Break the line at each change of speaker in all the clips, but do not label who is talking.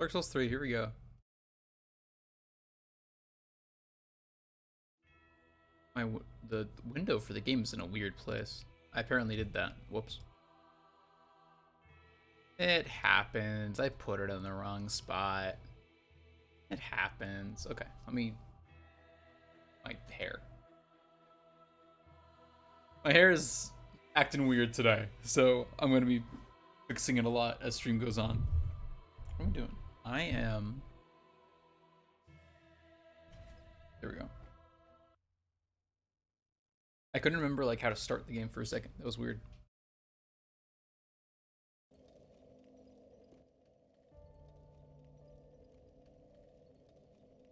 Dark Souls 3, here we go. The window for the game is in a weird place. I apparently did that. Whoops. It happens. I put it in the wrong spot. It happens. Okay, let me... My hair. My hair is acting weird today, so I'm going to be fixing it a lot as stream goes on. What am I doing? I am... There we go. I couldn't remember like how to start the game for a second. That was weird.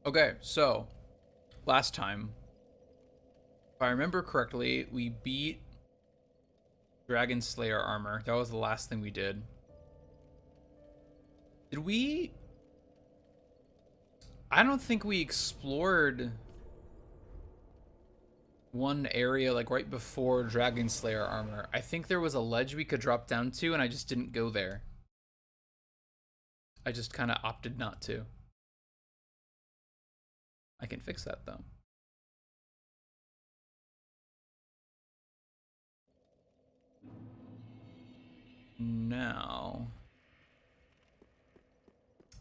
Okay, so last time, if I remember correctly, we beat Dragon Slayer armor. That was the last thing we did. Did we? I don't think we explored one area like right before Dragon Slayer armor. I think there was a ledge we could drop down to, and I just didn't go there. I just kind of opted not to. I can fix that though. Now,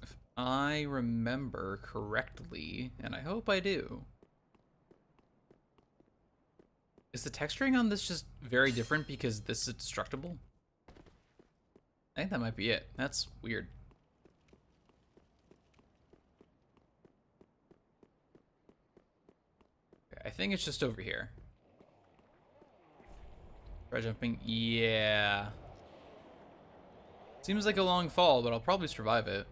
if I remember correctly, and I hope I do, is the texturing on this just very different because this is destructible? I think that might be it. That's weird. Okay, I think it's just over here. Try jumping. Yeah. Seems like a long fall, but I'll probably survive it.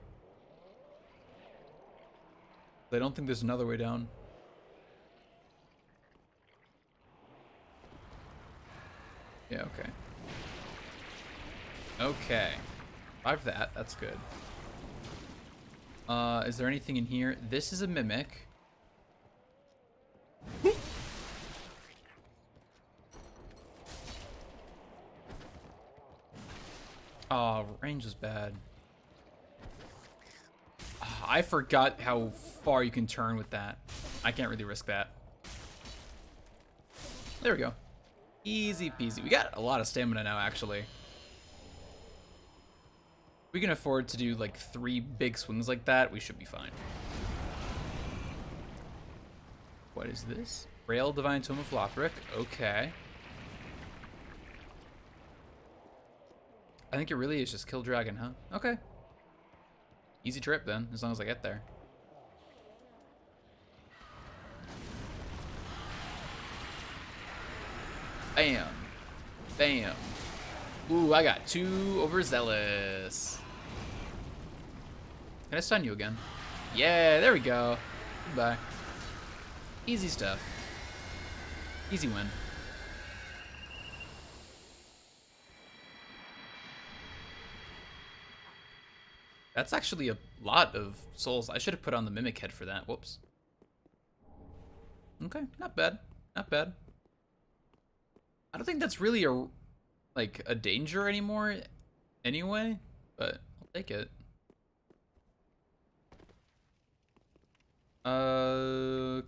I don't think there's another way down. Yeah, okay. Okay. Survived that. That's good. Is there anything in here? This is a mimic. Oh, range is bad. I forgot how far you can turn with that. I can't really risk that. There we go. Easy peasy. We got a lot of stamina now, actually. We can afford to do like 3 big swings like that. We should be fine. What is this? Rail Divine Tome of Lothric. Okay. I think it really is just kill dragon, huh? Okay. Easy trip then, as long as I get there. Bam. Bam. Ooh, I got 2 overzealous. Can I stun you again? Yeah, there we go. Goodbye. Easy stuff. Easy win. That's actually a lot of souls. I should have put on the Mimic Head for that. Whoops. Okay, not bad. Not bad. I don't think that's really a danger anymore anyway, but I'll take it.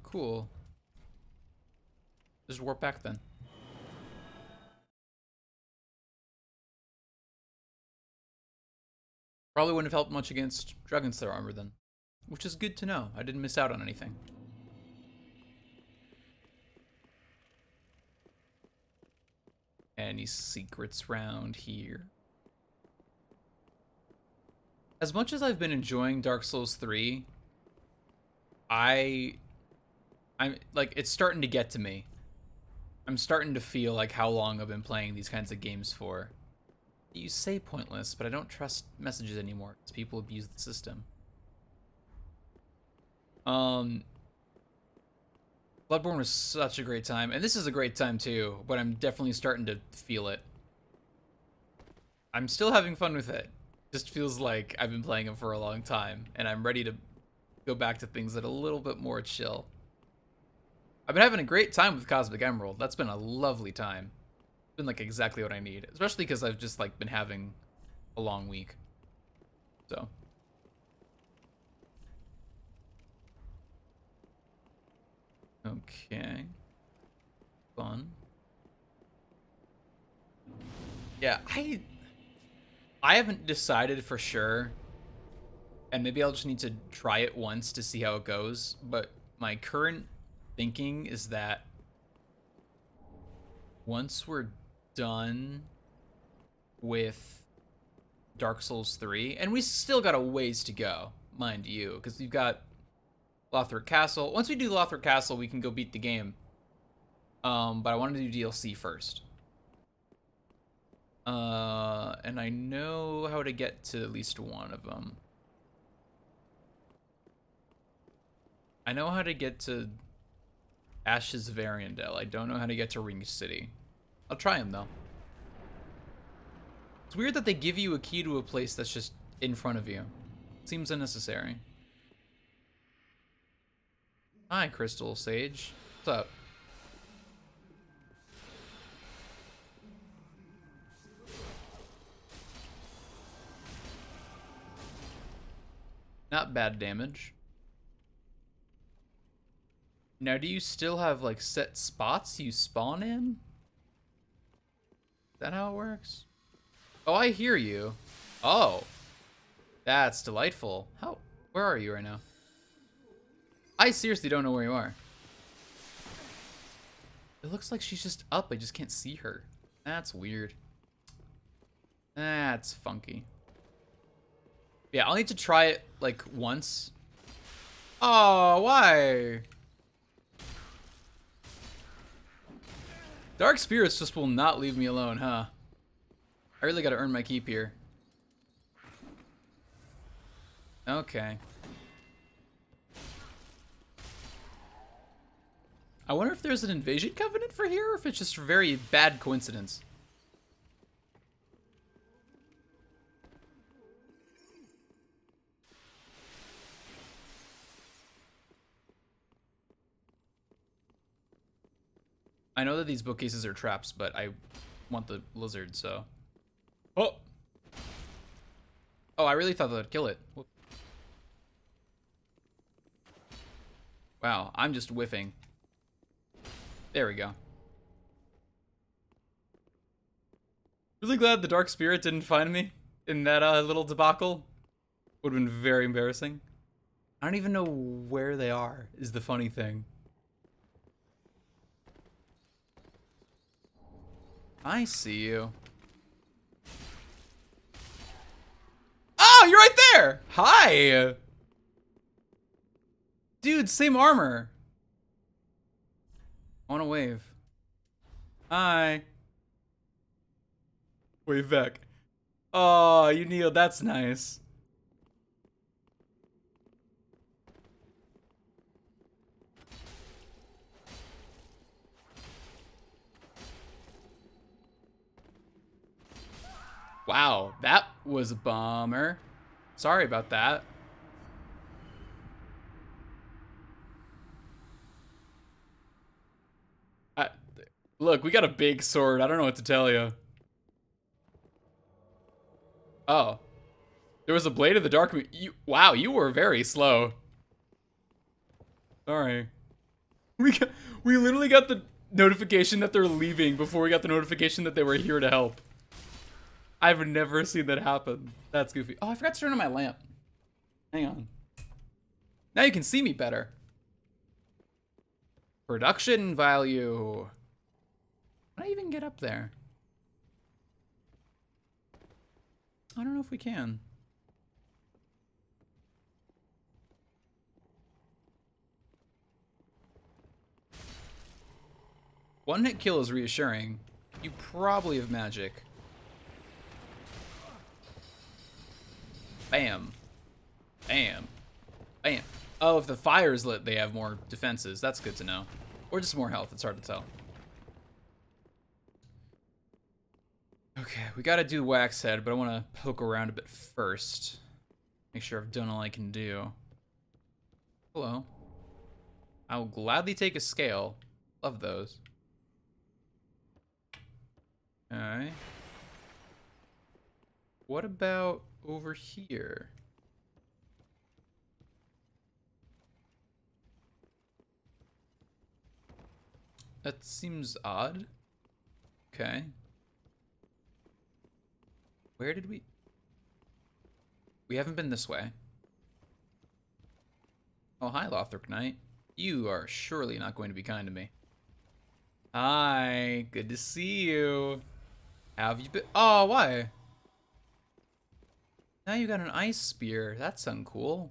Cool. Just warp back then. Probably wouldn't have helped much against Dragon Slayer armor then, which is good to know. I didn't miss out on anything. Any secrets round here? As much as I've been enjoying Dark Souls 3, I'm like, it's starting to get to me. I'm starting to feel like how long I've been playing these kinds of games for. You say pointless, but I don't trust messages anymore because people abuse the system. Bloodborne was such a great time, and this is a great time too, but I'm definitely starting to feel it. I'm still having fun with it. Just feels like I've been playing it for a long time, and I'm ready to go back to things that are a little bit more chill. I've been having a great time with Cosmic Emerald. That's been a lovely time. It's been like exactly what I need, especially because I've just like been having a long week. So Okay. Fun. Yeah, I haven't decided for sure, and maybe I'll just need to try it once to see how it goes, but my current thinking is that once we're done with Dark Souls 3, and we still got a ways to go, mind you, because we've got Lothric Castle. Once we do Lothric Castle, we can go beat the game. But I want to do DLC first. And I know how to get to at least one of them. I know how to get to Ashes of Ariandel. I don't know how to get to Ring City. I'll try them though. It's weird that they give you a key to a place that's just in front of you. Seems unnecessary. Hi, Crystal Sage. What's up? Not bad damage. Now, do you still have, like, set spots you spawn in? Is that how it works? Oh, I hear you. Oh. That's delightful. Where are you right now? I seriously don't know where you are. It looks like she's just up. I just can't see her. That's weird. That's funky. Yeah, I'll need to try it, like, once. Oh, why? Dark spirits just will not leave me alone, huh? I really gotta earn my keep here. Okay. I wonder if there's an invasion covenant for here, or if it's just a very bad coincidence. I know that these bookcases are traps, but I want the lizard, so... Oh! Oh, I really thought that would kill it. Whoop. Wow, I'm just whiffing. There we go. Really glad the Dark Spirit didn't find me in that little debacle. Would have been very embarrassing. I don't even know where they are, is the funny thing. I see you. Oh, you're right there! Hi! Dude, same armor. I want to wave. Hi. Wave back. Oh, you kneel. That's nice. Wow, that was a bummer. Sorry about that. Look, we got a big sword. I don't know what to tell you. Oh. There was a Blade of the Dark... Wow, you were very slow. Sorry. We literally got the notification that they're leaving before we got the notification that they were here to help. I've never seen that happen. That's goofy. Oh, I forgot to turn on my lamp. Hang on. Now you can see me better. Production value. Can I even get up there? I don't know if we can. One hit kill is reassuring. You probably have magic. Bam. Bam. Bam. Oh, if the fire is lit, they have more defenses. That's good to know. Or just more health. It's hard to tell. Okay, we gotta do Wax Head, but I want to poke around a bit first. Make sure I've done all I can do. Hello. I will gladly take a scale. Love those. Alright. What about over here? That seems odd. Okay. Where did we... We haven't been this way. Oh, hi, Lothric Knight. You are surely not going to be kind to me. Hi, good to see you. How have you been? Oh, why? Now you got an ice spear. That's uncool.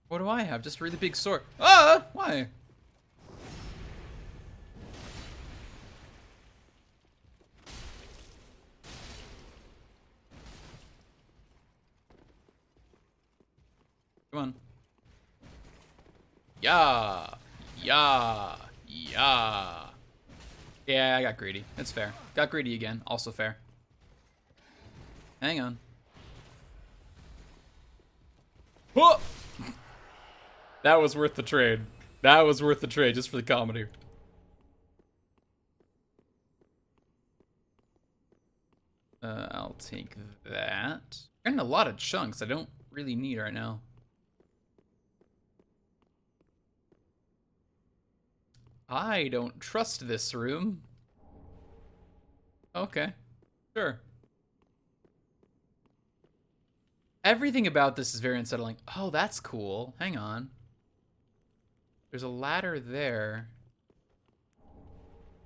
What do I have? Just a really big sword. Ah, why? Come on. Yeah. Yeah. Yeah. Yeah, I got greedy. It's fair. Got greedy again. Also fair. Hang on. Whoa! That was worth the trade. That was worth the trade just for the comedy. I'll take that. I'm getting a lot of chunks I don't really need right now. I don't trust this room. Okay, sure. Everything about this is very unsettling. Oh, that's cool. Hang on. There's a ladder there.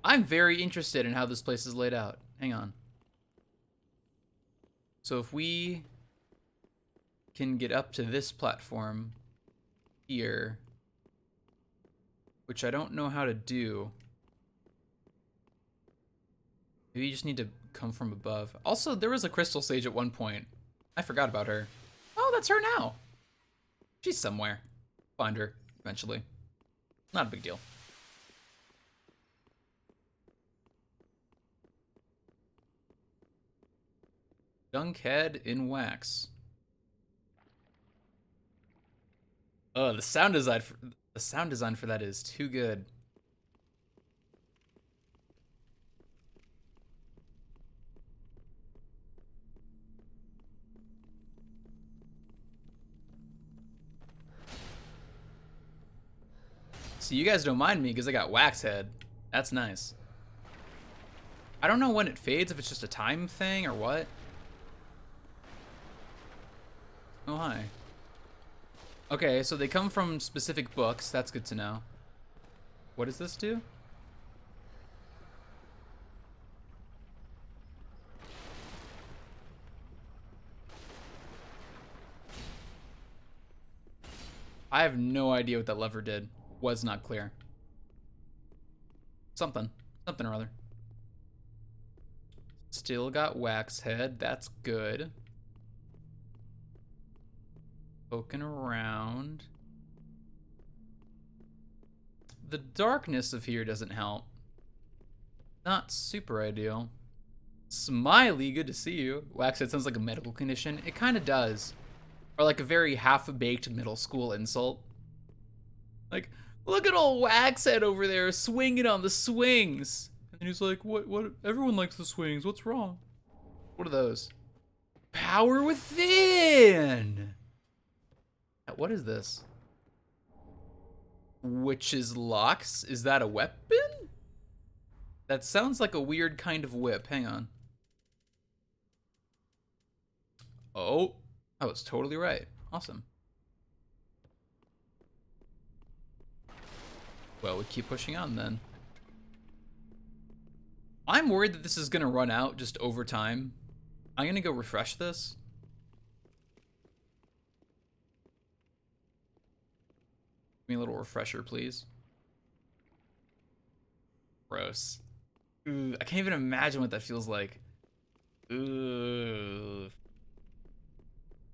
I'm very interested in how this place is laid out. Hang on. So if we can get up to this platform here, which I don't know how to do. Maybe you just need to come from above. Also, there was a crystal sage at one point. I forgot about her. Oh, that's her now. She's somewhere. Find her eventually. Not a big deal. Dunkhead in wax. Oh, the sound design for that is too good. So you guys don't mind me because I got wax head. That's nice. I don't know when it fades, if it's just a time thing or what. Oh, hi. Okay, so they come from specific books. That's good to know. What does this do? I have no idea what that lever did. Was not clear. Something or other. Still got wax head. That's good. Poking around. The darkness of here doesn't help. Not super ideal. Smiley, good to see you. Wax head sounds like a medical condition. It kind of does. Or like a very half-baked middle school insult. Like, look at old Waxhead over there swinging on the swings. And he's like, what? Everyone likes the swings. What's wrong? What are those? Power within. What is this? Witch's locks? Is that a weapon? That sounds like a weird kind of whip. Hang on. Oh, I was totally right. Awesome. Well, we keep pushing on then. I'm worried that this is gonna run out just over time. I'm gonna go refresh this. Give me a little refresher, please. Gross. Ooh, I can't even imagine what that feels like. Ooh.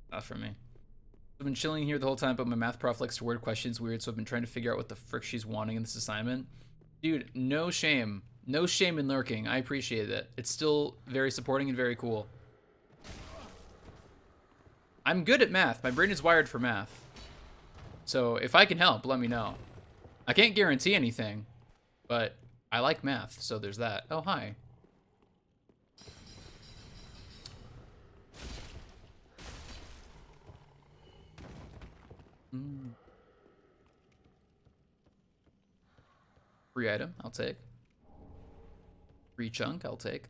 Not for me. I've been chilling here the whole time, but my math prof likes to word questions weird, so I've been trying to figure out what the frick she's wanting in this assignment. Dude, no shame. No shame in lurking. I appreciate it. It's still very supporting and very cool. I'm good at math. My brain is wired for math. So if I can help, let me know. I can't guarantee anything, but I like math, so there's that. Oh, hi. Free item, I'll take. Free chunk, I'll take.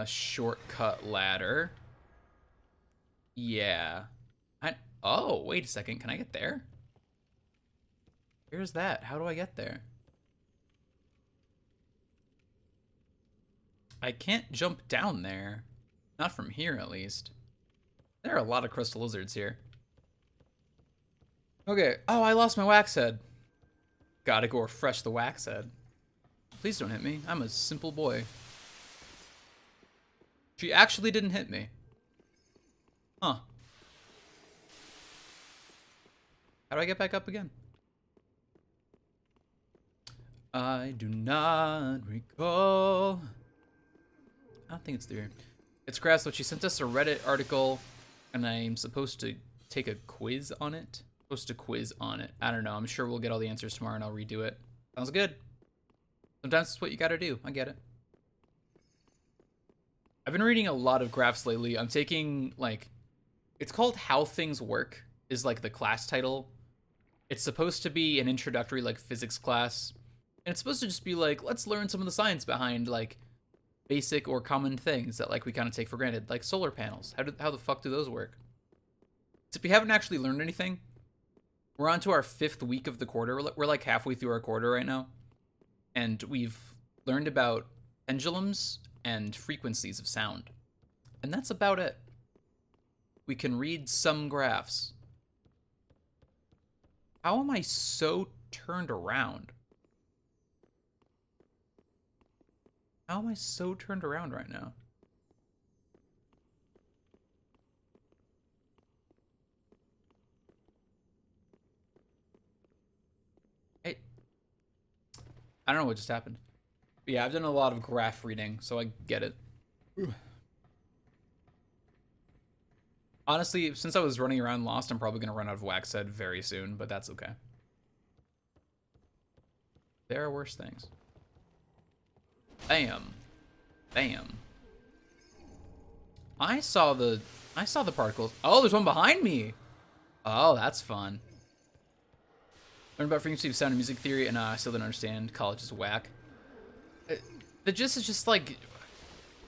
Shortcut ladder. Yeah. Oh, wait a second. Can I get there? Where's that? How do I get there? I can't jump down there. Not from here, at least. There are a lot of crystal lizards here. Okay. Oh, I lost my wax head. Gotta go refresh the wax head. Please don't hit me. I'm a simple boy. She actually didn't hit me. Huh. How do I get back up again? I do not recall. I don't think it's there. It's grass, but she sent us a Reddit article, and I'm supposed to take a quiz on it. I don't know. I'm sure we'll get all the answers tomorrow, and I'll redo it. Sounds good. Sometimes it's what you gotta do. I get it. I've been reading a lot of graphs lately. I'm taking, like, it's called How Things Work, is, like, the class title. It's supposed to be an introductory, like, physics class. And it's supposed to just be, like, let's learn some of the science behind, like, basic or common things that, like, we kind of take for granted. Like solar panels. How the fuck do those work? So if we haven't actually learned anything, we're on to our 5th week of the quarter. We're, like, halfway through our quarter right now. And we've learned about pendulums and frequencies of sound. And that's about it. We can read some graphs. How am I so turned around? How am I so turned around right now? I don't know what just happened. But yeah, I've done a lot of graph reading, so I get it. Honestly, since I was running around lost, I'm probably going to run out of wax head very soon, but that's okay. There are worse things. Bam. Bam. I saw the particles. Oh, there's one behind me. Oh, that's fun. Learned about frequency of sound and music theory, and I still didn't understand. College is whack. The gist is just like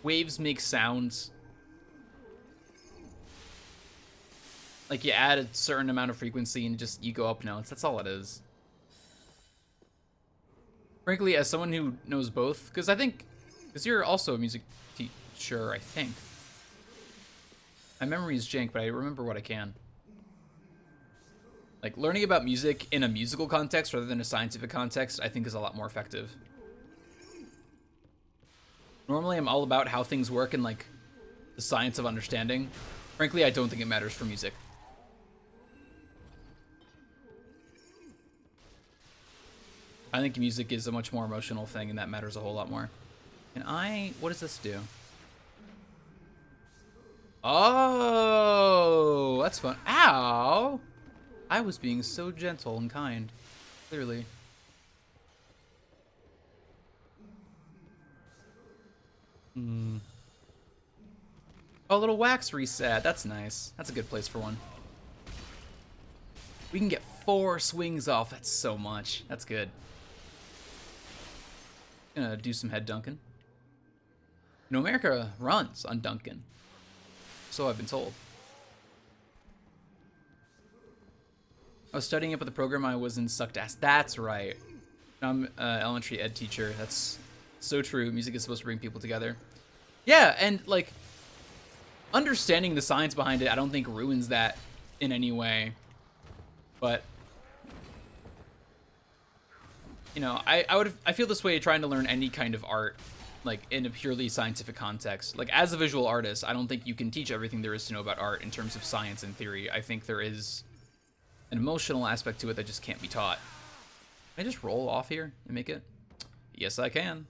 waves make sounds. Like you add a certain amount of frequency and just you go up notes. That's all it is. Frankly, as someone who knows both, because you're also a music teacher, I think. My memory is jank, but I remember what I can. Like, learning about music in a musical context rather than a scientific context, I think is a lot more effective. Normally, I'm all about how things work and, like, the science of understanding. Frankly, I don't think it matters for music. I think music is a much more emotional thing, and that matters a whole lot more. And what does this do? Oh, that's fun. Ow! I was being so gentle and kind, clearly. Oh, a little wax reset. That's nice. That's a good place for one. We can get 4 swings off. That's so much. That's good. Gonna do some head dunking. No, America runs on Duncan. So I've been told. I was studying up at the program I was in sucked ass. That's right. I'm an elementary ed teacher. That's so true. Music is supposed to bring people together. Yeah, and like understanding the science behind it, I don't think ruins that in any way. But you know, I feel this way trying to learn any kind of art, like in a purely scientific context. Like as a visual artist, I don't think you can teach everything there is to know about art in terms of science and theory. I think there is an emotional aspect to it that just can't be taught. Can I just roll off here and make it? Yes, I can.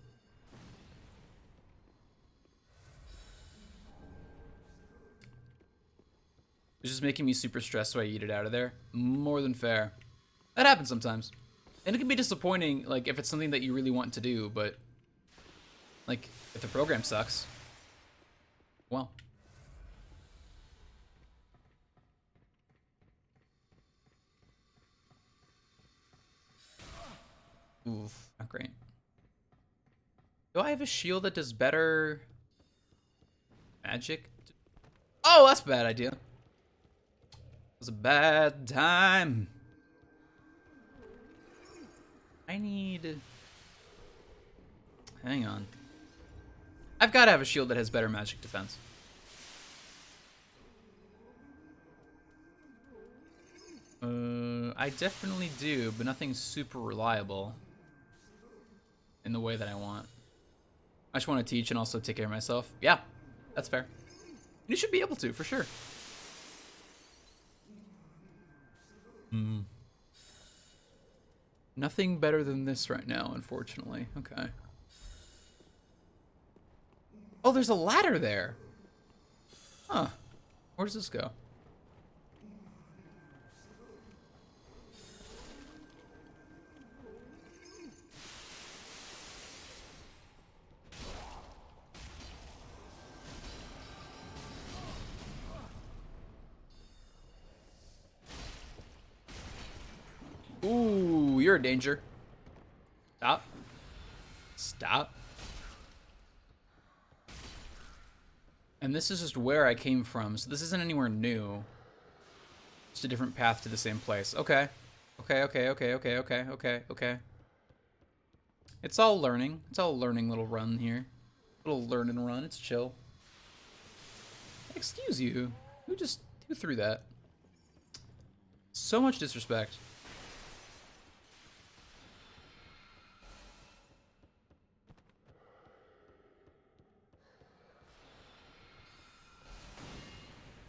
It's just making me super stressed, so I eat it out of there. More than fair. That happens sometimes. And it can be disappointing, like, if it's something that you really want to do, but, like, if the program sucks, well. Oof, not great. Do I have a shield that does better magic? Oh, that's a bad idea. It was a bad time. I need... Hang on. I've got to have a shield that has better magic defense. I definitely do, but nothing's super reliable in the way that I want. I just want to teach and also take care of myself. Yeah, that's fair. You should be able to, for sure. Nothing better than this right now, unfortunately. Okay. Oh, there's a ladder there. Huh. Where does this go? Ooh, you're a danger. Stop. Stop. And this is just where I came from, so this isn't anywhere new. Just a different path to the same place. Okay. Okay. It's all learning. It's all a learning little run here. Little learn and run. It's chill. Excuse you. Who threw that? So much disrespect.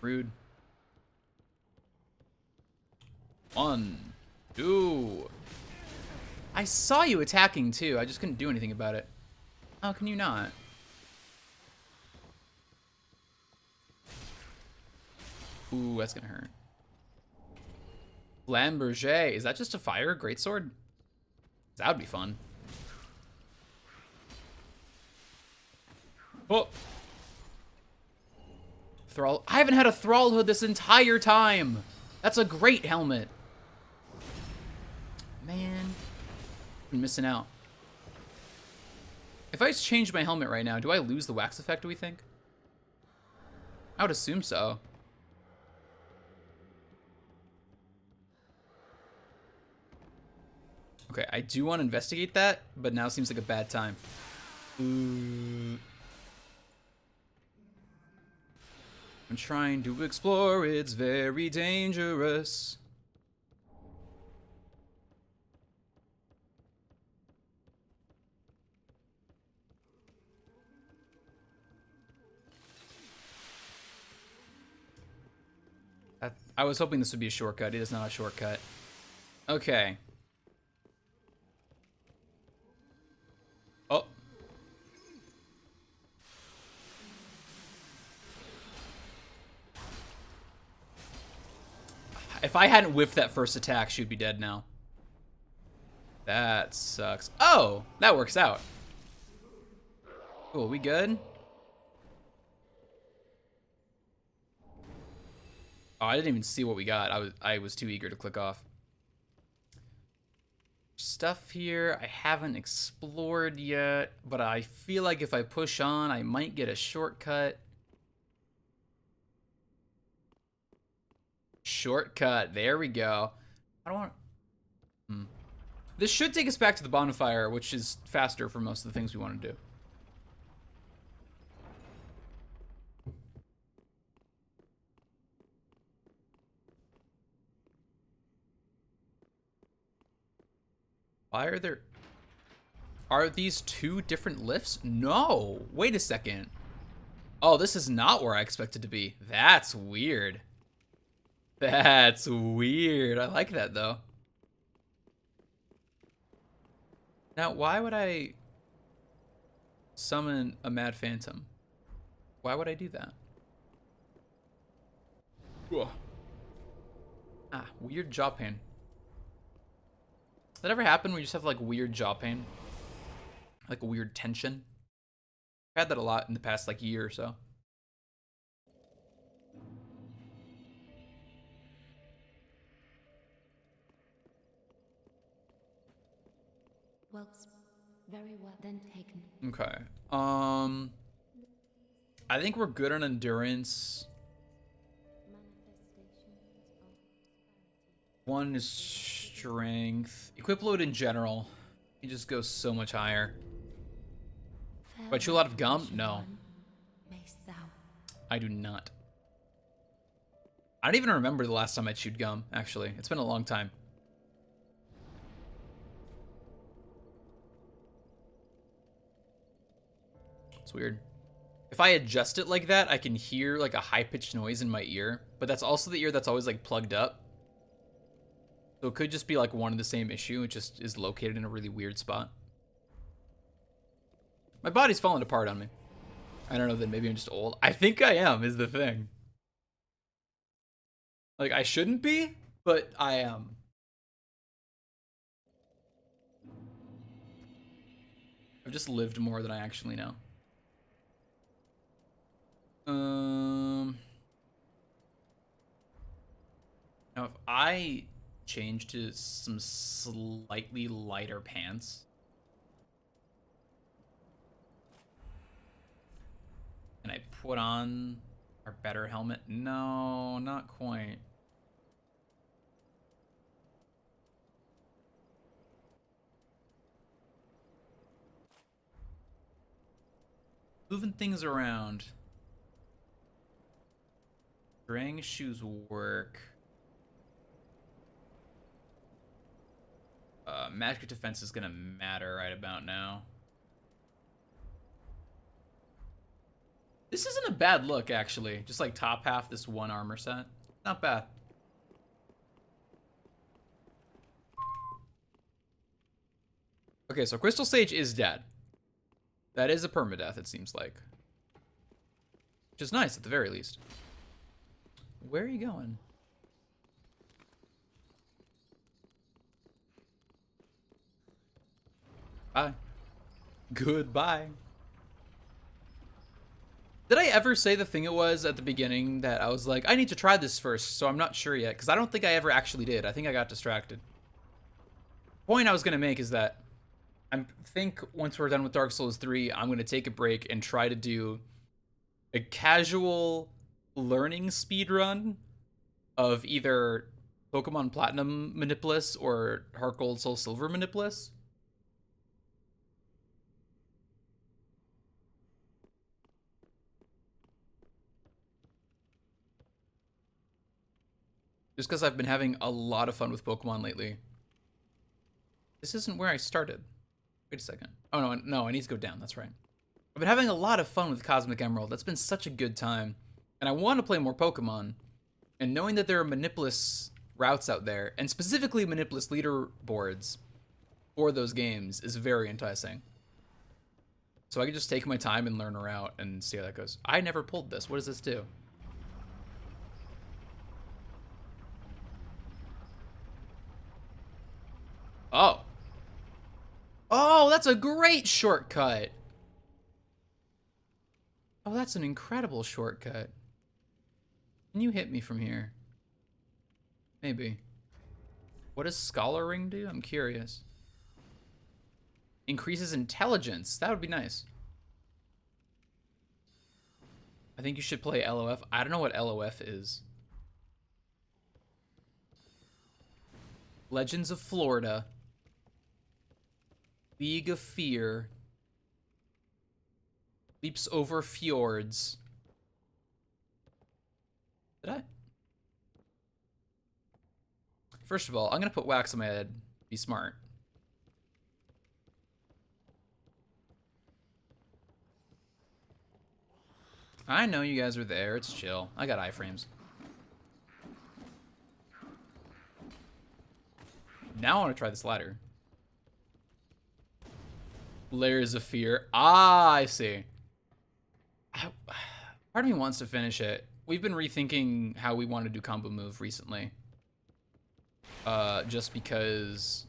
Rude. 1, 2. I saw you attacking too. I just couldn't do anything about it. How can you not? Ooh, that's gonna hurt. Flamberger. Is that just a fire greatsword? That would be fun. Oh. Thrall. I haven't had a Thrall hood this entire time. That's a great helmet. Man. I'm missing out. If I just change my helmet right now, do I lose the wax effect, do we think? I would assume so. Okay, I do want to investigate that, but now seems like a bad time. Ooh. I'm trying to explore, it's very dangerous. I was hoping this would be a shortcut. It is not a shortcut. Okay. Oh. If I hadn't whiffed that first attack, she'd be dead now. That sucks. Oh, that works out. Cool, we good? Oh, I didn't even see what we got. I was too eager to click off. Stuff here I haven't explored yet, but I feel like if I push on, I might get a shortcut. Shortcut. There we go. I don't want... This should take us back to the bonfire, which is faster for most of the things we want to do. Why are there... Are these two different lifts? No! Wait a second. Oh, this is not where I expected to be. That's weird. That's weird. I like that, though. Now, why would I summon a Mad Phantom? Why would I do that? Ugh. Ah, weird jaw pain. Does that ever happen where you just have, like, weird jaw pain? Like, a weird tension? I've had that a lot in the past, like, year or so.
Well, very well then taken.
Okay. I think we're good on endurance. One is strength. Equip load in general. He just goes so much higher. Do I chew a lot of gum? No.
Mayst thou.
I do not. I don't even remember the last time I chewed gum, actually. It's been a long time. It's weird. If I adjust it like that, I can hear like a high-pitched noise in my ear, but that's also the ear that's always like plugged up. So it could just be like one and the same issue. It just is located in a really weird spot. My body's falling apart on me. I don't know, then maybe I'm just old. I think I am, is the thing. Like, I shouldn't be, but I am. I've just lived more than I actually know. Now if I change to some slightly lighter pants and I put on our better helmet, no, not quite. Moving things around. Drang shoes work. Magic defense is gonna matter right about now. This isn't a bad look, actually. Just like top half this one armor set. Not bad. Okay, so Crystal Sage is dead. That is a permadeath, it seems like. Which is nice, at the very least. Where are you going? Bye. Goodbye. Did I ever say the thing it was at the beginning that I was like, I need to try this first, so I'm not sure yet? Because I don't think I ever actually did. I think I got distracted. The point I was going to make is that I think once we're done with Dark Souls 3, I'm going to take a break and try to do a casual learning speed run of either Pokemon Platinum Manipulus or Heart Gold Soul Silver Manipulus. Just because I've been having a lot of fun with Pokemon lately. This isn't where I started. Wait a second. Oh, no, I need to go down. That's right. I've been having a lot of fun with Cosmic Emerald. That's been such a good time. And I want to play more Pokemon. And knowing that there are Manipulus routes out there, and specifically Manipulus leaderboards for those games, is very enticing. So I can just take my time and learn a route and see how that goes. I never pulled this. What does this do? Oh. Oh, that's a great shortcut. Oh, that's an incredible shortcut. Can you hit me from here? Maybe. What does Scholar Ring do? I'm curious. Increases intelligence. That would be nice. I think you should play LOF. I don't know what LOF is. Legends of Florida. League of Fear. Leaps over fjords. Did I? First of all, I'm gonna put wax on my head. Be smart. I know you guys are there. It's chill. I got iframes. Now I want to try this ladder. Layers of Fear. Ah, I see. Part of me wants to finish it. We've been rethinking how we want to do combo move recently. Just because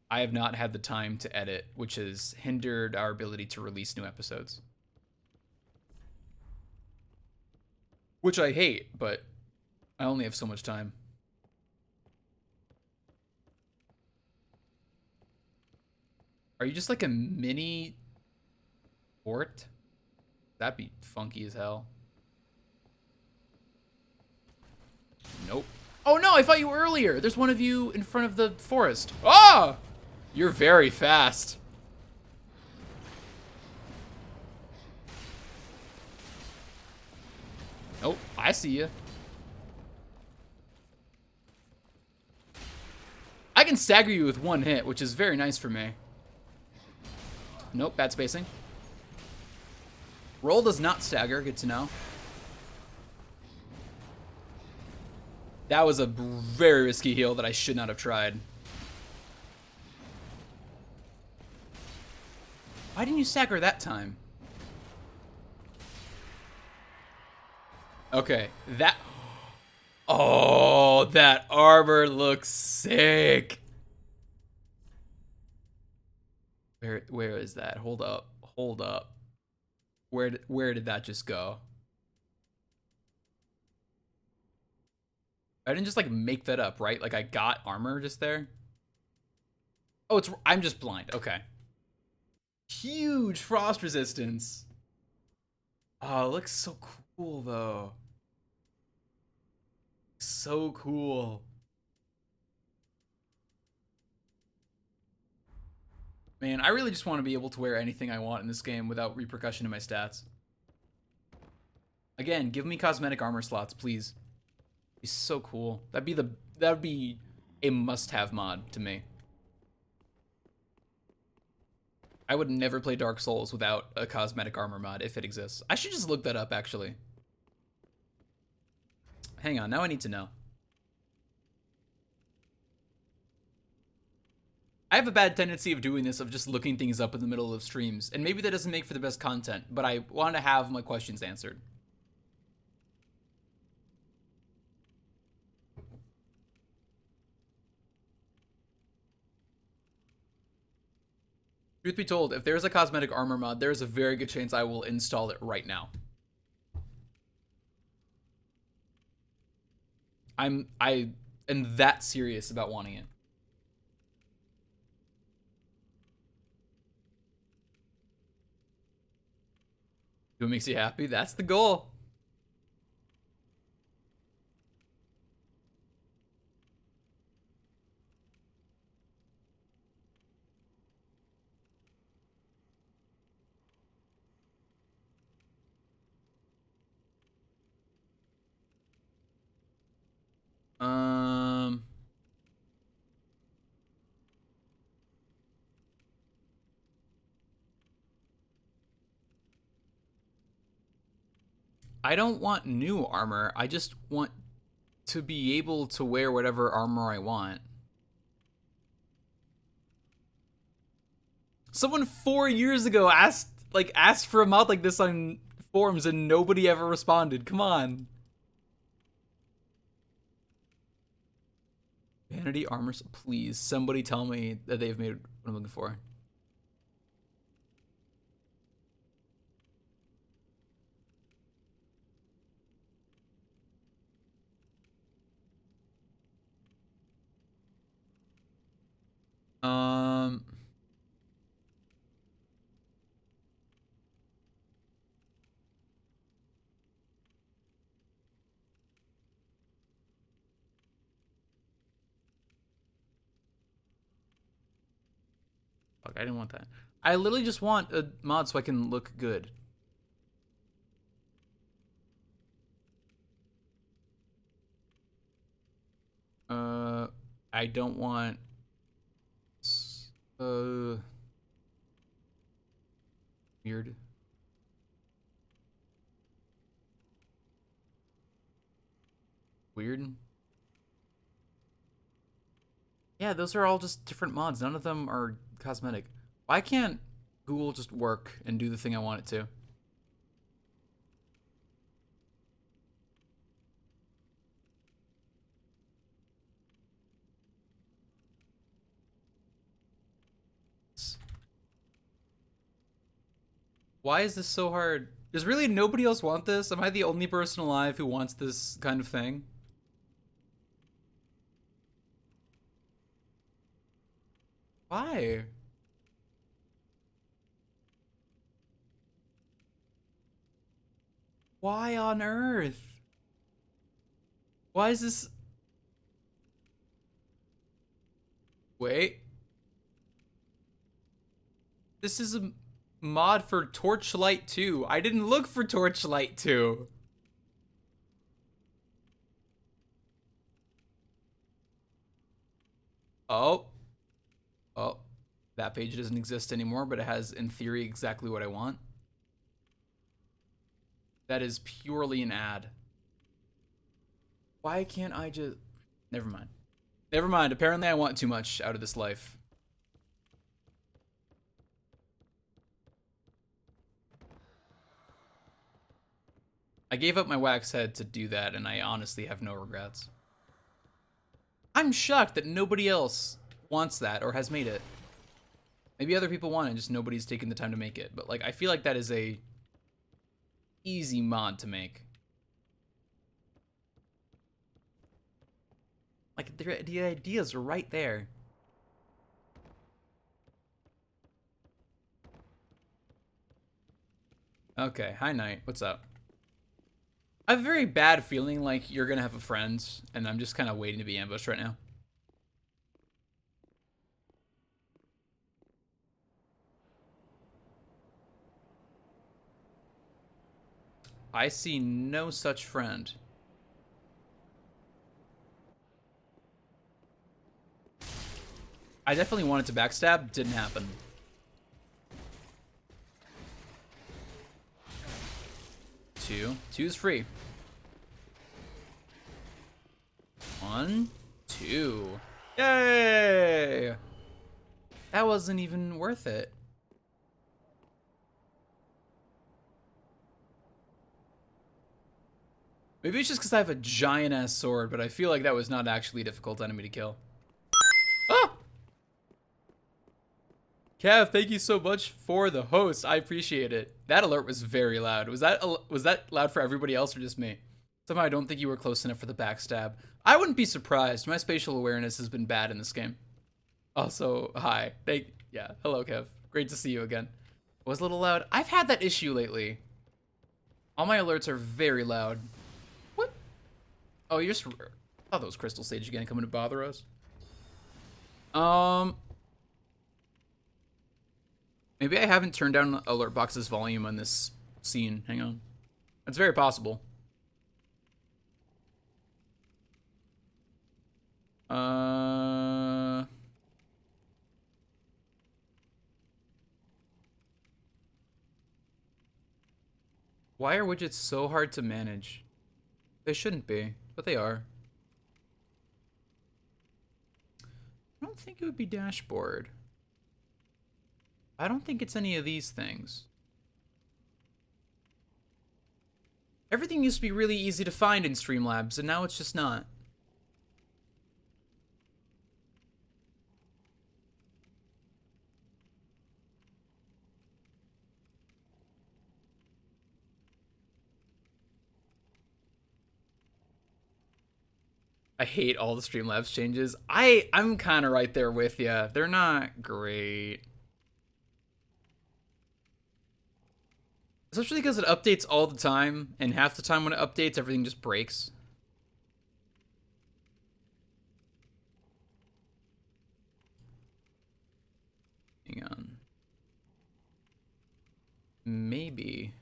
I have not had the time to edit, which has hindered our ability to release new episodes. Which I hate, but I only have so much time. Are you just like a mini fort? That'd be funky as hell. Nope. Oh no, I fought you earlier. There's one of you in front of the forest. Ah! You're very fast. Oh, I see you. I can stagger you with one hit, which is very nice for me. Nope, bad spacing. Roll does not stagger, good to know. That was a very risky heal that I should not have tried. Why didn't you stagger that time? Okay, that... Oh, that armor looks sick. Where is that? Hold up. Hold up. Where did that just go? I didn't just like make that up, right? Like I got armor just there. Oh, I'm just blind. Okay. Huge frost resistance. Oh, it looks so cool though. So cool. Man, I really just want to be able to wear anything I want in this game without repercussion in my stats. Again, give me cosmetic armor slots, please. Be so cool. That'd be a must-have mod to me. I would never play Dark Souls without a cosmetic armor mod if it exists. I should just look that up actually. Hang on, now I need to know. I have a bad tendency of doing this, of just looking things up in the middle of streams, and maybe that doesn't make for the best content, but I want to have my questions answered. Truth be told, if there's a cosmetic armor mod, there's a very good chance I will install it right now. I am that serious about wanting it. What makes you happy? That's the goal. I don't want new armor. I just want to be able to wear whatever armor I want. Someone 4 years ago asked for a mod like this on forums and nobody ever responded. Come on. Vanity armor, please. Somebody tell me that they've made what I'm looking for. Fuck, I didn't want that. I literally just want a mod so I can look good. I don't want... Weird. Weird. Yeah, those are all just different mods. None of them are cosmetic. Why can't Google just work and do the thing I want it to? Why is this so hard? Does really nobody else want this? Am I the only person alive who wants this kind of thing? Why? Why on earth? Why is this? Wait. This is a mod for Torchlight 2. I didn't look for Torchlight 2. Oh. Oh. That page doesn't exist anymore, but it has, in theory, exactly what I want. That is purely an ad. Why can't I just... Never mind. Never mind. Apparently I want too much out of this life. I gave up my wax head to do that, and I honestly have no regrets. I'm shocked that nobody else wants that or has made it. Maybe other people want it, just nobody's taken the time to make it. But like, I feel like that is a easy mod to make. Like, the ideas are right there. Okay, hi Knight, what's up? I have a very bad feeling like you're gonna have a friend, and I'm just kind of waiting to be ambushed right now. I see no such friend. I definitely wanted to backstab, didn't happen. Two's free. 1, 2. Yay! That wasn't even worth it. Maybe it's just because I have a giant ass sword, but I feel like that was not actually a difficult enemy to kill. Ah! Cav, thank you so much for the host. I appreciate it. That alert was very loud. Was that loud for everybody else or just me? Somehow I don't think you were close enough for the backstab. I wouldn't be surprised. My spatial awareness has been bad in this game. Also, hi. Yeah, hello, Kev. Great to see you again. Was a little loud. I've had that issue lately. All my alerts are very loud. What? Oh, you're just... Oh, those Crystal Sage again coming to bother us. Maybe I haven't turned down alert box's volume on this scene. Hang on. That's very possible. Why are widgets so hard to manage? They shouldn't be, but they are. I don't think it would be dashboard. I don't think it's any of these things. Everything used to be really easy to find in Streamlabs, and now it's just not. I hate all the Streamlabs changes. I'm kind of right there with you. They're not great. Especially because it updates all the time, and half the time when it updates, everything just breaks. Hang on. Maybe.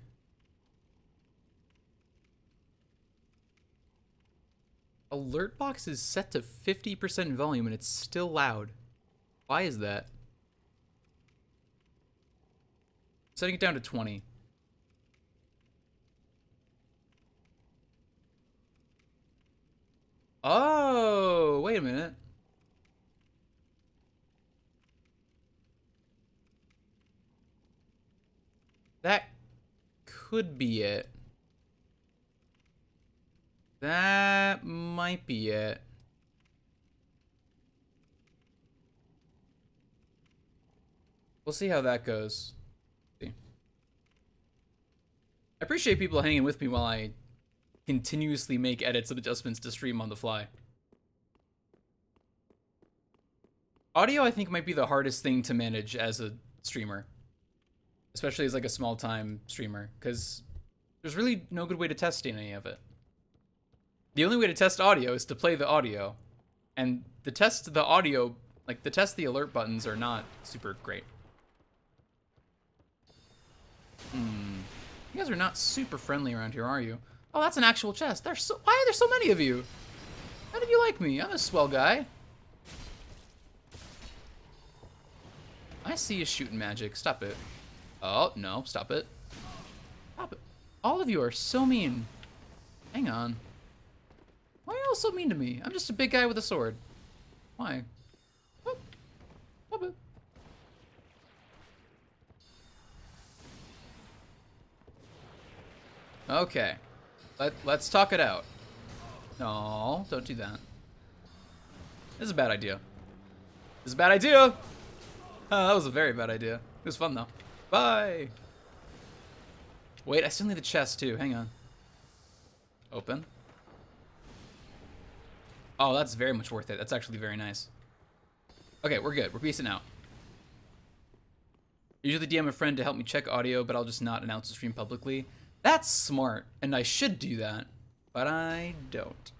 Alert box is set to 50% volume and it's still loud. Why is that? Setting it down to 20. Oh, wait a minute. That could be it. That might be it. We'll see how that goes. See. I appreciate people hanging with me while I continuously make edits and adjustments to stream on the fly. Audio, I think, might be the hardest thing to manage as a streamer. Especially as like a small time streamer, because There's really no good way to test any of it. The only way to test audio is to play the audio. And the test the audio, like the test the alert buttons are not super great. You guys are not super friendly around here, are you? Oh, that's an actual chest. Why are there so many of you? How did you like me? I'm a swell guy. I see you shooting magic. Stop it. Oh, no. Stop it. Stop it. All of you are so mean. Hang on. Why are you all so mean to me? I'm just a big guy with a sword. Why? Oh, stop it. Okay. Let's talk it out. No, don't do that. This is a bad idea. This is a bad idea! That was a very bad idea. It was fun, though. Bye! Wait, I still need the chest, too. Hang on. Open. Oh, that's very much worth it. That's actually very nice. Okay, we're good. We're peacing out. Usually DM a friend to help me check audio, but I'll just not announce the stream publicly. That's smart, and I should do that, but I don't.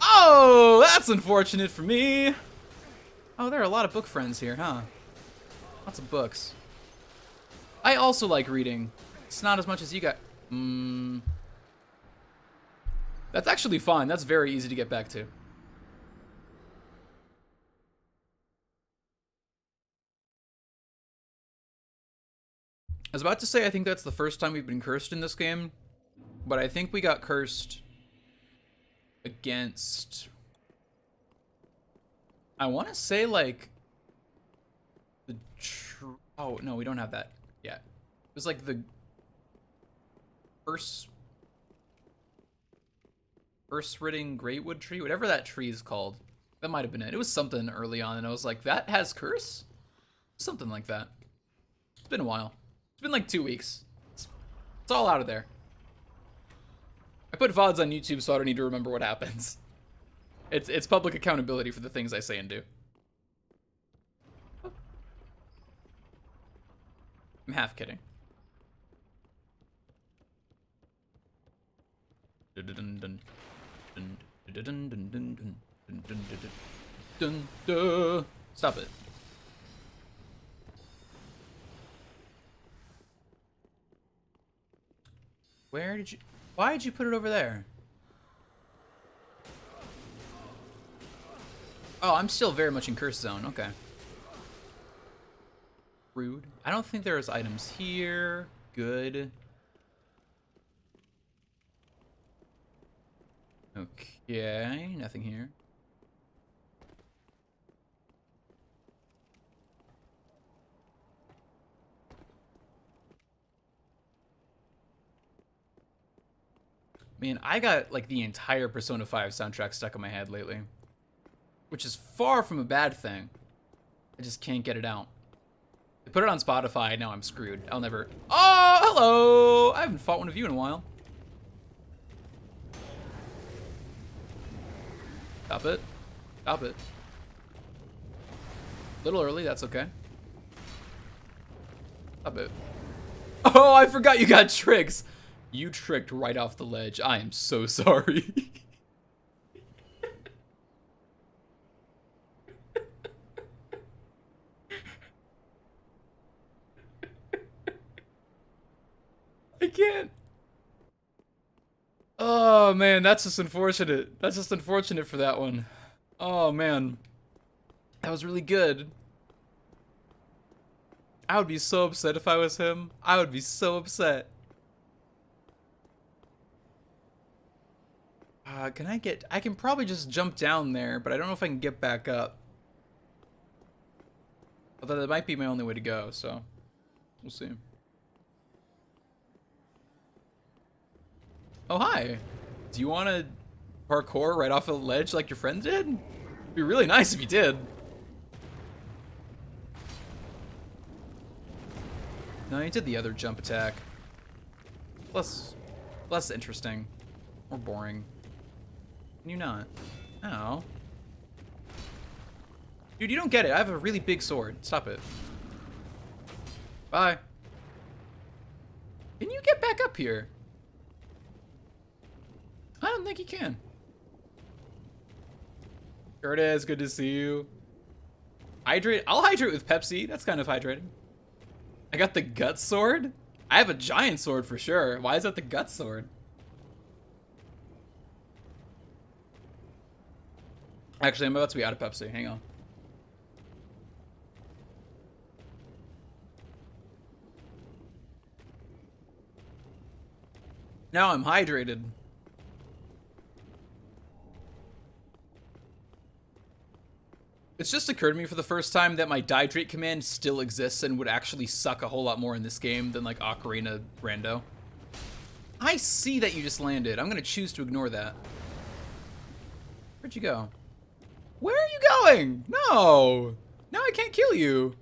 Oh, that's unfortunate for me. Oh, there are a lot of book friends here, huh? Lots of books. I also like reading. It's not as much as you got. That's actually fine. That's very easy to get back to. I was about to say I think that's the first time we've been cursed in this game, but I think we got cursed against, I want to say like oh no, we don't have that yet. It was like the first Riding Greatwood tree, whatever that tree is called. That might have been it. It was something early on, and I was like, that has curse? Something like that. It's been a while. It's been like 2 weeks. It's all out of there. I put VODs on YouTube so I don't need to remember what happens. It's public accountability for the things I say and do. I'm half kidding. Stop it. Why did you put it over there? Oh, I'm still very much in curse zone. Okay. Rude. I don't think there's items here. Good. Okay, nothing here. Man, I got like the entire Persona 5 soundtrack stuck in my head lately, which is far from a bad thing. I just can't get it out. I put it on Spotify, now I'm screwed. I'll never... Oh, hello! I haven't fought one of you in a while. Stop it. Stop it. A little early, that's okay. Stop it. Oh, I forgot you got tricks. You tricked right off the ledge. I am so sorry. I can't. Oh man, that's just unfortunate. That's just unfortunate for that one. Oh man. That was really good. I would be so upset if I was him. I would be so upset. I can probably just jump down there, but I don't know if I can get back up. Although that might be my only way to go, so we'll see. Oh, hi. Do you want to parkour right off a ledge like your friend did? It'd be really nice if you did. No, you did the other jump attack. Less interesting. Or boring. Can you not? Oh. Dude, you don't get it. I have a really big sword. Stop it. Bye. back up here? I don't think he can. Curtis, good to see you. Hydrate. I'll hydrate with Pepsi. That's kind of hydrating. I got the gut sword. I have a giant sword for sure. Why is that the gut sword? Actually, I'm about to be out of Pepsi. Hang on. Now I'm hydrated. It's just occurred to me for the first time that my Dihydrate command still exists and would actually suck a whole lot more in this game than like Ocarina Rando. I see that you just landed. I'm gonna choose to ignore that. Where'd you go? Where are you going? No! Now I can't kill you.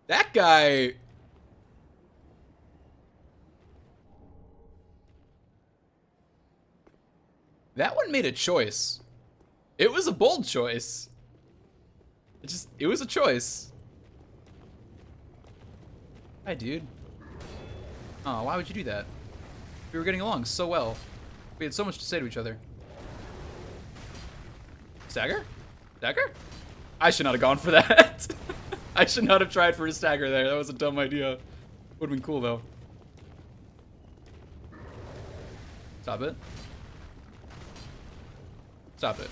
That guy... That one made a choice. It was a bold choice. It was a choice. Hi, dude. Oh, why would you do that? We were getting along so well. We had so much to say to each other. Stagger? Stagger? I should not have gone for that. I should not have tried for a stagger there. That was a dumb idea. Would've been cool, though. Stop it. Stop it.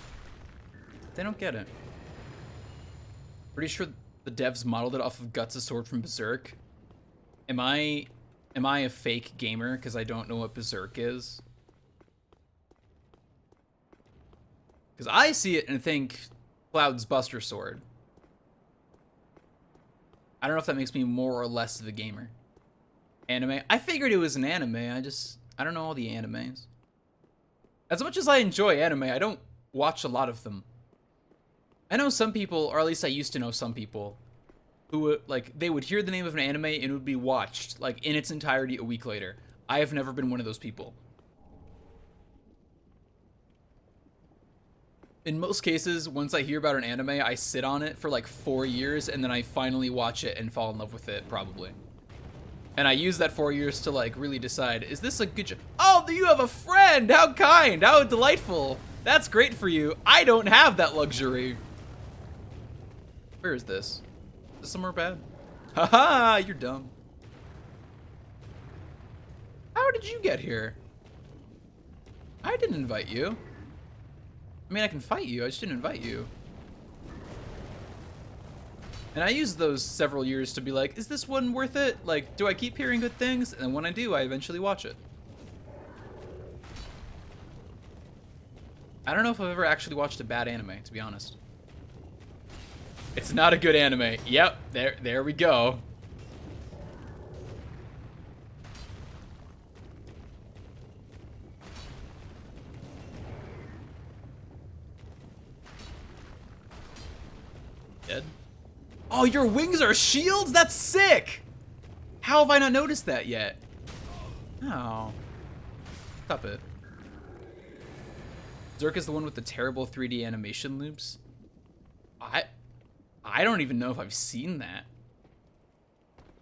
They don't get it. Pretty sure the devs modeled it off of Guts' sword from Berserk. Am I a fake gamer because I don't know what Berserk is? Because I see it and think Cloud's Buster Sword. I don't know if that makes me more or less of a gamer. Anime? I figured it was an anime. I don't know all the animes. As much as I enjoy anime, I don't watch a lot of them. I know some people, or at least I used to know some people, who would, like, they would hear the name of an anime and it would be watched, like, in its entirety a week later. I have never been one of those people. In most cases, once I hear about an anime, I sit on it for like 4 years and then I finally watch it and fall in love with it, probably. And I use that 4 years to like really decide, is this a good Oh, you have a friend! How kind! How delightful! That's great for you. I don't have that luxury. Where is this? Is this somewhere bad? Haha, you're dumb. How did you get here? I didn't invite you. I mean, I can fight you, I just didn't invite you. And I used those several years to be like, is this one worth it? Like, do I keep hearing good things? And when I do, I eventually watch it. I don't know if I've ever actually watched a bad anime, to be honest. It's not a good anime. Yep, there we go. Dead? Oh, your wings are shields? That's sick! How have I not noticed that yet? Oh. Stop it. Zerk is the one with the terrible 3D animation loops? I don't even know if I've seen that.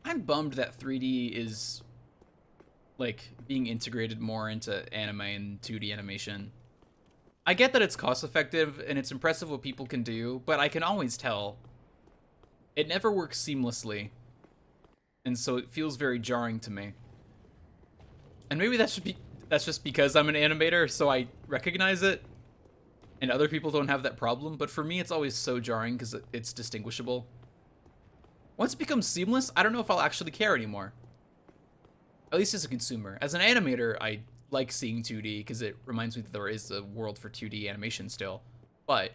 I'm bummed that 3D is, like, being integrated more into anime and 2D animation. I get that it's cost effective and it's impressive what people can do, but I can always tell it never works seamlessly. And so it feels very jarring to me. And maybe that's just because I'm an animator, so I recognize it. And other people don't have that problem, but for me it's always so jarring because it's distinguishable. Once it becomes seamless, I don't know if I'll actually care anymore. At least as a consumer. As an animator, I like seeing 2D because it reminds me that there is a world for 2D animation still. But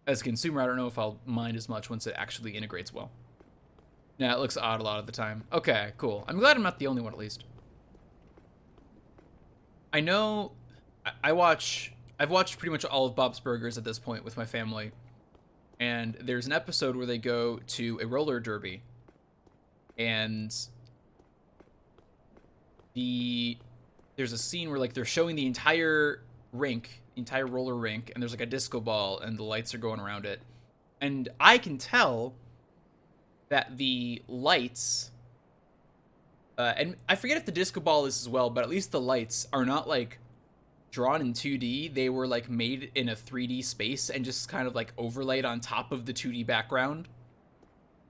as a consumer, I don't know if I'll mind as much once it actually integrates well. Yeah, it looks odd a lot of the time. Okay, cool. I'm glad I'm not the only one, at least. I know I've watched pretty much all of Bob's Burgers at this point with my family. And there's an episode where they go to a roller derby. And there's a scene where like they're showing the entire rink, entire roller rink, and there's like a disco ball and the lights are going around it. And I can tell that the lights And I forget if the disco ball is as well, but at least the lights are not like drawn in 2D. They were like made in a 3D space and just kind of like overlaid on top of the 2D background.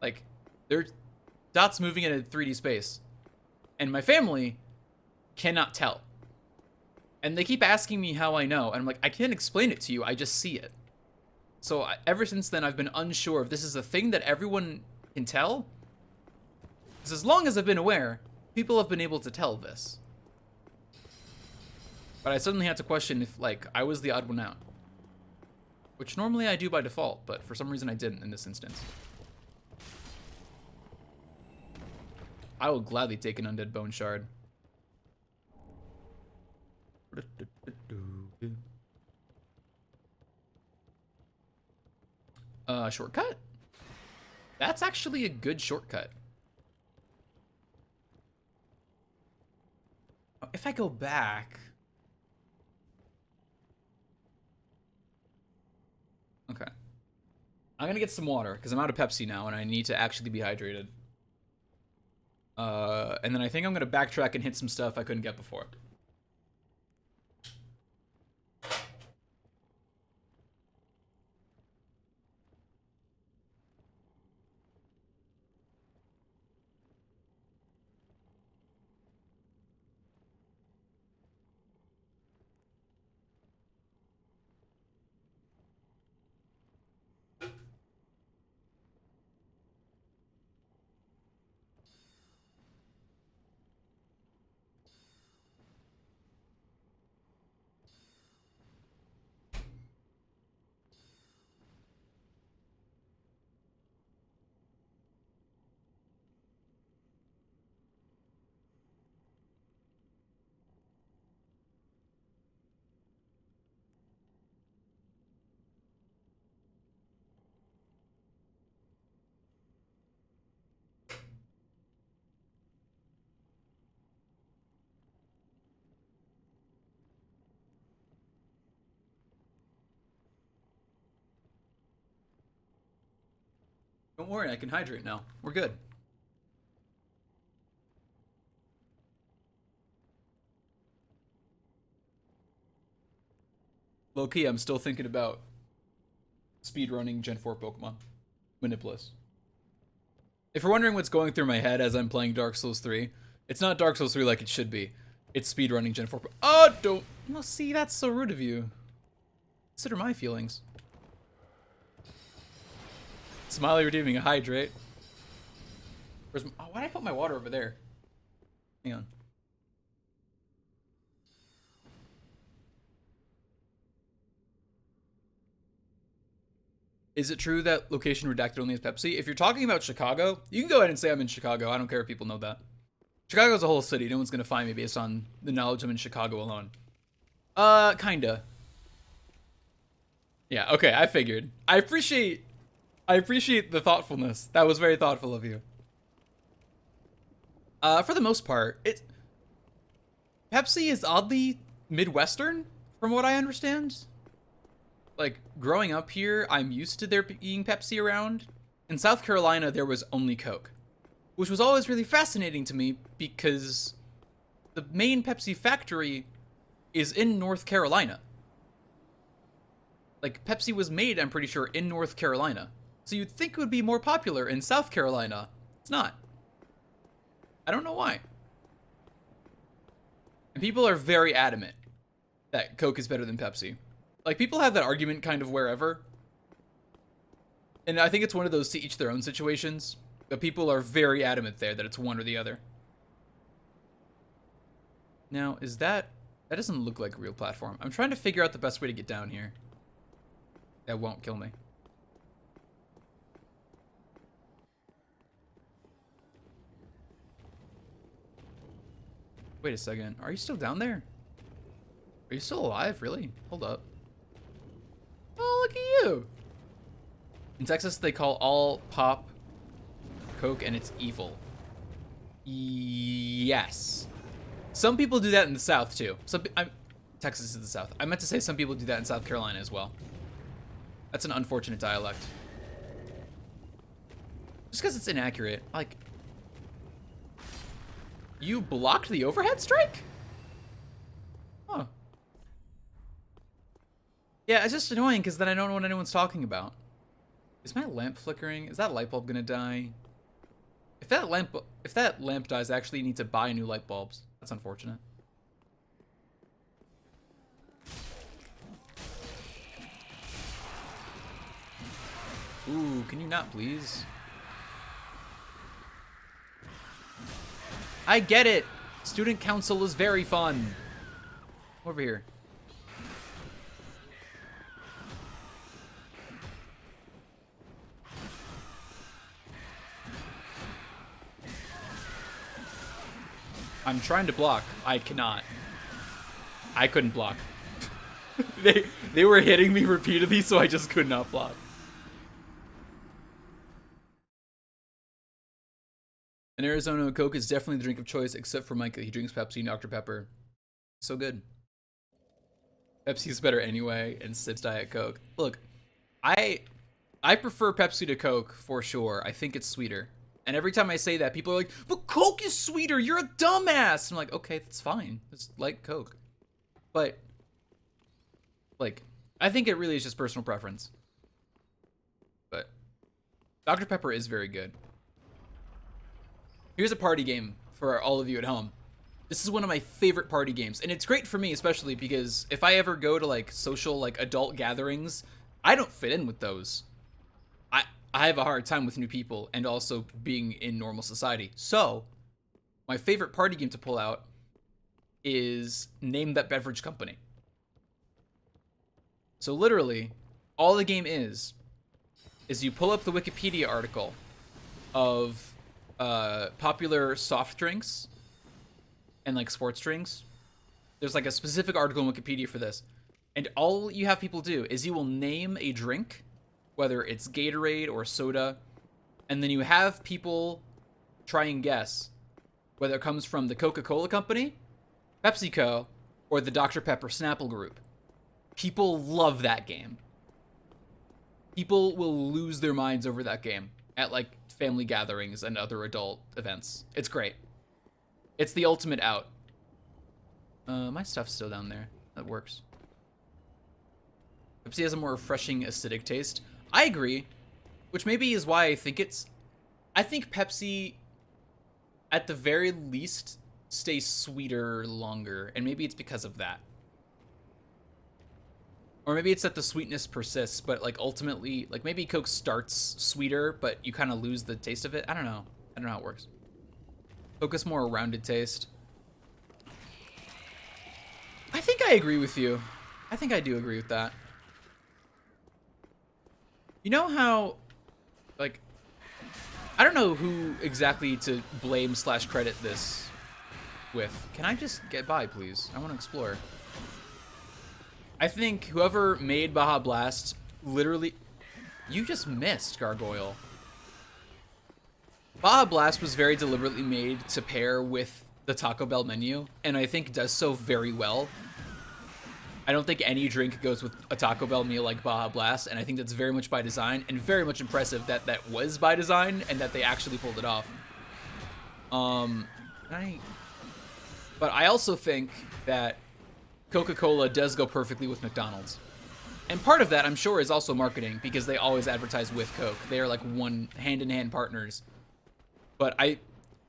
Like they're dots moving in a 3D space. And my family cannot tell. And they keep asking me how I know. And I'm like, I can't explain it to you. I just see it. So ever since then, I've been unsure if this is a thing that everyone can tell. Because as long as I've been aware, people have been able to tell this. But I suddenly had to question if, like, I was the odd one out. Which normally I do by default, but for some reason I didn't in this instance. I will gladly take an undead bone shard. Shortcut? That's actually a good shortcut. If I go back... Okay. I'm gonna get some water, because I'm out of Pepsi now, and I need to actually be hydrated. And then I think I'm gonna backtrack and hit some stuff I couldn't get before. Don't worry, I can hydrate now. We're good. Low-key, I'm still thinking about speedrunning Gen 4 Pokemon. Manipulus. If you're wondering what's going through my head as I'm playing Dark Souls 3, it's not Dark Souls 3 like it should be. It's speedrunning Gen 4 Oh, don't... No, see, that's so rude of you. Consider my feelings. Smiley redeeming a hydrate. Where's my... Oh, why did I put my water over there? Hang on. Is it true that location redacted only has Pepsi? If you're talking about Chicago, you can go ahead and say I'm in Chicago. I don't care if people know that. Chicago's a whole city. No one's gonna find me based on the knowledge I'm in Chicago alone. Kinda. Yeah, okay, I figured. I appreciate the thoughtfulness. That was very thoughtful of you. For the most part, Pepsi is oddly Midwestern, from what I understand. Like, growing up here, I'm used to there being Pepsi around. In South Carolina, there was only Coke, which was always really fascinating to me because the main Pepsi factory is in North Carolina. Like, Pepsi was made, I'm pretty sure, in North Carolina. So you'd think it would be more popular in South Carolina. It's not. I don't know why. And people are very adamant that Coke is better than Pepsi. Like, people have that argument kind of wherever. And I think it's one of those to each their own situations. But people are very adamant there that it's one or the other. Now, is that... That doesn't look like a real platform. I'm trying to figure out the best way to get down here. That won't kill me. Wait a second. Are you still down there? Are you still alive? Really? Hold up. Oh, look at you. In Texas, they call all pop Coke and it's evil. Yes. Some people do that in the South, too. Texas is the South. I meant to say some people do that in South Carolina as well. That's an unfortunate dialect. Just because it's inaccurate. Like... You blocked the overhead strike? Huh. Yeah, it's just annoying because then I don't know what anyone's talking about. Is my lamp flickering? Is that light bulb gonna die? If that lamp dies, I actually need to buy new light bulbs. That's unfortunate. Ooh, can you not please? I get it. Student council is very fun. Over here. I'm trying to block. I cannot. I couldn't block. They were hitting me repeatedly, so I just could not block. In Arizona, Coke is definitely the drink of choice, except for Micah. He drinks Pepsi and Dr. Pepper. So good. Pepsi's better anyway, and Sid's Diet Coke. Look, I prefer Pepsi to Coke for sure. I think it's sweeter. And every time I say that, people are like, but Coke is sweeter, you're a dumbass. I'm like, okay, that's fine. It's like Coke. But, like, I think it really is just personal preference. But Dr. Pepper is very good. Here's a party game for all of you at home. This is one of my favorite party games, and it's great for me especially because if I ever go to like social like adult gatherings, I don't fit in with those. I have a hard time with new people and also being in normal society. So, my favorite party game to pull out is Name That Beverage Company. So literally, all the game is you pull up the Wikipedia article of popular soft drinks and like sports drinks. There's like a specific article in Wikipedia for this. And all you have people do is you will name a drink, whether it's Gatorade or soda, and then you have people try and guess whether it comes from the Coca-Cola Company, PepsiCo, or the Dr. Pepper Snapple Group. People love that game. People will lose their minds over that game at like family gatherings and other adult events. It's great. It's the ultimate out. My stuff's still down there. That works. Pepsi has a more refreshing, acidic taste. I agree, which maybe is why I think Pepsi, at the very least, stays sweeter longer, and maybe it's because of that. Or maybe it's that the sweetness persists, but like ultimately, like maybe Coke starts sweeter, but you kind of lose the taste of it. I don't know. I don't know how it works. Coke is more a rounded taste. I think I agree with you. I think I do agree with that. You know how, like, I don't know who exactly to blame / credit this with. Can I just get by, please? I want to explore. I think whoever made Baja Blast literally... You just missed, Gargoyle. Baja Blast was very deliberately made to pair with the Taco Bell menu, and I think does so very well. I don't think any drink goes with a Taco Bell meal like Baja Blast, and I think that's very much by design, and very much impressive that that was by design, and that they actually pulled it off. But I also think that Coca-Cola does go perfectly with McDonald's. And part of that, I'm sure, is also marketing, because they always advertise with Coke. They are like one hand-in-hand partners. But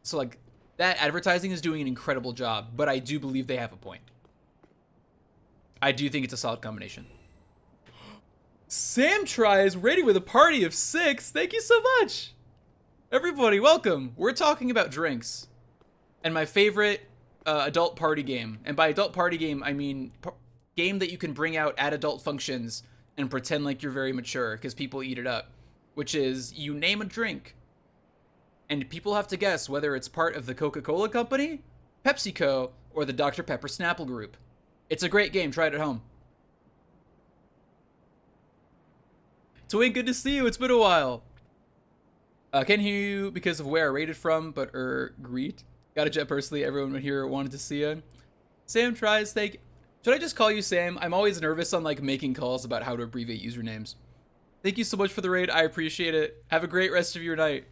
so like, that advertising is doing an incredible job, but I do believe they have a point. I do think it's a solid combination. Sam tries raiding with a party of 6. Thank you so much. Everybody, welcome. We're talking about drinks. And my favorite adult party game. And by adult party game, I mean game that you can bring out at adult functions and pretend like you're very mature because people eat it up. Which is, you name a drink. And people have to guess whether it's part of the Coca-Cola Company, PepsiCo, or the Dr. Pepper Snapple Group. It's a great game. Try it at home. Twink, good to see you. It's been a while. Can't hear you because of where I rated from, but greet. Got a jet personally. Everyone here wanted to see you. Sam tries. Should I just call you Sam? I'm always nervous on like making calls about how to abbreviate usernames. Thank you so much for the raid. I appreciate it. Have a great rest of your night.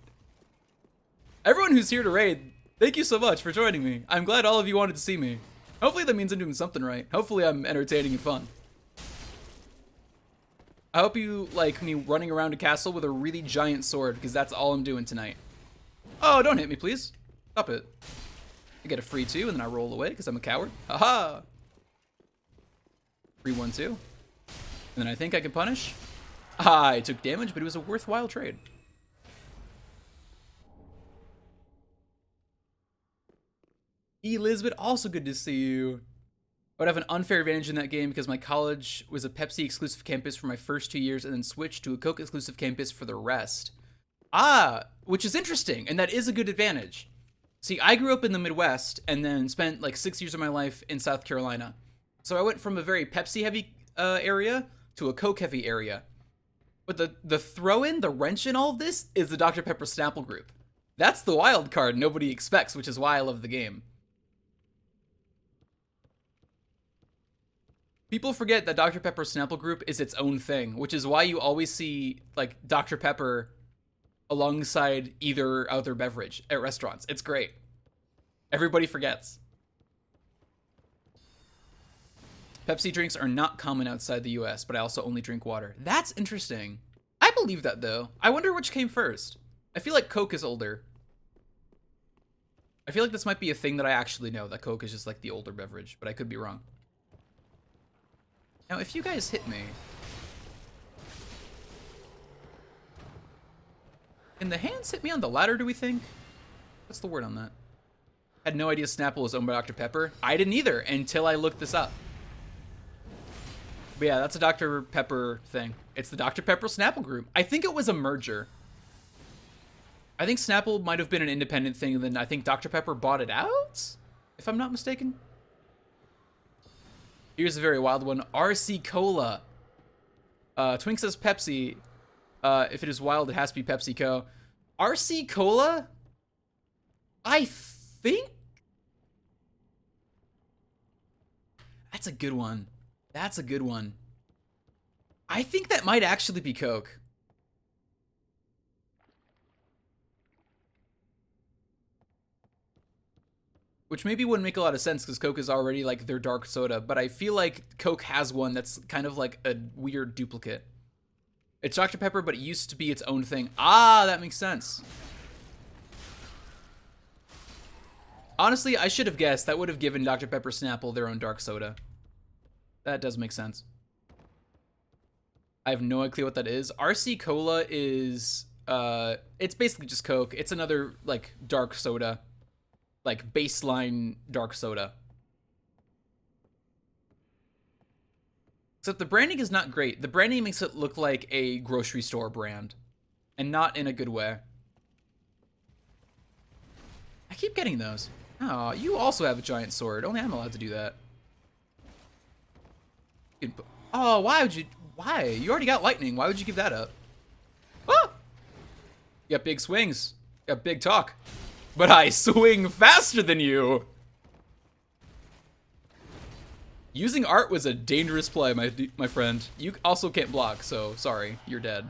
Everyone who's here to raid, Thank you so much for joining me. I'm glad all of you wanted to see me. Hopefully that means I'm doing something right. Hopefully I'm entertaining and fun. I hope you like me running around a castle with a really giant sword, because that's all I'm doing tonight. Oh, don't hit me, please. Stop it. I get a free 2, and then I roll away, because I'm a coward. Haha! Free 1, 2. And then I think I can punish. I took damage, but it was a worthwhile trade. Elizabeth, also good to see you. I would have an unfair advantage in that game because my college was a Pepsi exclusive campus for my first 2 years and then switched to a Coke exclusive campus for the rest. Ah, which is interesting, and that is a good advantage. See, I grew up in the Midwest and then spent like 6 years of my life in South Carolina. So I went from a very Pepsi heavy area to a Coke heavy area. But the throw in, the wrench in all of this is the Dr. Pepper Snapple group. That's the wild card nobody expects, which is why I love the game. People forget that Dr. Pepper Snapple Group is its own thing, which is why you always see like Dr. Pepper alongside either other beverage at restaurants. It's great. Everybody forgets. Pepsi drinks are not common outside the US, but I also only drink water. That's interesting. I believe that though. I wonder which came first. I feel like Coke is older. I feel like this might be a thing that I actually know, that Coke is just like the older beverage, but I could be wrong. Now, if you guys hit me... Can the hands hit me on the ladder, do we think? What's the word on that? I had no idea Snapple was owned by Dr. Pepper. I didn't either until I looked this up. But yeah, that's a Dr. Pepper thing. It's the Dr. Pepper Snapple group. I think it was a merger. I think Snapple might have been an independent thing, and then I think Dr. Pepper bought it out? If I'm not mistaken. Here's a very wild one. RC Cola. Twink says Pepsi. If it is wild, it has to be PepsiCo. RC Cola? I think... That's a good one. That's a good one. I think that might actually be Coke. Which maybe wouldn't make a lot of sense because Coke is already like their dark soda, but I feel like Coke has one that's kind of like a weird duplicate. It's Dr. Pepper, but it used to be its own thing. Ah, that makes sense. Honestly, I should have guessed. That would have given Dr. Pepper Snapple their own dark soda. That does make sense. I have no idea what that is. RC Cola is, it's basically just Coke. It's another like dark soda. Like baseline dark soda. Except the branding is not great. The branding makes it look like a grocery store brand. And not in a good way. I keep getting those. Oh, you also have a giant sword. Only I'm allowed to do that. Oh, why would you... Why? You already got lightning. Why would you give that up? Ah! You got big swings. You got big talk. But I swing faster than you. Using art was a dangerous play, my friend. You also can't block, so sorry, you're dead.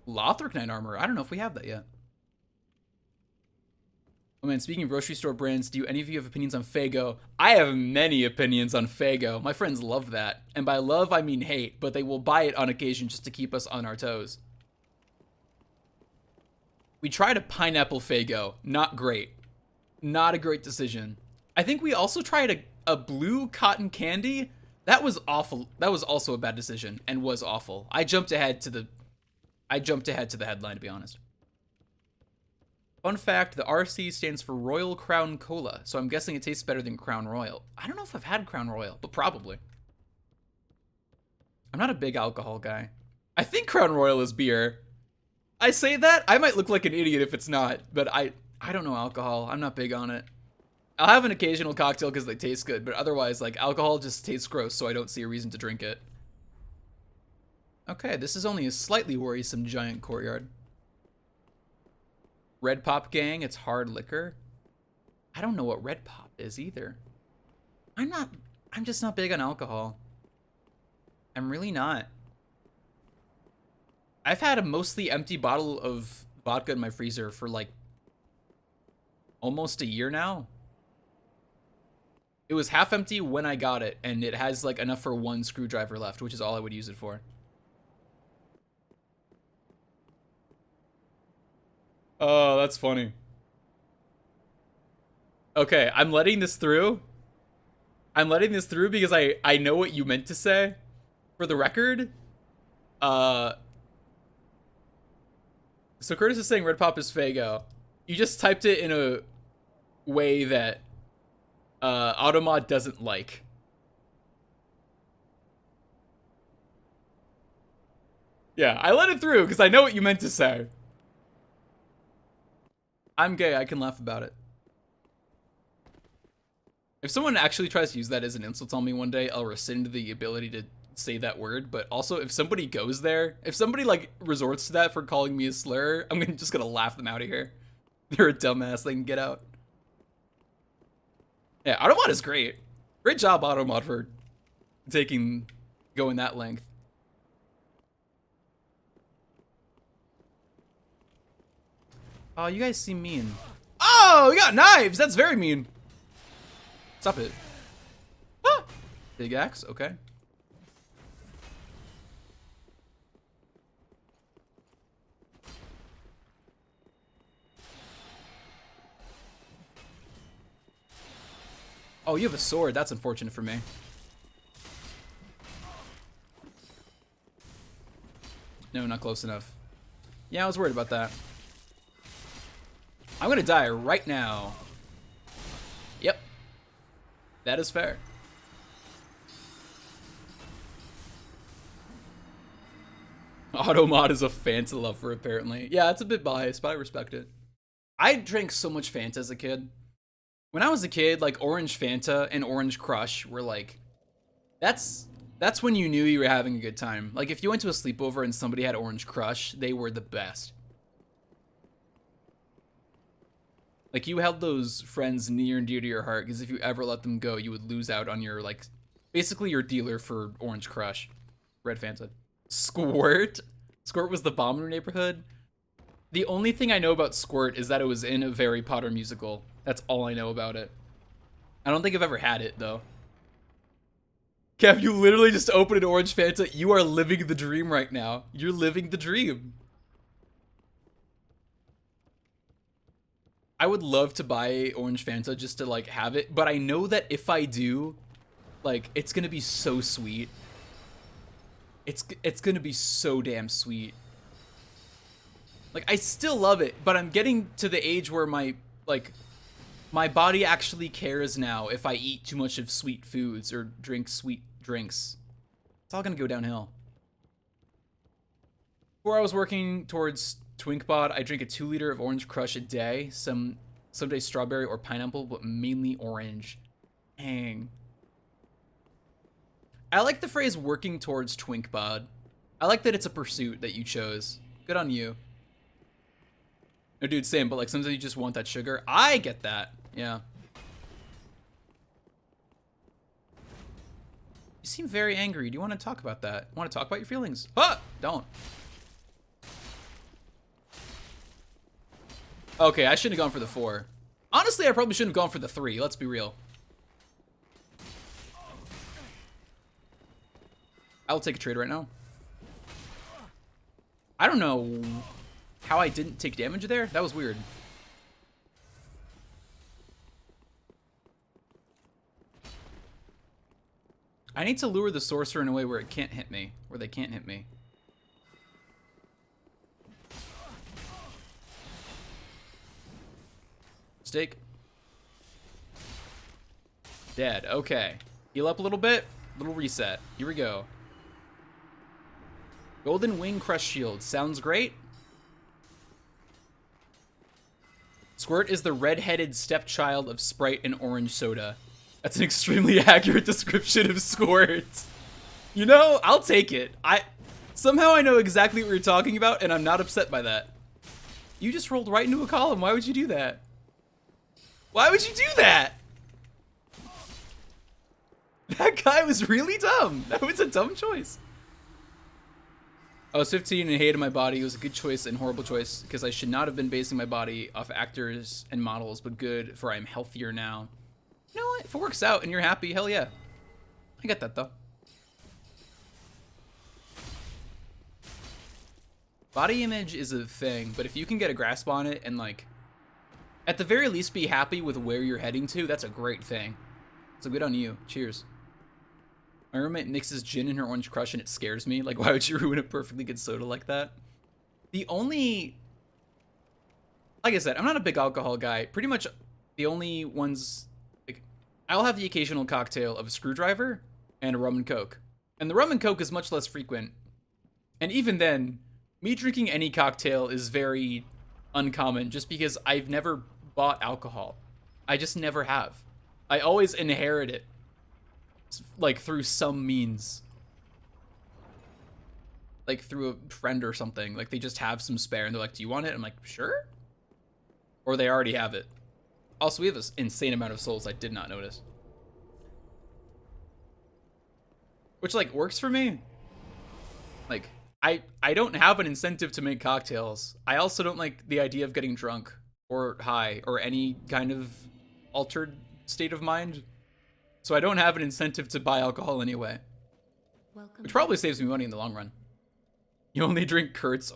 Lothric Knight armor. I don't know if we have that yet. Oh man, speaking of grocery store brands, do any of you have opinions on Faygo? I have many opinions on Faygo. My friends love that. And by love, I mean hate, but they will buy it on occasion just to keep us on our toes. We tried a pineapple Faygo. Not great. Not a great decision. I think we also tried a blue cotton candy. That was awful. That was also a bad decision and was awful. I jumped ahead to the headline, to be honest. Fun fact, the RC stands for Royal Crown Cola, so I'm guessing it tastes better than Crown Royal. I don't know if I've had Crown Royal, but probably. I'm not a big alcohol guy. I think Crown Royal is beer. I say that, I might look like an idiot if it's not, but I don't know alcohol. I'm not big on it. I'll have an occasional cocktail because they taste good, but otherwise, like, alcohol just tastes gross, so I don't see a reason to drink it. Okay, this is only a slightly worrisome giant courtyard. Red Pop Gang, it's hard liquor. I don't know what Red Pop is either. I'm just not big on alcohol. I'm really not. I've had a mostly empty bottle of vodka in my freezer for like almost a year now. It was half empty when I got it, and it has like enough for one screwdriver left, which is all I would use it for. Oh, that's funny. Okay, I'm letting this through. I'm letting this through because I know what you meant to say. For the record, so Curtis is saying Red Pop is Fago. You just typed it in a way that Automod doesn't like. Yeah, I let it through because I know what you meant to say. I'm gay, I can laugh about it. If someone actually tries to use that as an insult on me one day, I'll rescind the ability to say that word. But also, if somebody goes there, if somebody like resorts to that for calling me a slur, I'm just gonna laugh them out of here. They're a dumbass, they can get out. Yeah, Automod is great. Great job, Automod, for going that length. Oh, you guys seem mean. Oh, you got knives! That's very mean. Stop it. Ah! Big axe, okay. Oh, you have a sword. That's unfortunate for me. No, not close enough. Yeah, I was worried about that. I'm gonna die right now. Yep. That is fair. Automod is a Fanta lover, apparently. Yeah, it's a bit biased, but I respect it. I drank so much Fanta as a kid. When I was a kid, like Orange Fanta and Orange Crush were like, that's when you knew you were having a good time. Like if you went to a sleepover and somebody had Orange Crush, they were the best. Like you held those friends near and dear to your heart because if you ever let them go, you would lose out on your like, basically your dealer for Orange Crush, Red Fanta. Squirt? Squirt was the bomb in your neighborhood? The only thing I know about Squirt is that it was in a Harry Potter musical. That's all I know about it. I don't think I've ever had it, though. Kev, you literally just opened an Orange Fanta. You are living the dream right now. You're living the dream. I would love to buy Orange Fanta just to, like, have it. But I know that if I do, like, it's gonna be so sweet. It's gonna be so damn sweet. Like, I still love it, but I'm getting to the age where my body actually cares now if I eat too much of sweet foods or drink sweet drinks. It's all gonna go downhill. Before I was working towards TwinkBot, I drink a 2-liter of Orange Crush a day. Some days strawberry or pineapple, but mainly orange. Dang. I like the phrase working towards TwinkBot. I like that it's a pursuit that you chose. Good on you. No, dude, same, but like sometimes you just want that sugar. I get that. Yeah. You seem very angry. Do you want to talk about that? Want to talk about your feelings? Huh! Don't. Okay, I shouldn't have gone for the 4. Honestly, I probably shouldn't have gone for the 3. Let's be real. I'll take a trade right now. I don't know how I didn't take damage there. That was weird. I need to lure the sorcerer in a way where it can't hit me. Where they can't hit me. Mistake. Dead. Okay. Heal up a little bit. Little reset. Here we go. Golden Wing Crush Shield. Sounds great. Squirt is the red-headed stepchild of Sprite and orange soda. That's an extremely accurate description of Squirt. You know, I'll take it. Somehow I know exactly what you're talking about, and I'm not upset by that. You just rolled right into a column. Why would you do that? Why would you do that? That guy was really dumb. That was a dumb choice. I was 15 and hated my body. It was a good choice and horrible choice because I should not have been basing my body off actors and models, but good, for I am healthier now. You know what? If it works out and you're happy, hell yeah. I get that though. Body image is a thing, but if you can get a grasp on it and like, at the very least be happy with where you're heading to, that's a great thing. So good on you. Cheers. My roommate mixes gin in her Orange Crush and it scares me. Like, why would you ruin a perfectly good soda like that? The only... Like I said, I'm not a big alcohol guy. Pretty much the only ones... Like, I'll have the occasional cocktail of a screwdriver and a rum and coke. And the rum and coke is much less frequent. And even then, me drinking any cocktail is very uncommon just because I've never bought alcohol. I just never have. I always inherit it. Like through some means. Like through a friend or something. Like they just have some spare and they're like, do you want it? I'm like, sure. Or they already have it. Also, we have this insane amount of souls I did not notice. Which like works for me. Like, I don't have an incentive to make cocktails. I also don't like the idea of getting drunk or high or any kind of altered state of mind. So I don't have an incentive to buy alcohol anyway.
Welcome.
Which probably saves me money in the long run. You only drink Kurt's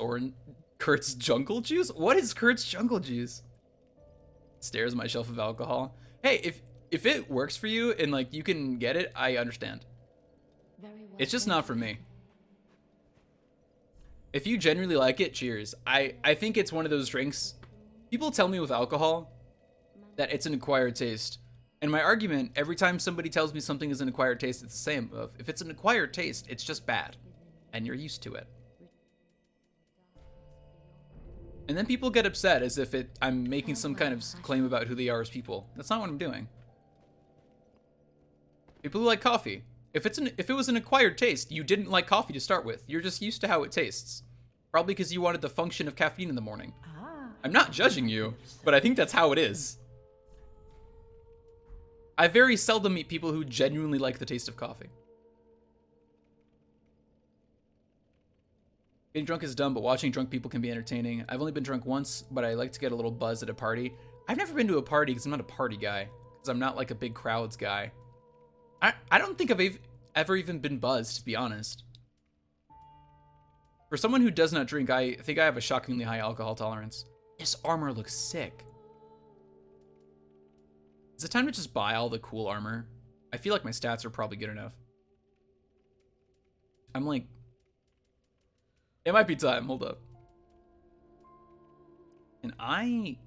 Jungle Juice? What is Kurt's Jungle Juice? Stares at my shelf of alcohol. Hey, if it works for you and like you can get it, I understand.
Very well.
It's just not for me. If you genuinely like it, cheers. I think it's one of those drinks. People tell me with alcohol that it's an acquired taste. And my argument, every time somebody tells me something is an acquired taste, it's the same. If it's an acquired taste, it's just bad. And you're used to it. And then people get upset as if I'm making some kind of claim about who they are as people. That's not what I'm doing. People who like coffee. If it was an acquired taste, you didn't like coffee to start with. You're just used to how it tastes. Probably because you wanted the function of caffeine in the morning. I'm not judging you, but I think that's how it is. I very seldom meet people who genuinely like the taste of coffee. Getting drunk is dumb, but watching drunk people can be entertaining. I've only been drunk once, but I like to get a little buzz at a party. I've never been to a party because I'm not a party guy. Because I'm not like a big crowds guy. I don't think I've ever even been buzzed, to be honest. For someone who does not drink, I think I have a shockingly high alcohol tolerance. This armor looks sick. Is it time to just buy all the cool armor? I feel like my stats are probably good enough. I'm like... It might be time, hold up. And I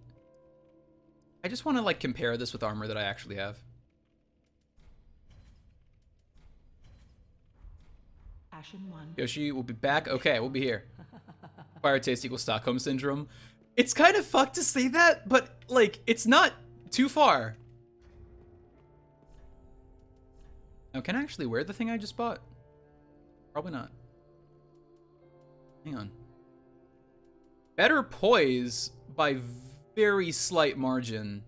just want to like compare this with armor that I actually have.
Ashen one.
Yoshi will be back. Okay, we'll be here. Fire taste equals Stockholm Syndrome. It's kind of fucked to say that, but like, it's not too far. Now, can I actually wear the thing I just bought? Probably not. Hang on. Better poise by very slight margin.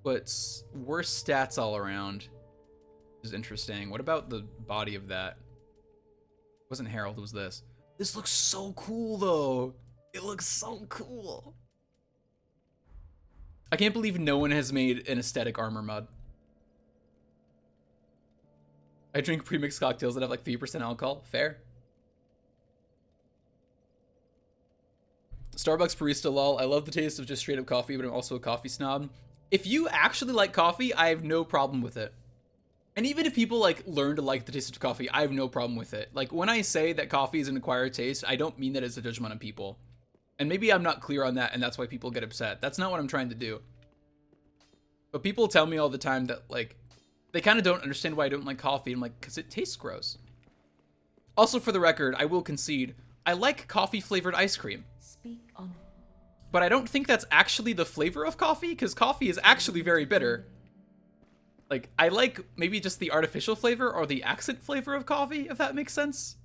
But worse stats all around. Is interesting. What about the body of that? It wasn't Harold, it was this. This looks so cool though. It looks so cool. I can't believe no one has made an aesthetic armor mod. I drink pre-mixed cocktails that have like 3% alcohol. Fair. Starbucks barista lol. I love the taste of just straight up coffee, but I'm also a coffee snob. If you actually like coffee, I have no problem with it. And even if people like learn to like the taste of coffee, I have no problem with it. Like when I say that coffee is an acquired taste, I don't mean that as a judgment on people. And maybe I'm not clear on that and that's why people get upset. That's not what I'm trying to do. But people tell me all the time that like, they kind of don't understand why I don't like coffee. I'm like, because it tastes gross. Also for the record, I will concede, I like coffee flavored ice cream.
Speak on.
But I don't think that's actually the flavor of coffee because coffee is actually very bitter. Like, I like maybe just the artificial flavor or the accent flavor of coffee, if that makes sense.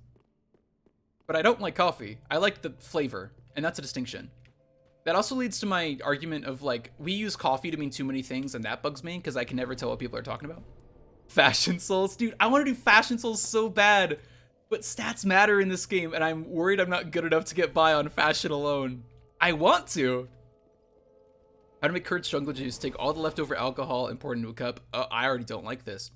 But I don't like coffee. I like the flavor, and that's a distinction. That also leads to my argument of, like, we use coffee to mean too many things, and that bugs me, because I can never tell what people are talking about. Fashion Souls? Dude, I want to do Fashion Souls so bad. But stats matter in this game, and I'm worried I'm not good enough to get by on fashion alone. I want to. How to make Kurt's jungle juice. Take all the leftover alcohol and pour it into a cup. I already don't like this.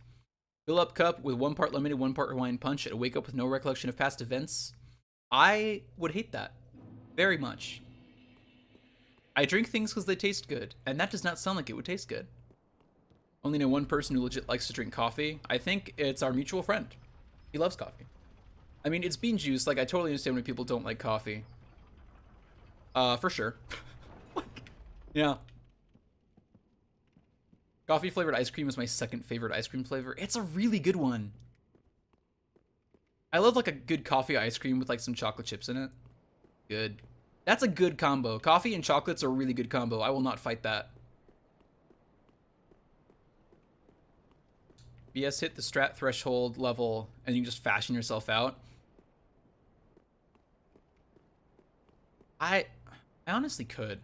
Fill up cup with 1 part lemonade, 1 part Hawaiian punch, and wake up with no recollection of past events. I would hate that. Very much. I drink things because they taste good, and that does not sound like it would taste good. Only know one person who legit likes to drink coffee. I think it's our mutual friend. He loves coffee. I mean, it's bean juice. Like, I totally understand when people don't like coffee. For sure. Yeah. Coffee flavored ice cream is my second favorite ice cream flavor. It's a really good one. I love like a good coffee ice cream with like some chocolate chips in it. Good. That's a good combo. Coffee and chocolate's a really good combo. I will not fight that. BS hit the strat threshold level and you just fashion yourself out. I honestly could.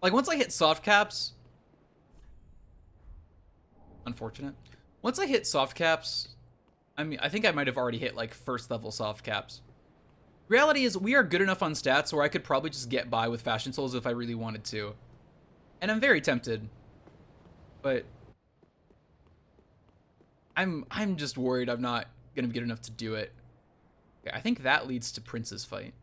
Like, once I hit soft caps... Unfortunate. Once I hit soft caps... I mean, I think I might have already hit, like, first level soft caps. Reality is, we are good enough on stats where I could probably just get by with Fashion Souls if I really wanted to. And I'm very tempted. But... I'm just worried I'm not gonna be good enough to do it. Okay, I think that leads to Prince's fight.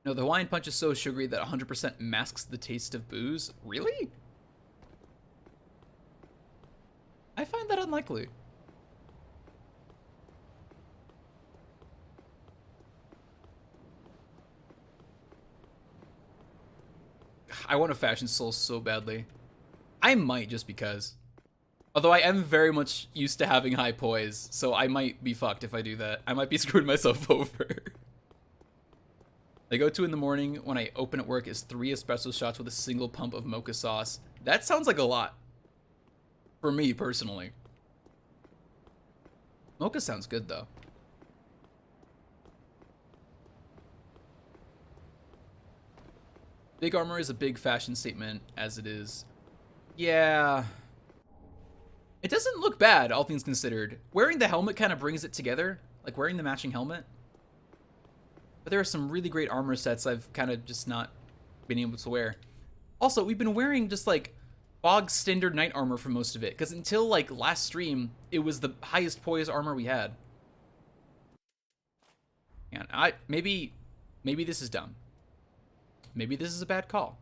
No, the Hawaiian punch is so sugary that 100% masks the taste of booze. Really? I find that unlikely. I want a Fashion Soul so badly. I might just because. Although I am very much used to having high poise, so I might be fucked if I do that. I might be screwing myself over. I go to in the morning when I open at work is 3 espresso shots with a single pump of mocha sauce. That sounds like a lot. For me, personally. Mocha sounds good, though. Big armor is a big fashion statement, as it is. Yeah. It doesn't look bad, all things considered. Wearing the helmet kind of brings it together. Like, wearing the matching helmet. But there are some really great armor sets I've kind of just not been able to wear. Also, we've been wearing just like bog standard knight armor for most of it, because until like last stream, it was the highest poise armor we had. And maybe this is dumb. Maybe this is a bad call.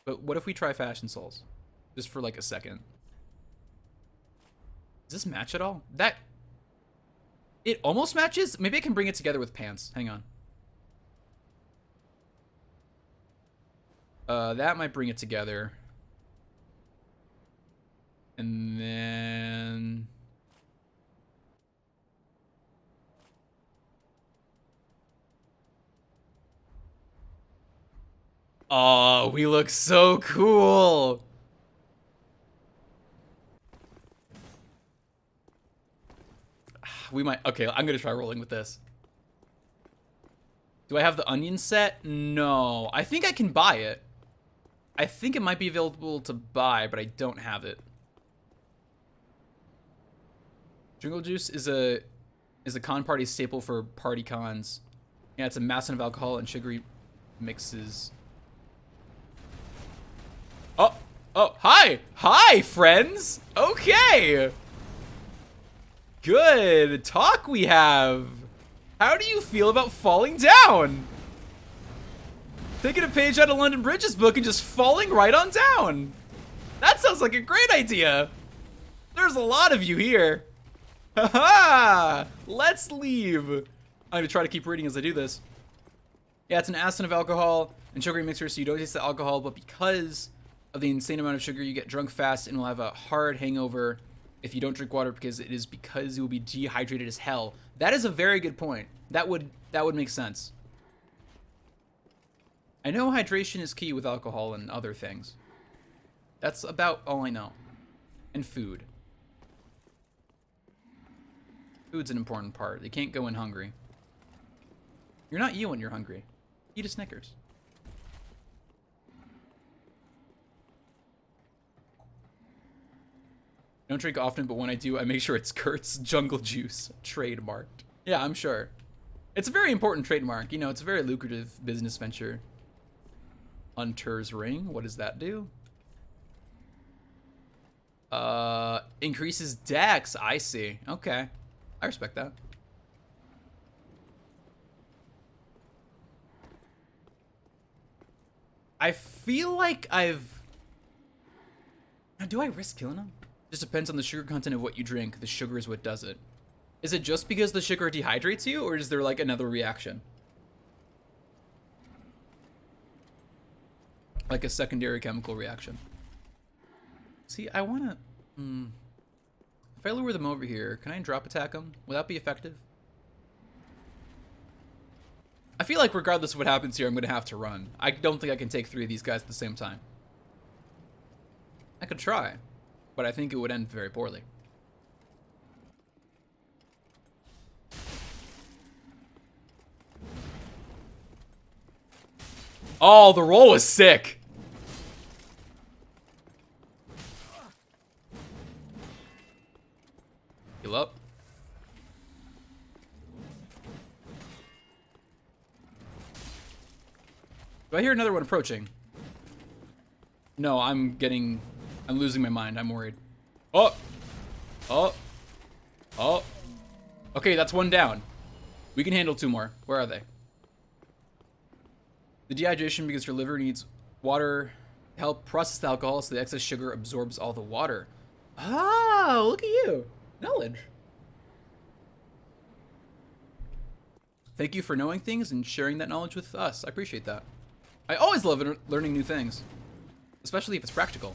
But what if we try Fashion Souls? Just for like a second. Does this match at all? It almost matches. Maybe I can bring it together with pants. Hang on. That might bring it together. And then... Oh, we look so cool. We might, okay, I'm gonna try rolling with this. Do I have the onion set? No, I think I can buy it. I think it might be available to buy, but I don't have it. Jungle Juice is a con party staple for party cons. Yeah, it's a mass of alcohol and sugary mixes. Oh, hi, friends. Okay. Good talk we have. How do you feel about falling down? Taking a page out of London Bridges book and just falling right on down. That sounds like a great idea. There's a lot of you here. Haha, let's leave. I'm gonna try to keep reading as I do this. Yeah, it's an acid of alcohol and sugary mixer, so you don't taste the alcohol, but because of the insane amount of sugar, you get drunk fast and will have a hard hangover if you don't drink water because you will be dehydrated as hell. That is a very good point. That would make sense. I know hydration is key with alcohol and other things. That's about all I know. And food. Food's an important part. You can't go in hungry. You're not you when you're hungry. Eat a Snickers. Don't drink often, but when I do, I make sure it's Kurt's Jungle Juice. Trademarked. Yeah, I'm sure. It's a very important trademark. You know, it's a very lucrative business venture. Hunter's Ring. What does that do? Increases dex. I see. Okay. I respect that. I feel like I've... Now, do I risk killing him? Just depends on the sugar content of what you drink. The sugar is what does it. Is it just because the sugar dehydrates you, or is there like another reaction? Like a secondary chemical reaction. See, I wanna... If I lure them over here, can I drop attack them? Will that be effective? I feel like regardless of what happens here, I'm gonna have to run. I don't think I can take 3 of these guys at the same time. I could try, but I think it would end very poorly. Oh, the roll was sick. Heal up. Do I hear another one approaching? No, I'm losing my mind. I'm worried. Oh! Oh! Oh! Okay, that's one down. We can handle 2 more. Where are they? The dehydration because your liver needs water to help process the alcohol so the excess sugar absorbs all the water. Oh, look at you. Knowledge. Thank you for knowing things and sharing that knowledge with us. I appreciate that. I always love learning new things. Especially if it's practical.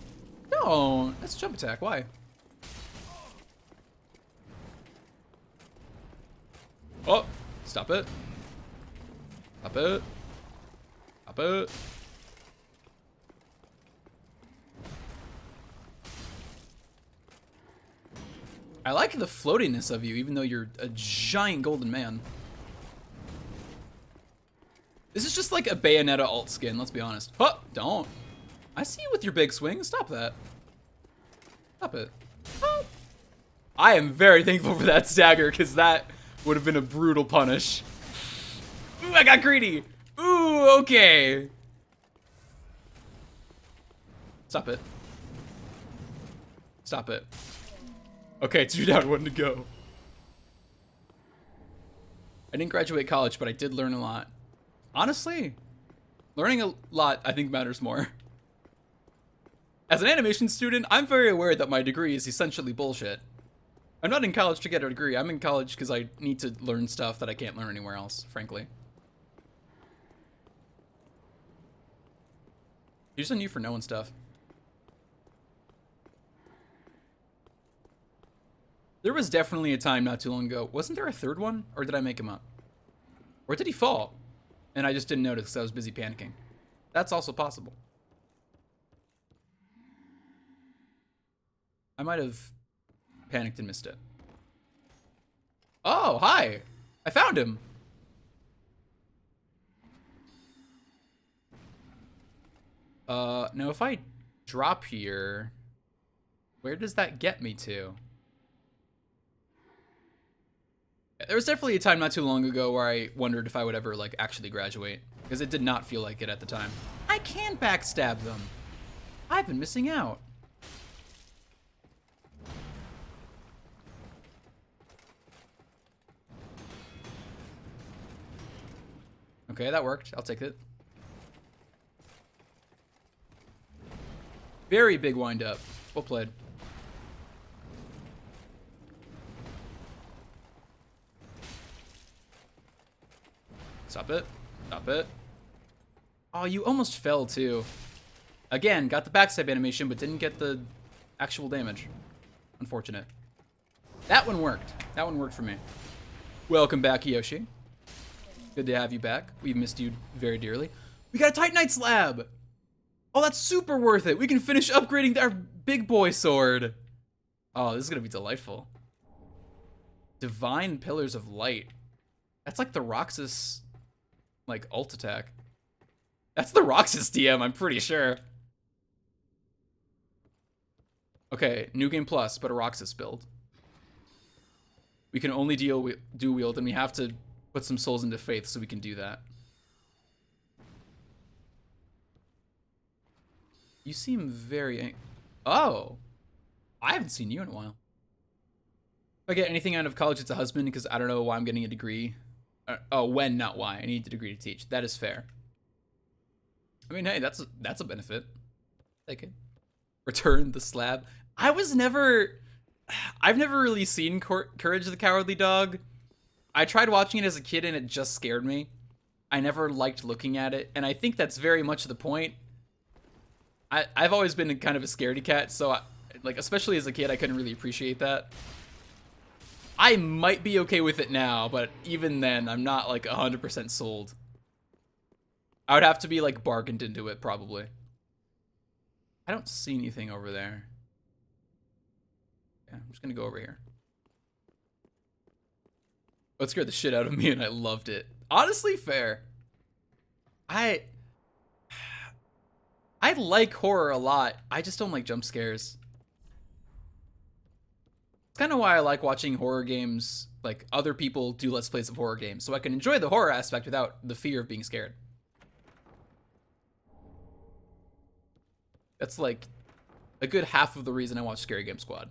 No, that's a jump attack. Why? Oh, stop it. Stop it. Stop it. I like the floatiness of you, even though you're a giant golden man. This is just like a Bayonetta alt skin, let's be honest. Huh, don't. I see you with your big swing. Stop that. Stop it. Oh. I am very thankful for that stagger, because that would have been a brutal punish. Ooh, I got greedy. Ooh, okay. Stop it. Stop it. Okay, 2 down, 1 to go. I didn't graduate college, but I did learn a lot. Honestly, learning a lot, I think, matters more. As an animation student, I'm very aware that my degree is essentially bullshit. I'm not in college to get a degree. I'm in college because I need to learn stuff that I can't learn anywhere else, frankly. Here's on you for knowing stuff. There was definitely a time not too long ago. Wasn't there a 3rd one? Or did I make him up? Or did he fall? And I just didn't notice because I was busy panicking. That's also possible. I might have panicked and missed it. Oh, hi. I found him. Now if I drop here, where does that get me to? There was definitely a time not too long ago where I wondered if I would ever, like, actually graduate. Because it did not feel like it at the time. I can backstab them. I've been missing out. Okay, that worked. I'll take it. Very big wind up. Well played. Stop it. Stop it. Oh, you almost fell too. Again, got the backstab animation, but didn't get the actual damage. Unfortunate. That one worked. That one worked for me. Welcome back, Yoshi. Good to have you back. We've missed you very dearly. We got a Titanite slab! Oh, that's super worth it. We can finish upgrading our big boy sword. Oh, this is gonna be delightful. Divine Pillars of Light. That's like the Roxas, like, ult attack. That's the Roxas DM, I'm pretty sure. Okay, New Game Plus, but a Roxas build. We can only do wield, and we have to put some souls into Faith so we can do that. You seem very... Oh! I haven't seen you in a while. If I get anything out of college, it's a husband, because I don't know why I'm getting a degree. Oh, when, not why. I need the degree to teach. That is fair. I mean, hey, that's a benefit. Take it. Return the slab. I've never really seen Courage the Cowardly Dog. I tried watching it as a kid and it just scared me. I never liked looking at it, and I think that's very much the point. I've always been kind of a scaredy cat, so like, especially as a kid, I couldn't really appreciate that. I might be okay with it now, but even then, I'm not like 100% sold. I would have to be like bargained into it, probably. I don't see anything over there. Yeah, I'm just gonna go over here. Oh, it scared the shit out of me, and I loved it. Honestly, fair. I like horror a lot. I just don't like jump scares. It's kind of why I like watching horror games, like other people do Let's Plays of horror games, so I can enjoy the horror aspect without the fear of being scared. That's like a good half of the reason I watch Scary Game Squad.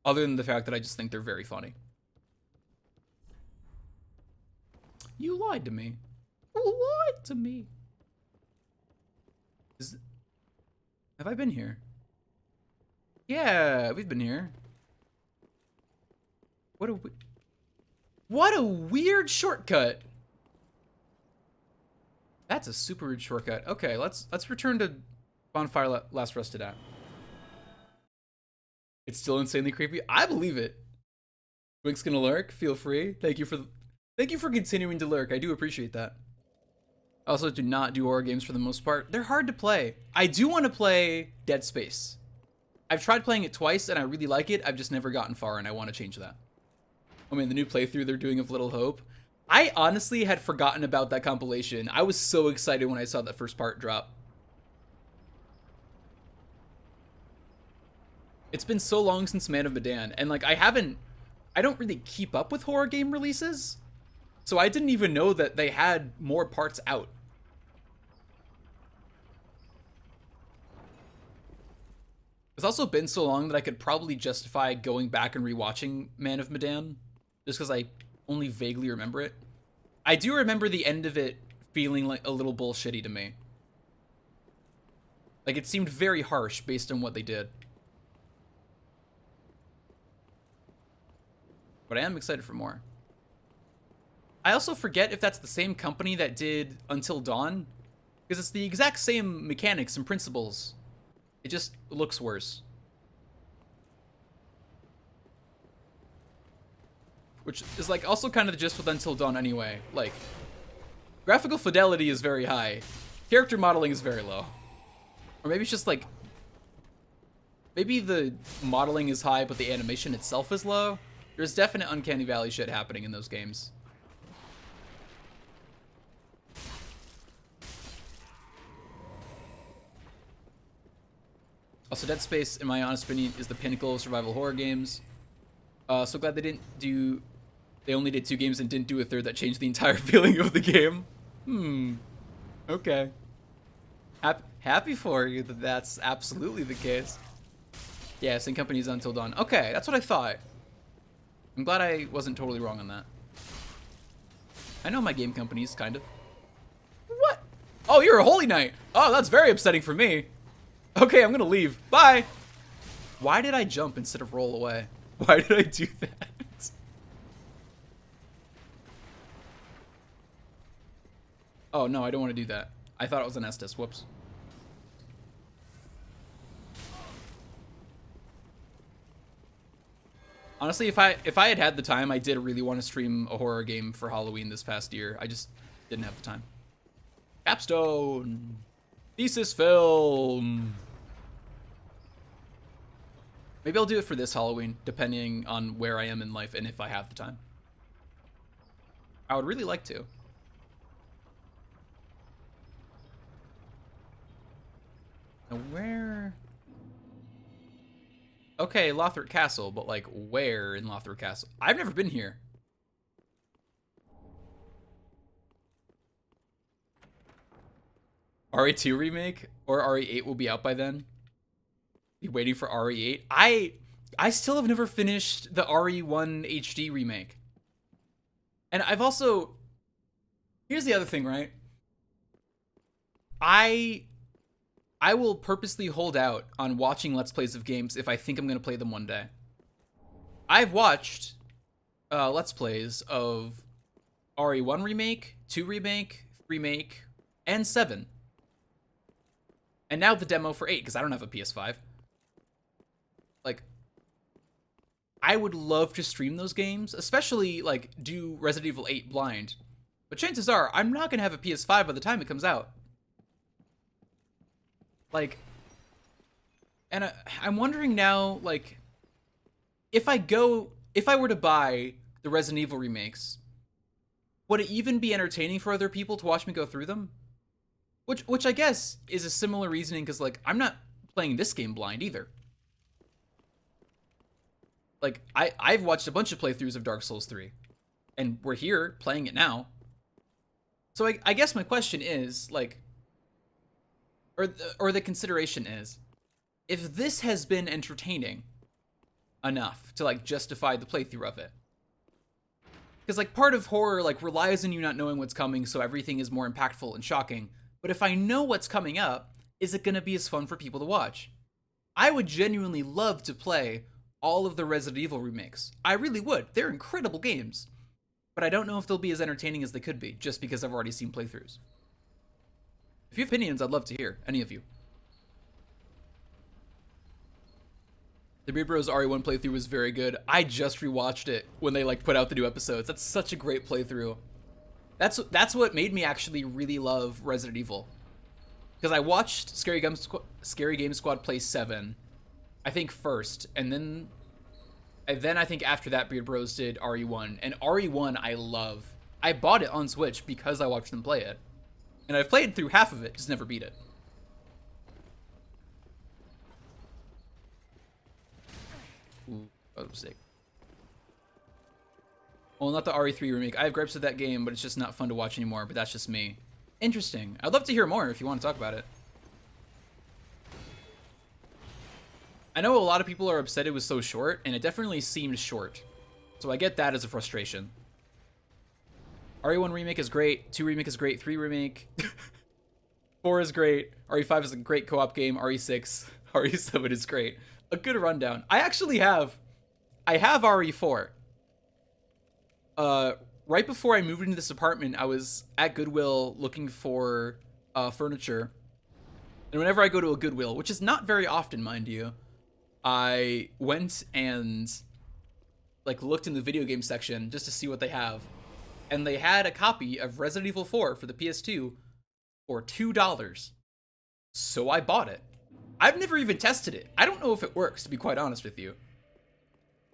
Other than the fact that I just think they're very funny. You lied to me. You lied to me. Have I been here? Yeah, we've been here. What a weird shortcut. That's a super weird shortcut. Okay, let's return to Bonfire Last Rested At. It's still insanely creepy. I believe it. Wink's gonna lurk. Feel free. Thank you for continuing to lurk. I do appreciate that. I also do not do horror games for the most part. They're hard to play. I do want to play Dead Space. I've tried playing it twice and I really like it. I've just never gotten far, and I want to change that. I mean, the new playthrough they're doing of Little Hope. I honestly had forgotten about that compilation. I was so excited when I saw that first part drop. It's been so long since Man of Medan, and like I don't really keep up with horror game releases, so I didn't even know that they had more parts out. It's also been so long that I could probably justify going back and rewatching Man of Medan, just because I only vaguely remember it. I do remember the end of it feeling like a little bullshitty to me. Like, it seemed very harsh based on what they did. But I am excited for more. I also forget if that's the same company that did Until Dawn, because it's the exact same mechanics and principles. It just looks worse. Which is like also kind of the gist with Until Dawn anyway. Like, graphical fidelity is very high. Character modeling is very low. Or maybe it's just like, maybe the modeling is high but the animation itself is low. There's definite Uncanny Valley shit happening in those games. Also, Dead Space, in my honest opinion, is the pinnacle of survival horror games. So glad they only did 2 games and didn't do a third that changed the entire feeling of the game. Okay. Happy for you that that's absolutely the case. Yeah, same company's Until Dawn. Okay, that's what I thought. I'm glad I wasn't totally wrong on that. I know my game companies, kind of. What? Oh, you're a Holy Knight. Oh, that's very upsetting for me. Okay, I'm gonna leave. Bye. Why did I jump instead of roll away? Why did I do that? Oh, no, I don't want to do that. I thought it was an Estus. Whoops. Honestly, if I had the time, I did really want to stream a horror game for Halloween this past year. I just didn't have the time. Capstone. Thesis film. Maybe I'll do it for this Halloween, depending on where I am in life and if I have the time. I would really like to. Now where... Okay, Lothric Castle, but like where in Lothric Castle? I've never been here. RE2 remake or RE8 will be out by then. Be waiting for RE8. I still have never finished the RE1 HD remake. And I've also, here's the other thing, right? I will purposely hold out on watching Let's Plays of games if I think I'm going to play them one day. I've watched Let's Plays of RE1 remake, 2 remake, 3 remake, and 7. And now the demo for 8, because I don't have a PS5. Like, I would love to stream those games, especially, like, do Resident Evil 8 blind. But chances are, I'm not going to have a PS5 by the time it comes out. Like, and I'm wondering now, like, if I were to buy the Resident Evil remakes, would it even be entertaining for other people to watch me go through them? Which I guess is a similar reasoning, because, like, I'm not playing this game blind either. Like, I've watched a bunch of playthroughs of Dark Souls 3, and we're here playing it now. So I guess my question is, like, or the consideration is, if this has been entertaining enough to, like, justify the playthrough of it. Because, like, part of horror, like, relies on you not knowing what's coming, so everything is more impactful and shocking. But if I know what's coming up, is it going to be as fun for people to watch? I would genuinely love to play all of the Resident Evil remakes. I really would. They're incredible games. But I don't know if they'll be as entertaining as they could be, just because I've already seen playthroughs. If you have opinions, I'd love to hear. Any of you. The Beard Bros RE1 playthrough was very good. I just rewatched it when they, like, put out the new episodes. That's such a great playthrough. That's what made me actually really love Resident Evil. Because I watched Scary Game Squad play 7, I think first, and then I think after that Beard Bros did RE1, and RE1 I love. I bought it on Switch because I watched them play it. And I've played through half of it, just never beat it. Ooh, that was sick. Well, not the RE3 remake. I have gripes with that game, but it's just not fun to watch anymore, but that's just me. Interesting. I'd love to hear more if you want to talk about it. I know a lot of people are upset it was so short, and it definitely seemed short. So I get that as a frustration. RE1 remake is great, 2 remake is great, 3 remake, 4 is great, RE5 is a great co-op game, RE6, RE7 is great. A good rundown. I have RE4. Right before I moved into this apartment, I was at Goodwill looking for furniture. And whenever I go to a Goodwill, which is not very often, mind you, I went and, like, looked in the video game section just to see what they have. And they had a copy of Resident Evil 4 for the PS2 for $2. So I bought it. I've never even tested it. I don't know if it works, to be quite honest with you.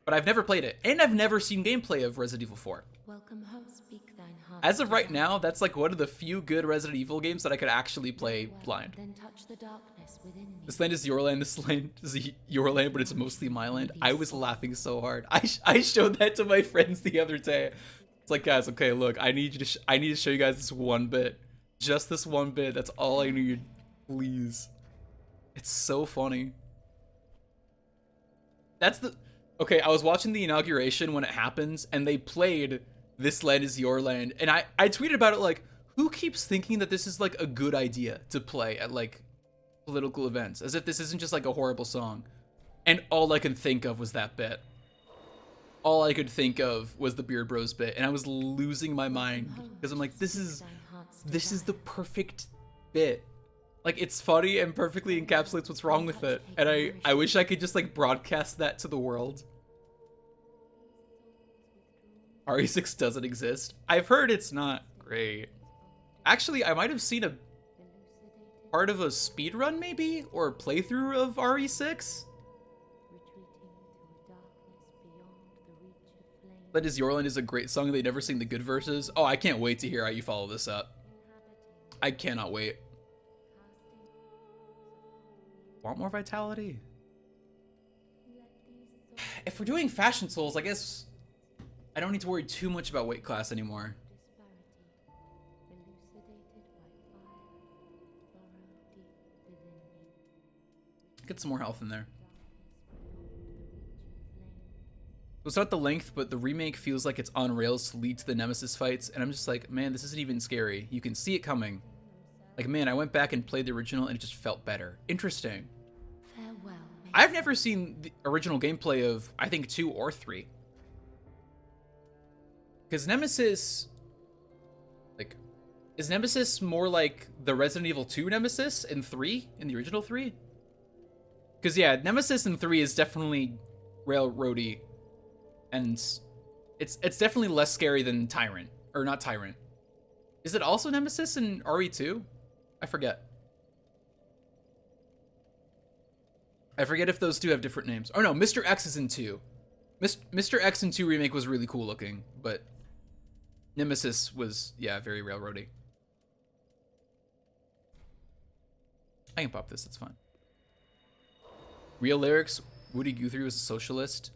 But I've never played it. And I've never seen gameplay of Resident Evil 4.
Welcome home, speak thine heart.
As of right now, that's like one of the few good Resident Evil games that I could actually play blind.
Then touch the darkness within me.
This land is your land, this land is your land, but it's mostly my land. I was laughing so hard. I showed that to my friends the other day. It's like, guys, okay, look, I need to show you guys this one bit. Just this one bit. That's all I need. Please. It's so funny. Okay, I was watching the inauguration when it happens, and they played This Land Is Your Land, and I tweeted about it like, who keeps thinking that this is, like, a good idea to play at, like, political events? As if this isn't just, like, a horrible song. And all I could think of was that bit. All I could think of was the Beard Bros bit, and I was losing my mind, because I'm like, this is the perfect bit. Like, it's funny and perfectly encapsulates what's wrong with it, and I wish I could just, like, broadcast that to the world. RE6 doesn't exist. I've heard it's not great. Actually, I might have seen a part of a speedrun, maybe? Or a playthrough of RE6? That Is Your Land is a great song. They never sing the good verses. Oh, I can't wait to hear how you follow this up. I cannot wait. Want more vitality? if we're doing Fashion Souls, I guess I don't need to worry too much about weight class anymore. Get some more health in there. So it's not the length, but the remake feels like it's on rails to lead to the Nemesis fights, and I'm just like, man, this isn't even scary. You can see it coming. Like, man, I went back and played the original, and it just felt better. Interesting.
Farewell.
I've never seen the original gameplay of, I think, 2 or 3. Because Nemesis, like, is Nemesis more like the Resident Evil 2 Nemesis in 3, in the original 3? Because, yeah, Nemesis in 3 is definitely railroady, and it's definitely less scary than Tyrant, or not Tyrant. Is it also Nemesis in RE2? I forget. I forget if those two have different names. Oh no, Mr. X is in 2. Mr. X in 2 remake was really cool looking, but Nemesis was, yeah, very railroady. I can pop this, it's fine. Real lyrics, Woody Guthrie was a socialist.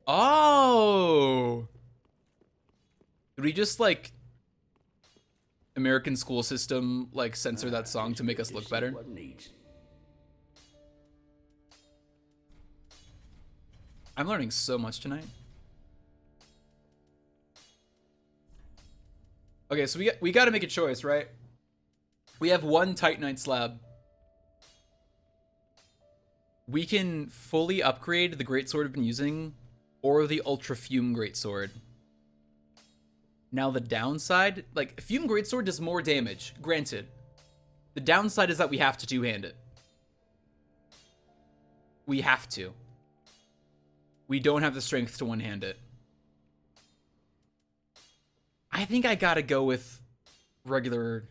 Oh! Did we just, like, American school system, like, censor that song to make us look better? I'm learning so much tonight. Okay, so we got to make a choice, right? We have one Titanite slab. We can fully upgrade the greatsword I've been using, or the Ultra Fume greatsword. Now the downside, like, Fume greatsword does more damage, granted. The downside is that we have to two-hand it. We have to. We don't have the strength to one-hand it. I think I gotta go with regular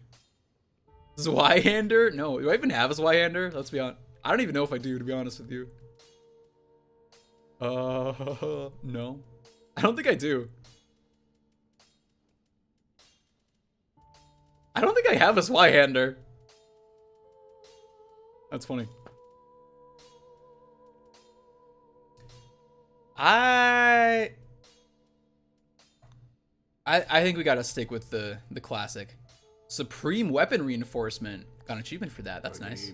Zweihander. No, do I even have a Zweihander? Let's be honest. I don't even know if I do, to be honest with you. No. I don't think I do. I don't think I have a Zweihander. That's funny. I think we gotta stick with the classic. Supreme Weapon Reinforcement. Got an achievement for that. That's nice.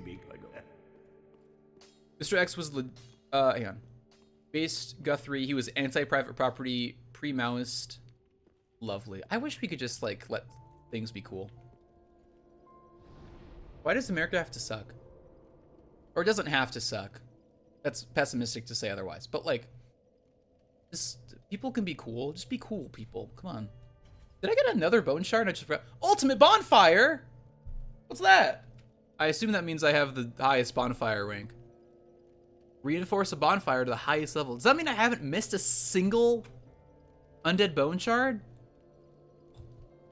Mr. X was hang on. Based Guthrie. He was anti-private property, pre-Maoist. Lovely. I wish we could just, like, let things be cool. Why does America have to suck? Or it doesn't have to suck. That's pessimistic to say otherwise. But, like, just, people can be cool. Just be cool, people. Come on. Did I get another bone shard? I just forgot. Ultimate bonfire? What's that? I assume that means I have the highest bonfire rank. Reinforce a bonfire to the highest level. Does that mean I haven't missed a single undead bone shard?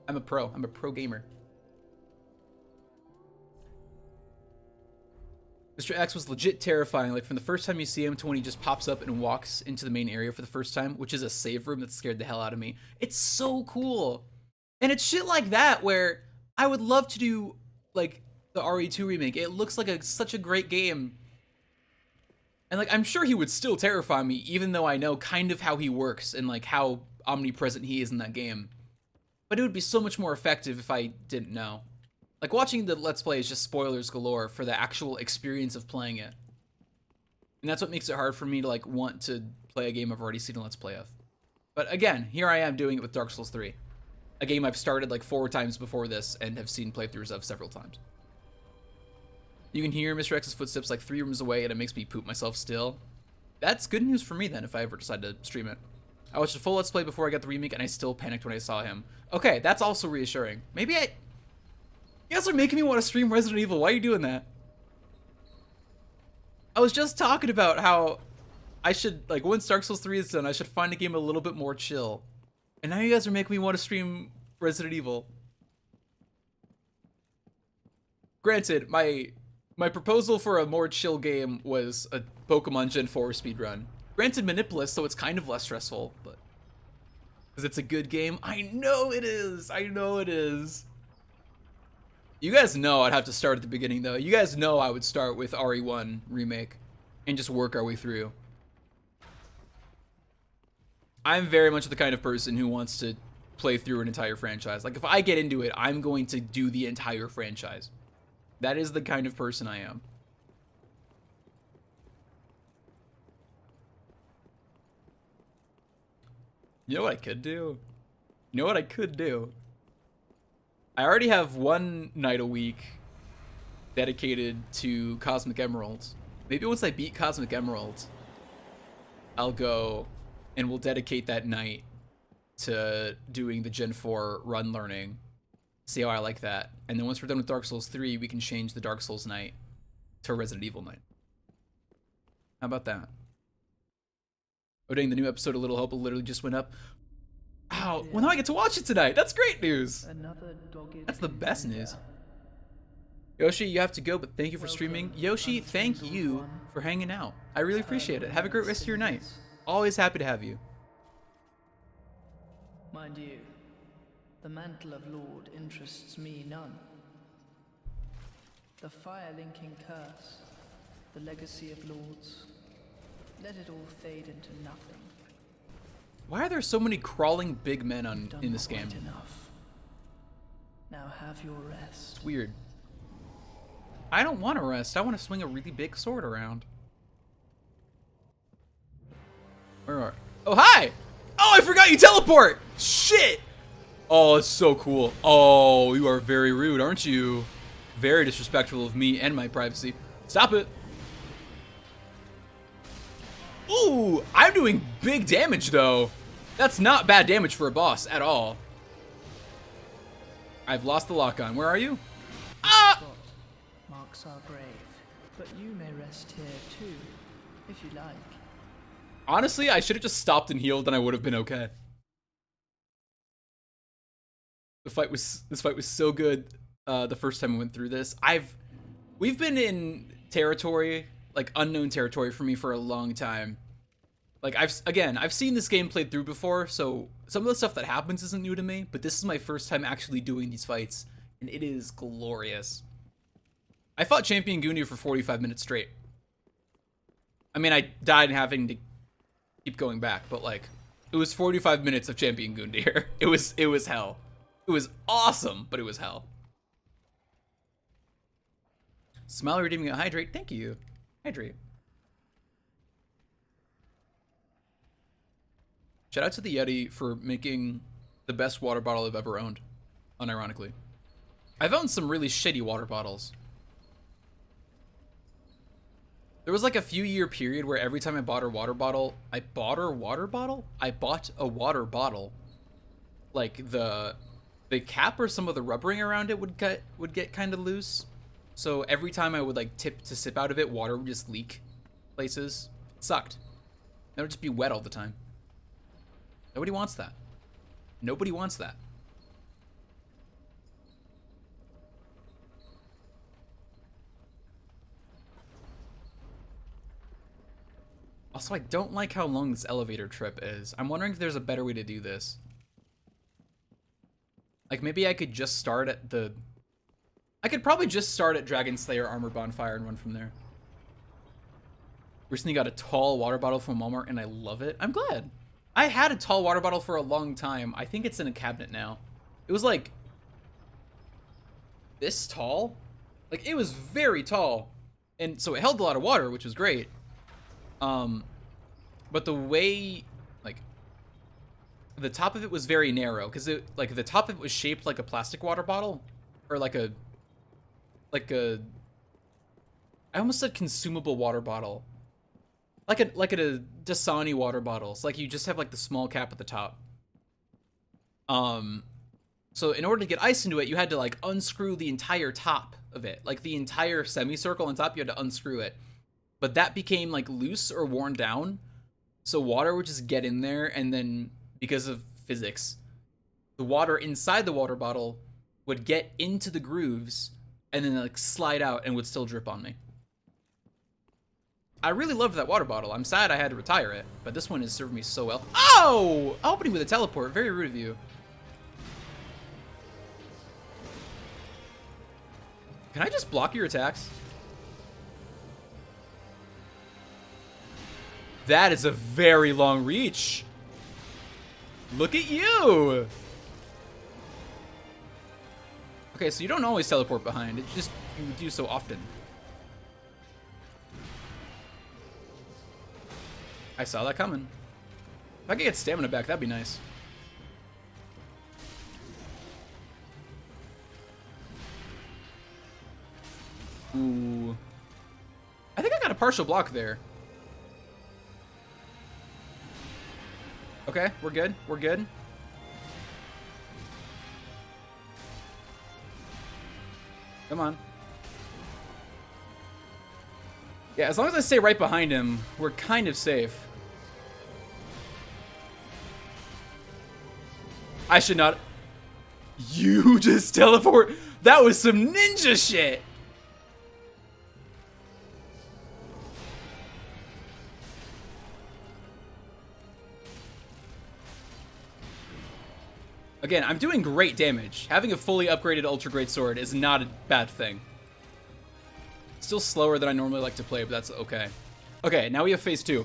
I'm a pro. I'm a pro gamer. Mr. X was legit terrifying. Like, from the first time you see him to when he just pops up and walks into the main area for the first time, which is a save room that scared the hell out of me. It's so cool. And it's shit like that where I would love to do, like, the RE2 remake. It looks like such a great game. And, like, I'm sure he would still terrify me, even though I know kind of how he works and, like, how omnipresent he is in that game. But it would be so much more effective if I didn't know. Like, watching the Let's Play is just spoilers galore for the actual experience of playing it. And that's what makes it hard for me to, like, want to play a game I've already seen a Let's Play of. But again, here I am doing it with Dark Souls 3. A game I've started, like, 4 times before this and have seen playthroughs of several times. You can hear Mr. X's footsteps, like, 3 rooms away, and it makes me poop myself still. That's good news for me, then, if I ever decide to stream it. I watched a full Let's Play before I got the remake, and I still panicked when I saw him. Okay, that's also reassuring. Maybe You guys are making me want to stream Resident Evil. Why are you doing that? I was just talking about how I should, like, once Dark Souls 3 is done, I should find a game a little bit more chill. And now you guys are making me want to stream Resident Evil. Granted, my proposal for a more chill game was a Pokemon Gen 4 speedrun. Granted, Manipulus, so it's kind of less stressful, but... because it's a good game. I know it is! I know it is! You guys know I'd have to start at the beginning, though. You guys know I would start with RE1 Remake and just work our way through. I'm very much the kind of person who wants to play through an entire franchise. Like, if I get into it, I'm going to do the entire franchise. That is the kind of person I am. You know what I could do? You know what I could do? I already have one night a week dedicated to Cosmic Emeralds. Maybe once I beat Cosmic Emeralds, I'll go and we'll dedicate that night to doing the Gen 4 run learning. See how I like that. And then once we're done with Dark Souls 3, we can change the Dark Souls night to a Resident Evil night. How about that? Oh dang, the new episode of Little Hope literally just went up. Ow, well now I get to watch it tonight. That's great news. That's the best news. Yoshi, you have to go, but thank you for streaming. Yoshi, thank you for hanging out. I really appreciate it. Have a great rest of your night. Always happy to have you.
Mind you, the mantle of Lord interests me none. The fire-linking curse, the legacy of Lords, let it all fade into nothing.
Why are there so many crawling big men in this game?
Enough. Now have your rest.
It's weird. I don't want to rest. I want to swing a really big sword around. Where are? Oh, hi! Oh, I forgot you teleport! Shit! Oh, it's so cool. Oh, you are very rude, aren't you? Very disrespectful of me and my privacy. Stop it. Ooh, I'm doing big damage, though. That's not bad damage for a boss at all. I've lost the lock-on. Where are you? Ah!
Marks our grave, but you may rest here too, if you like.
Honestly, I should have just stopped and healed, and I would have been okay. This fight was so good. The first time I went through this, we've been in territory, like unknown territory for me for a long time. Like I've seen this game played through before, so some of the stuff that happens isn't new to me, but this is my first time actually doing these fights, and it is glorious. I fought Champion Gundyr for 45 minutes straight. I mean, I died having to keep going back, but like, it was 45 minutes of Champion Gundyr. It was hell. It was awesome, but it was hell. Smile redeeming a hydrate. Thank you. Hydrate. Shout out to the Yeti for making the best water bottle I've ever owned, unironically. I've owned some really shitty water bottles. There was like a few-year period where every time I bought a water bottle, like the cap or some of the rubbering around it would get kind of loose. So every time I would like tip to sip out of it, water would just leak places. It sucked. It would just be wet all the time. Nobody wants that. Nobody wants that. Also, I don't like how long this elevator trip is. I'm wondering if there's a better way to do this. Like, maybe I could just start at the... I could probably just start at Dragon Slayer Armor Bonfire and run from there. Recently got a tall water bottle from Walmart, and I love it. I'm glad. I had a tall water bottle for a long time. I think it's in a cabinet now. It was like... this tall? Like, it was very tall. And so it held a lot of water, which was great. But the way, like, the top of it was very narrow, because it, like, the top of it was shaped like a plastic water bottle, or like a, I almost said consumable water bottle, like a Dasani water bottle. It's like you just have like the small cap at the top. So in order to get ice into it, you had to like unscrew the entire top of it, like the entire semicircle on top. You had to unscrew it. But that became like loose or worn down, so water would just get in there, and then because of physics, the water inside the water bottle would get into the grooves and then like slide out and would still drip on me. I really loved that water bottle. I'm sad I had to retire it, but this one has served me so well. Oh! Opening with a teleport. Very rude of you. Can I just block your attacks? That is a very long reach. Look at you! Okay, so you don't always teleport behind. It's just you do so often. I saw that coming. If I could get stamina back, that'd be nice. Ooh. I think I got a partial block there. Okay, we're good. We're good. Come on. Yeah, as long as I stay right behind him, we're kind of safe. I should not... You just teleport... That was some ninja shit! Again, I'm doing great damage. Having a fully upgraded Ultra Great Sword is not a bad thing. Still slower than I normally like to play, but that's okay. Okay, now we have phase 2.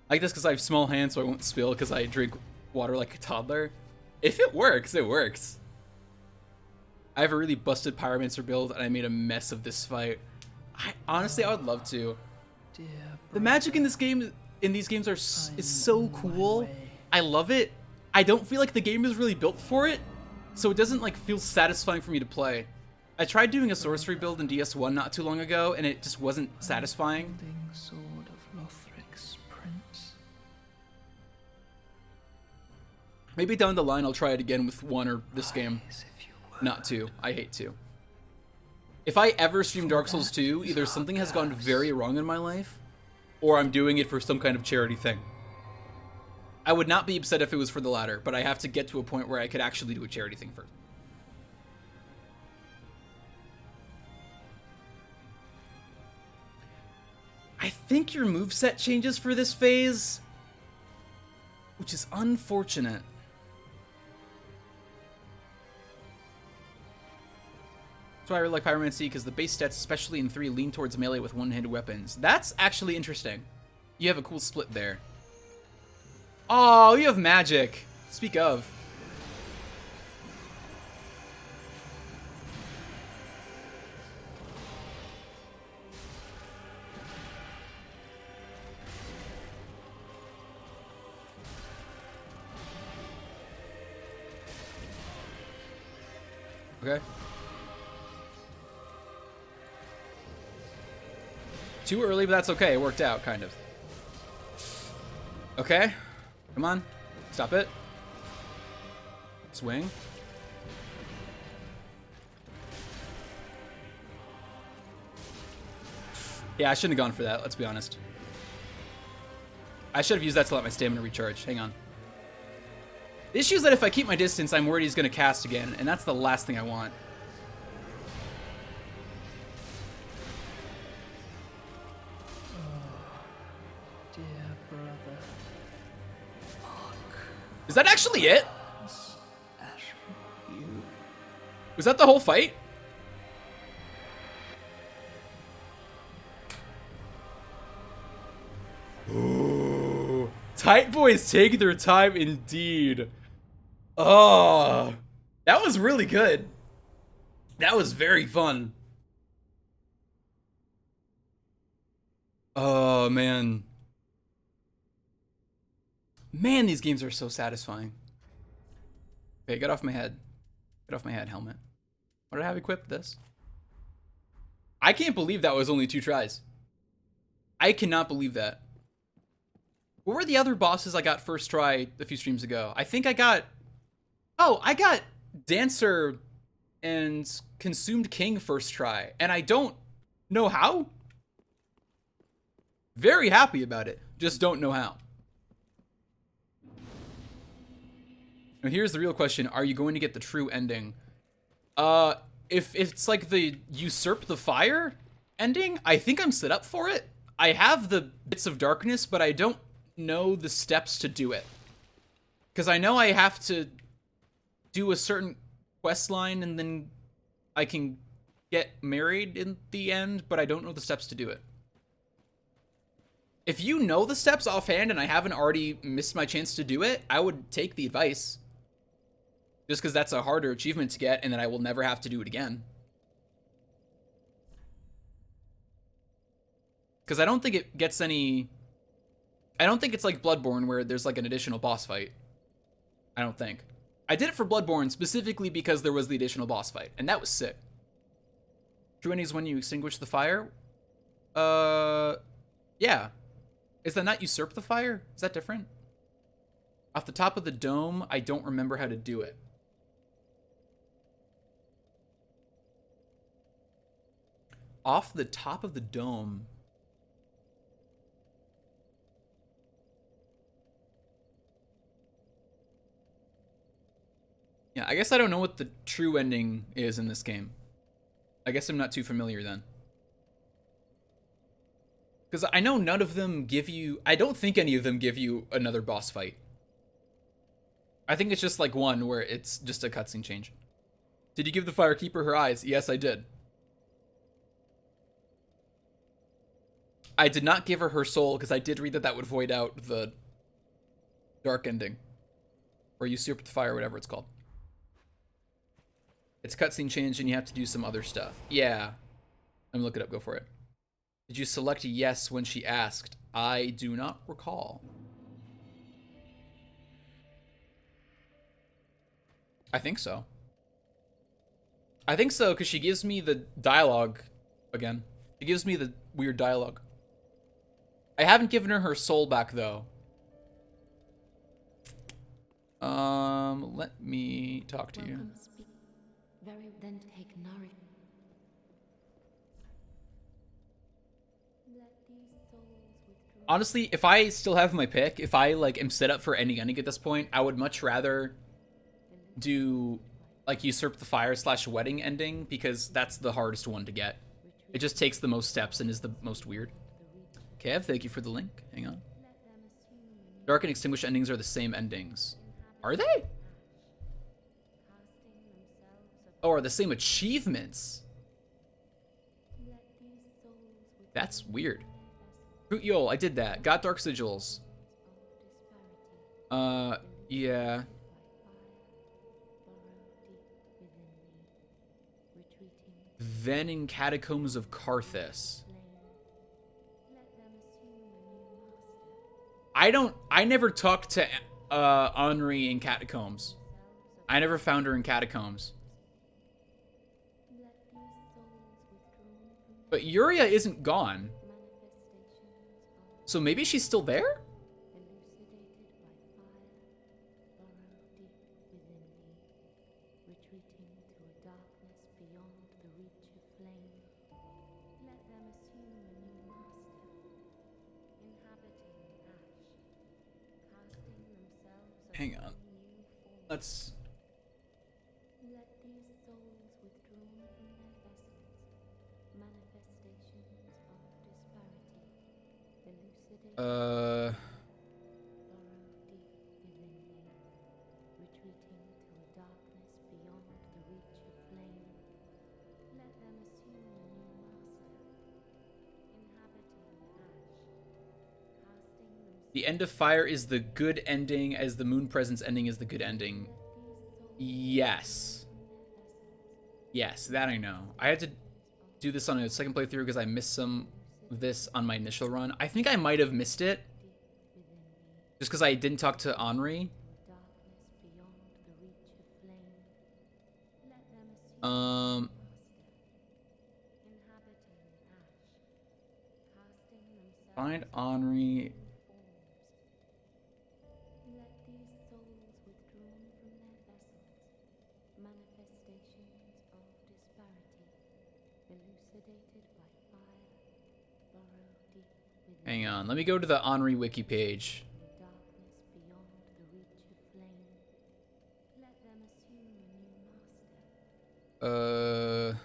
I like this because I have small hands, so I won't spill because I drink water like a toddler. If it works, it works. I have a really busted Pyromancer build, and I made a mess of this fight. Honestly, I would love to. The magic in this game, in these games, is so cool. I love it. I don't feel like the game is really built for it, so it doesn't like feel satisfying for me to play. I tried doing a sorcery build in DS1 not too long ago, and it just wasn't satisfying.
Sword of Lothric's Prince.
Maybe down the line I'll try it again with 1 or this game. Not 2. I hate 2. If I ever stream Dark Souls 2, either something has gone very wrong in my life, or I'm doing it for some kind of charity thing. I would not be upset if it was for the latter, but I have to get to a point where I could actually do a charity thing first. I think your moveset changes for this phase, which is unfortunate. That's why I really like Pyromancy, because the base stats, especially in 3, lean towards melee with one-handed weapons. That's actually interesting. You have a cool split there. Oh, you have magic. Speak of. Okay. Too early, but that's okay. It worked out, kind of. Okay. Come on. Stop it. Swing. Yeah, I shouldn't have gone for that, let's be honest. I should have used that to let my stamina recharge. Hang on. The issue is that if I keep my distance, I'm worried he's going to cast again, and that's the last thing I want.
Dear brother.
Is that actually it? Was that the whole fight? Ooh. Tight boys take their time indeed. Oh, that was really good. That was very fun. Oh, man. Man, these games are so satisfying. Okay, get off my head. Get off my head, helmet. What did I have equipped? This? I can't believe that was only 2 tries. I cannot believe that. What were the other bosses I got first try a few streams ago? I think I got... Oh, I got Dancer and Consumed King first try, and I don't know how. Very happy about it. Just don't know how. Now here's the real question. Are you going to get the true ending? If it's like the Usurp the Fire ending, I think I'm set up for it. I have the Bits of Darkness, but I don't know the steps to do it. Because I know I have to do a certain quest line and then I can get married in the end, but I don't know the steps to do it. If you know the steps offhand and I haven't already missed my chance to do it, I would take the advice. Just because that's a harder achievement to get and then I will never have to do it again. Because I don't think it gets any... I don't think it's like Bloodborne where there's like an additional boss fight. I don't think. I did it for Bloodborne specifically because there was the additional boss fight. And that was sick. True ending is when you extinguish the fire? Yeah. Is that not usurp the fire? Is that different? Off the top of the dome, I don't remember how to do it. Off the top of the dome. Yeah, I guess I don't know what the true ending is in this game. I guess I'm not too familiar then. Because I know none of them give you... I don't think any of them give you another boss fight. I think it's just like one where it's just a cutscene change. Did you give the Firekeeper her eyes? Yes, I did. I did not give her her soul because I did read that that would void out the dark ending. Or usurp the fire, whatever it's called. It's cutscene change and you have to do some other stuff. Yeah. Let me look it up. Go for it. Did you select yes when she asked? I do not recall. I think so. I think so because she gives me the dialogue again. She gives me the weird dialogue. I haven't given her her soul back though. Let me talk to you.
Welcome, speak. Very then take nourish. Let these souls withdraw.
Honestly, if I still have my pick, if I like am set up for any ending at this point, I would much rather do like usurp the fire / wedding ending because that's the hardest one to get. It just takes the most steps and is the most weird. Kev, thank you for the link. Hang on. Dark and extinguished endings are the same endings. Are they? Oh, are the same achievements? That's weird. Yo, I did that. Got Dark Sigils. Yeah. Then in Catacombs of Karthus. I never talked to Henri in Catacombs. I never found her in Catacombs. But Yuria isn't gone. So maybe she's still there? Hang on. Let's...
Let these souls withdrawn from their vessels, manifestations of disparity, elucidate burrow deep within thee, retreating to a darkness beyond the reach of flame. Let them assume a new master, inhabiting ash, casting themselves.
The end of fire is the good ending as the moon presence ending is the good ending. Yes. Yes, that I know. I had to do this on a second playthrough because I missed some of this on my initial run. I think I might have missed it. Just because I didn't talk to Henri. Find Henri.
Let these souls withdrawn from their vessels, manifestations of disparity, elucidated by fire, burrow deep within
Hang on, let me go to the Henri wiki page.
the darkness beyond the reach of flame. Let them assume a new master, ash,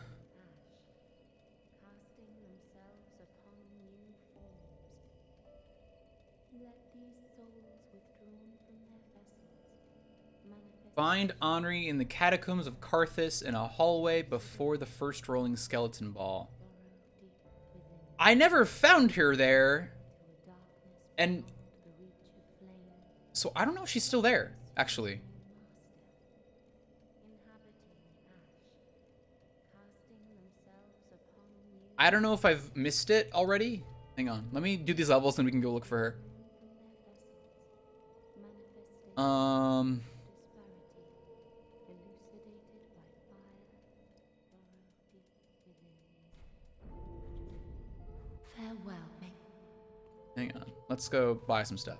casting themselves upon new forms. Let these souls withdrawn from their vessels, manifest
Find Henri in the catacombs of Karthus in a hallway before the first rolling skeleton ball.
burrow deep within
I never found her there.
to a darkness
And
The reach of flame,
so I don't know if she's still there, actually.
inhabiting ash, casting themselves upon you
I don't know if I've missed it already. Hang on. Let me do these levels and we can go look for her.
from their vessels, manifesting
Um,
disparity, elucidated by fire, burrow deep within you. Farewell, mate.
hang on. Let's go buy some stuff.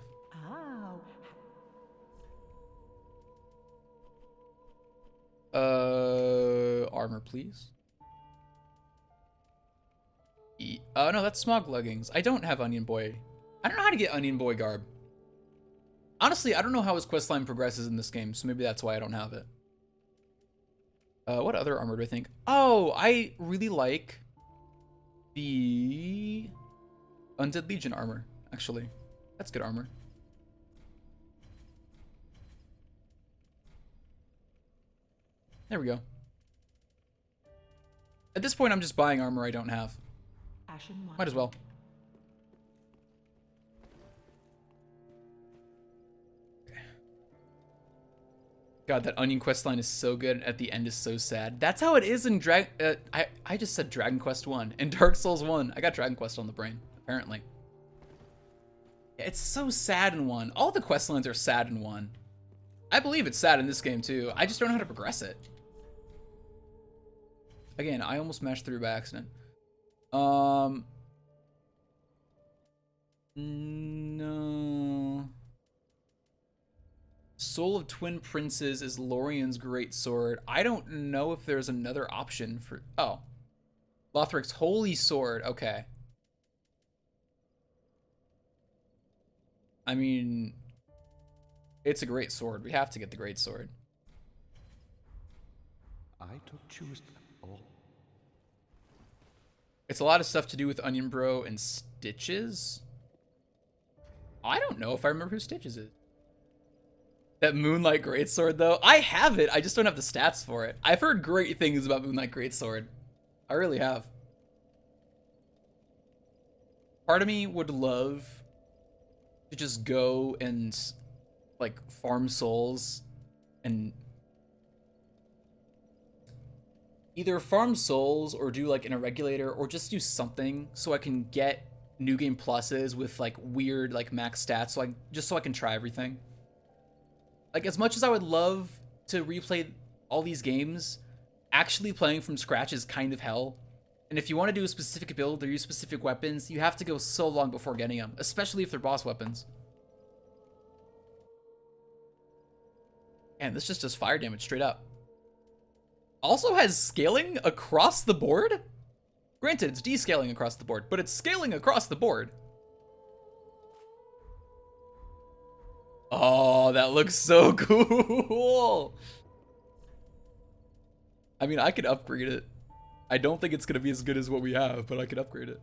Oh,
Armor, please. Oh, no, that's smog leggings. I don't have Onion Boy. I don't know how to get Onion Boy garb. Honestly, I don't know how his questline progresses in this game, so maybe that's why I don't have it. What other armor do I think? Oh, I really like the Undead Legion armor, actually. That's good armor. There we go. At this point, I'm just buying armor I don't have.
Ashen 1.
Might as well. God, that onion quest line is so good. At the end is so sad. That's how it is in I just said Dragon Quest 1. In Dark Souls 1. I got Dragon Quest on the brain, apparently. Yeah, it's so sad in 1. All the quest lines are sad in 1. I believe it's sad in this game, too. I just don't know how to progress it. Again, I almost mashed through by accident. No. Soul of Twin Princes is Lorien's great sword. I don't know if there's another option for... Oh. Lothric's Holy Sword. Okay. I mean... It's a great sword. We have to get the great sword.
I don't choose them all.
It's a lot of stuff to do with Onion Bro and Stitches. I don't know if I remember who Stitches is. That Moonlight Greatsword, though, I have it. I just don't have the stats for it. I've heard great things about Moonlight Greatsword. I really have. Part of me would love to just go and, like, farm souls and either farm souls or do, like, an irregulator or just do something so I can get New Game Pluses with, like, weird, like, max stats so I can try everything. Like, as much as I would love to replay all these games, actually playing from scratch is kind of hell. And if you want to do a specific build or use specific weapons, you have to go so long before getting them, especially if they're boss weapons. And this just does fire damage straight up. Also has scaling across the board? Granted, it's descaling across the board, but it's scaling across the board. Oh, that looks so cool. I mean, I could upgrade it. I don't think it's going to be as good as what we have, but I could upgrade it.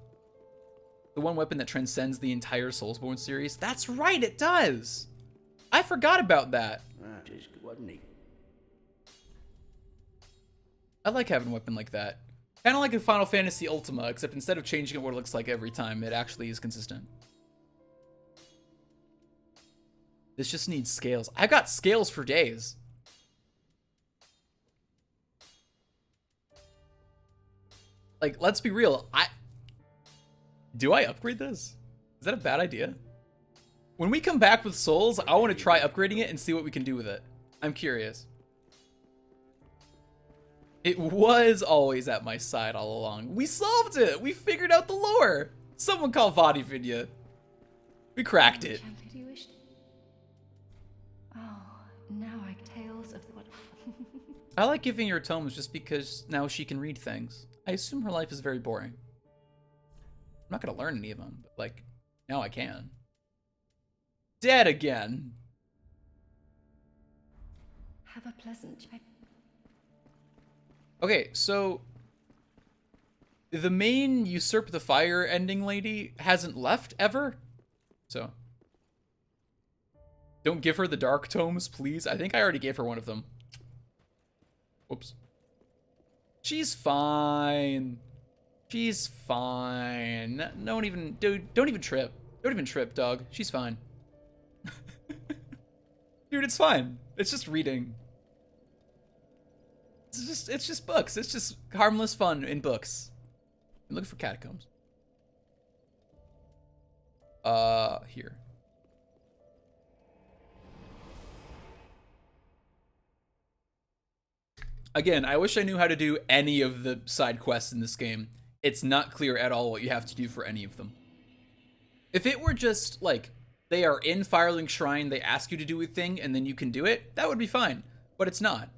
The one weapon that transcends the entire Soulsborne series. That's right, it does. I forgot about that.
Just wasn't he?
I like having a weapon like that. Kind of like in Final Fantasy Ultima, except instead of changing it what it looks like every time, it actually is consistent. This just needs scales. I've got scales for days. Like, let's be real. Do I upgrade this? Is that a bad idea? When we come back with souls, I want to try upgrading it and see what we can do with it. I'm curious. It was always at my side all along. We solved it! We figured out the lore! Someone call Vadivinya. We cracked it.
Gently, do you wish? Oh, now I tales of what.
I like giving her tomes just because now she can read things. I assume her life is very boring. I'm not gonna learn any of them, but like, now I can. Dead again.
Have a pleasant chat.
Okay, so the main Usurp the Fire ending lady hasn't left ever. So don't give her the dark tomes, please. I think I already gave her one of them. Whoops. She's fine. She's fine. Don't even trip. Don't even trip, dog. She's fine. Dude, it's fine. It's just reading. It's just books. It's just harmless fun in books. I'm looking for catacombs. Here. Again, I wish I knew how to do any of the side quests in this game. It's not clear at all what you have to do for any of them. If it were just, like, they are in Firelink Shrine, they ask you to do a thing, and then you can do it, that would be fine. But it's not.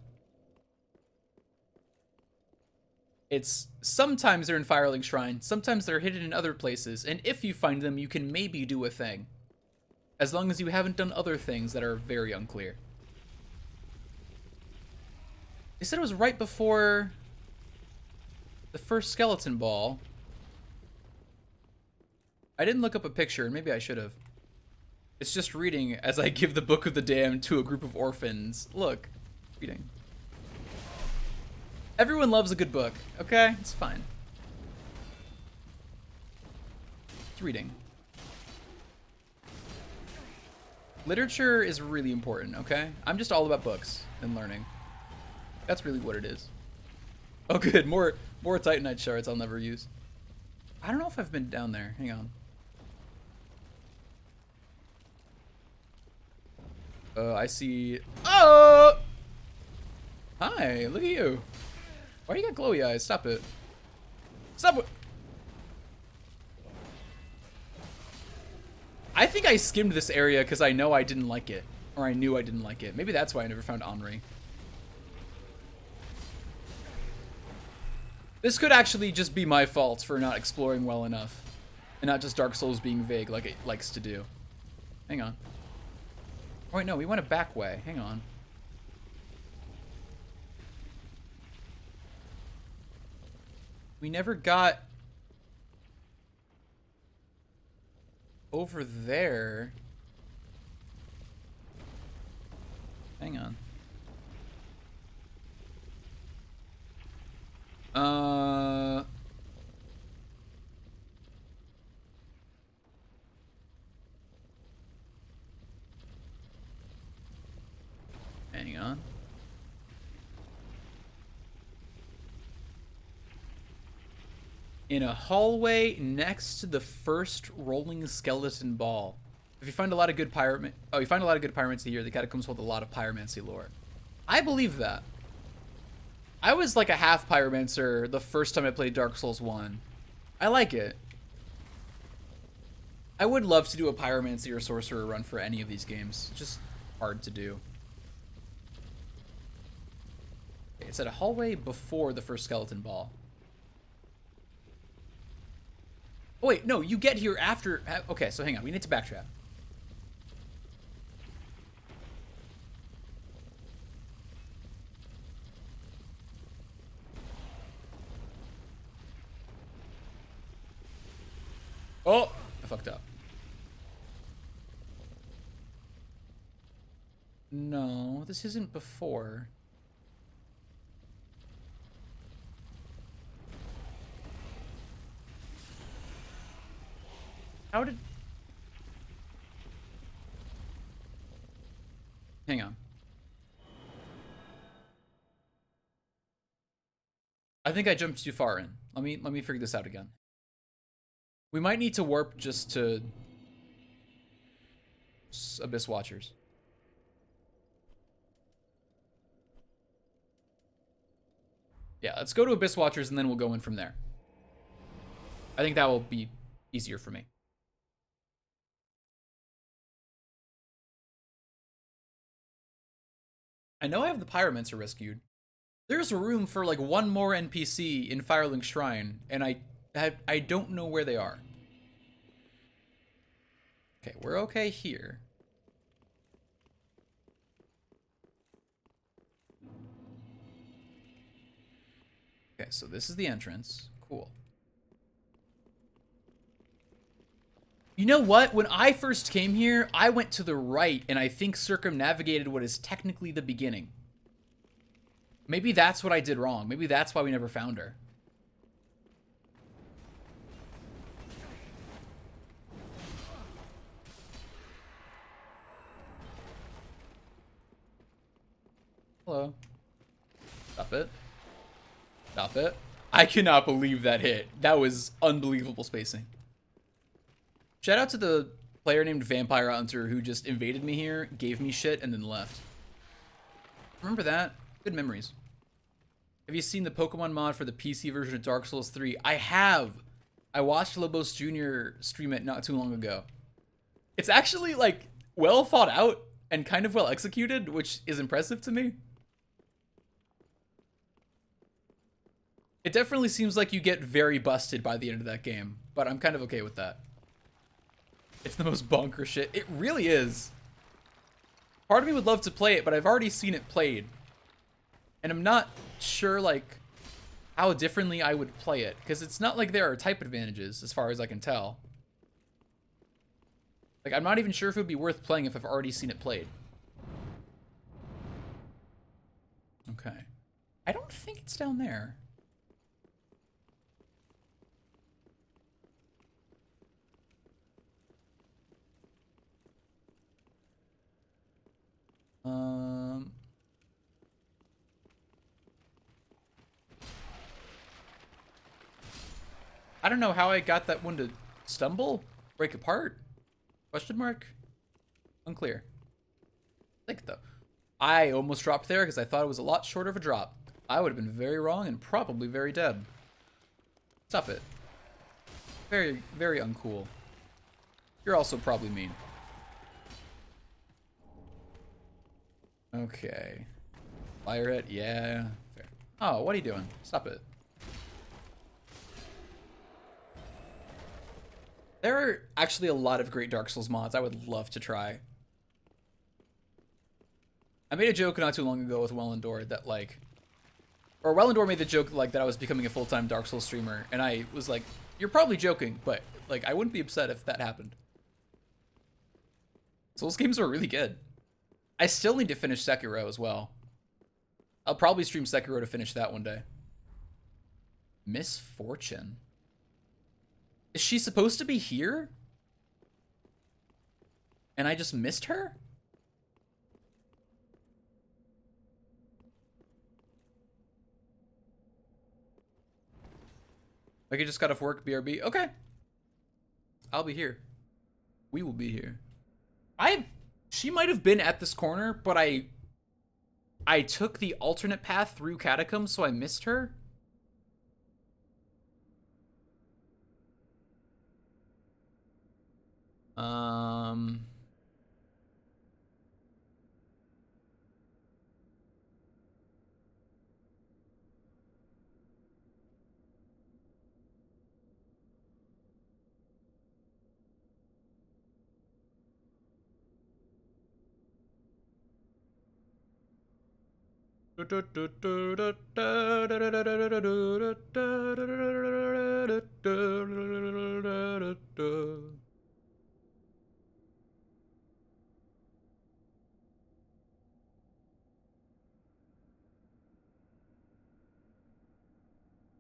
It's sometimes they're in Firelink Shrine, sometimes they're hidden in other places, and if you find them, you can maybe do a thing. As long as you haven't done other things that are very unclear. They said it was right before the first skeleton ball. I didn't look up a picture, maybe I should have. It's just reading as I give the Book of the Damned to a group of orphans. Look, reading. Everyone loves a good book, okay? It's fine. It's reading. Literature is really important, okay? I'm just all about books and learning. That's really what it is. Oh good, more Titanite shards I'll never use. I don't know if I've been down there. Hang on. I see... Oh! Hi, look at you. Why you got glowy eyes? Stop it. Stop it! I think I skimmed this area because I know I didn't like it. Or I knew I didn't like it. Maybe that's why I never found Henri. This could actually just be my fault for not exploring well enough. And not just Dark Souls being vague like it likes to do. Hang on. Oh wait, no, we went a back way. Hang on. We never got over there. Hang on. Hang on. In a hallway next to the first rolling skeleton ball. If you find a lot of good pyromancy here, the catacombs hold a lot of pyromancy lore. I believe that. I was like a half pyromancer the first time I played Dark Souls 1. I like it. I would love to do a pyromancy or sorcerer run for any of these games. It's just hard to do. Okay, it's at a hallway before the first skeleton ball. Oh wait, no, you get here after... Okay, so hang on, we need to backtrack. Oh, I fucked up. No, this isn't before. How did... Hang on. I think I jumped too far in. Let me figure this out again. We might need to warp just to Abyss Watchers. Yeah, let's go to Abyss Watchers and then we'll go in from there. I think that will be easier for me. I know I have the Pyromancer rescued. There's room for like one more NPC in Firelink Shrine, and I don't know where they are. Okay, we're okay here. Okay, so this is the entrance. Cool. You know what? When I first came here, I went to the right and I think circumnavigated what is technically the beginning. Maybe that's what I did wrong. Maybe that's why we never found her. Hello. Stop it. Stop it. I cannot believe that hit. That was unbelievable spacing. Shout out to the player named Vampire Hunter who just invaded me here, gave me shit, and then left. Remember that? Good memories. Have you seen the Pokemon mod for the PC version of Dark Souls 3? I have. I watched Lobos Jr. stream it not too long ago. It's actually, like, well thought out and kind of well executed, which is impressive to me. It definitely seems like you get very busted by the end of that game, but I'm kind of okay with that. It's the most bonker shit. It really is. Part of me would love to play it, but I've already seen it played. And I'm not sure, like, how differently I would play it, because it's not like there are type advantages, as far as I can tell. Like, I'm not even sure if it would be worth playing if I've already seen it played. Okay. I don't think it's down there. I don't know how I got that one to stumble, break apart. Question mark? Unclear. I think though. I almost dropped there because I thought it was a lot shorter of a drop. I would have been very wrong and probably very dead. Stop it. Very, very uncool. You're also probably mean. Okay. Firehead, yeah. Fair. Oh, what are you doing? Stop it. There are actually a lot of great Dark Souls mods I would love to try. I made a joke not too long ago with Wellendor that, like... Or Wellendor made the joke, like, that I was becoming a full-time Dark Souls streamer, and I was like, you're probably joking, but, like, I wouldn't be upset if that happened. Souls games are really good. I still need to finish Sekiro as well. I'll probably stream Sekiro to finish that one day. Misfortune. Is she supposed to be here? And I just missed her? Like I just got off work, BRB. Okay. I'll be here. We will be here. She might have been at this corner, but I took the alternate path through Catacombs, so I missed her.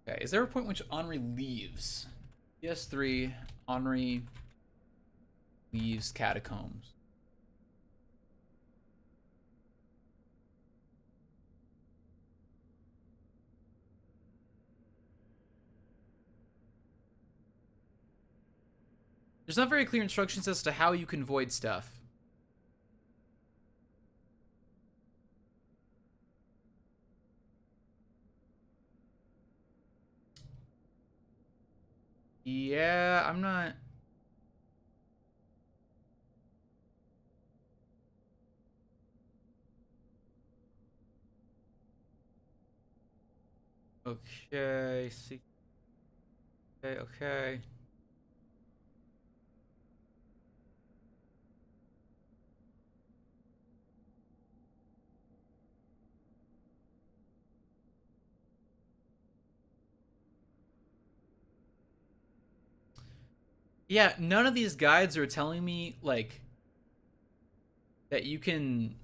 Okay, is there a point in which Henri leaves? PS3, Henri leaves Catacombs. There's not very clear instructions as to how you can void stuff. Yeah, I'm not... Okay, see... Okay, okay. Yeah, none of these guides are telling me, like, that you can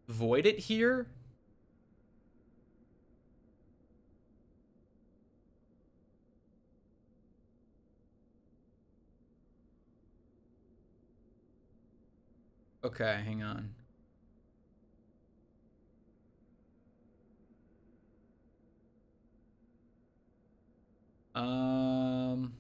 void it here. Okay, hang on. Um.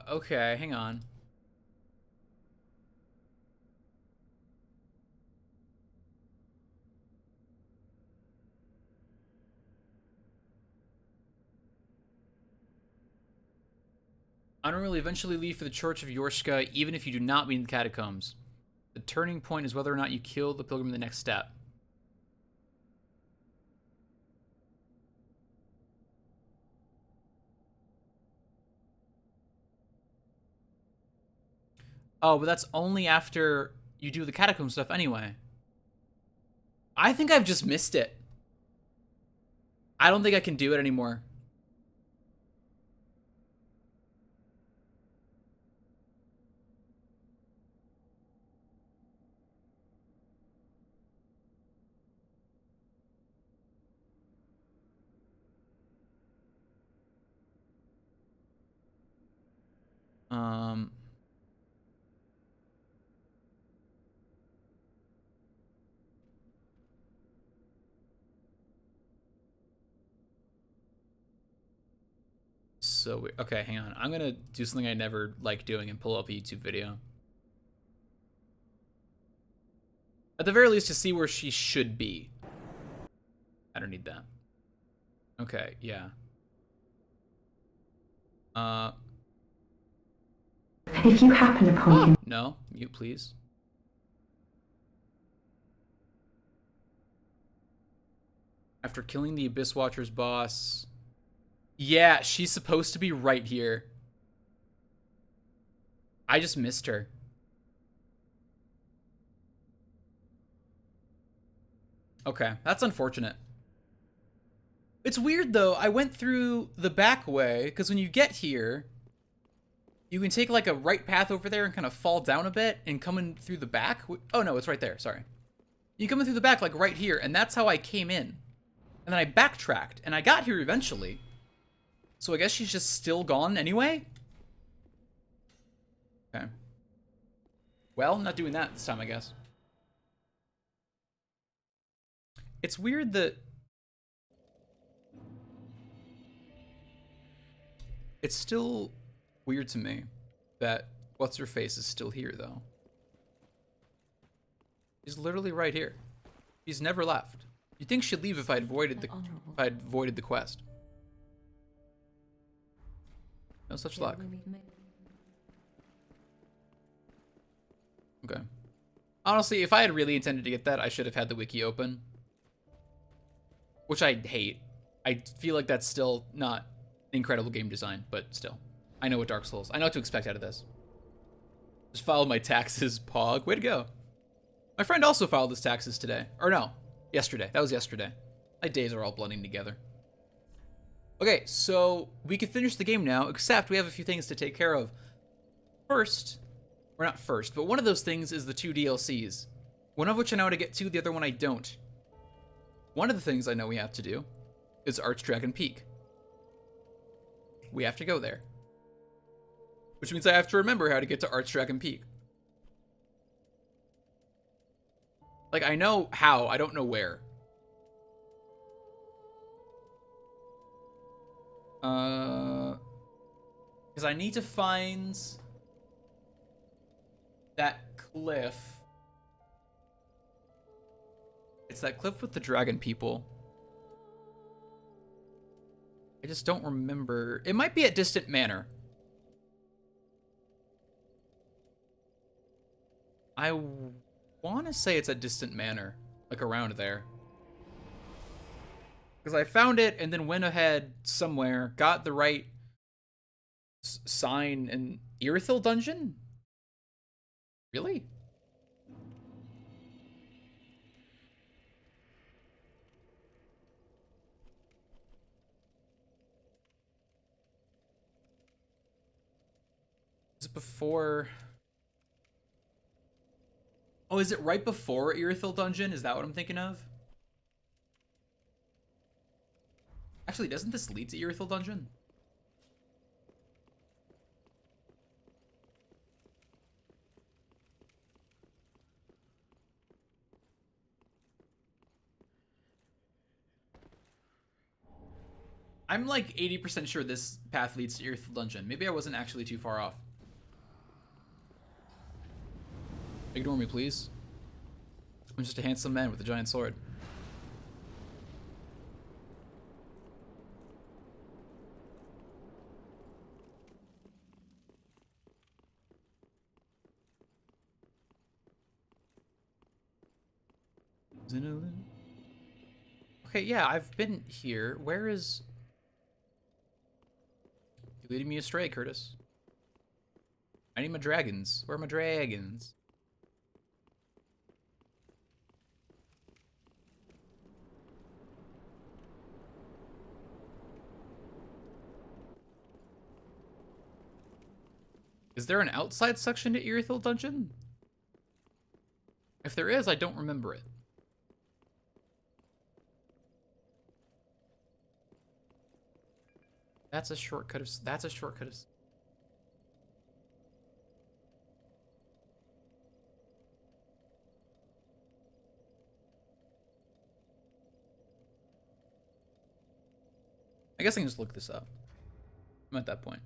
Okay, hang on. Honor will eventually leave for the Church of Yorshka, even if you do not meet in the catacombs. The turning point is whether or not you kill the pilgrim in the next step. Oh, but that's only after you do the catacomb stuff anyway. I think I've just missed it. I don't think I can do it anymore. Um... So weird. Okay, hang on. I'm gonna do something I never like doing and pull up a YouTube video. At the very least, to see where she should be. I don't need that. Okay, yeah.
If you happen upon him.
No, mute please. After killing the Abyss Watcher's boss. Yeah, she's supposed to be right here. I just missed her. Okay, that's unfortunate. It's weird though, I went through the back way, because when you get here, you can take like a right path over there and kind of fall down a bit and come in through the back. Oh no, it's right there, sorry. You come in through the back like right here, and that's how I came in. And then I backtracked, and I got here eventually. So I guess she's just still gone anyway? Okay. Well, not doing that this time, I guess. It's weird that... It's still weird to me that What's-Her-Face is still here, though. She's literally right here. She's never left. You'd think she'd leave if I'd voided the quest. No such luck. Okay. Honestly, if I had really intended to get that, I should have had the wiki open. Which I hate. I feel like that's still not incredible game design, but still. I know what Dark Souls. I know what to expect out of this. Just filed my taxes, Pog. Way to go. My friend also filed his taxes today. Or no, yesterday. That was yesterday. My days are all blending together. Okay, so we can finish the game now, except we have a few things to take care of. First, or not first, but one of those things is the 2 DLCs. One of which I know how to get to, the other one I don't. One of the things I know we have to do is Archdragon Peak. We have to go there. Which means I have to remember how to get to Archdragon Peak. Like, I know how, I don't know where. Because I need to find that cliff. It's that cliff with the dragon people. I just don't remember. It might be at Distant Manor. I want to say it's at Distant Manor, like around there. Because I found it and then went ahead somewhere, got the right sign in Irithyll dungeon? Really? Is it before... Oh, is it right before Irithyll dungeon? Is that what I'm thinking of? Actually, doesn't this lead to Irithyll dungeon? I'm like 80% sure this path leads to Earthful Dungeon. Maybe I wasn't actually too far off. Ignore me, please. I'm just a handsome man with a giant sword. Okay, yeah, I've been here. Where is... You're leading me astray, Curtis. I need my dragons. Where are my dragons? Is there an outside section to Irithyll Dungeon? If there is, I don't remember it. That's a shortcut of... That's a shortcut of... I guess I can just look this up. I'm at that point.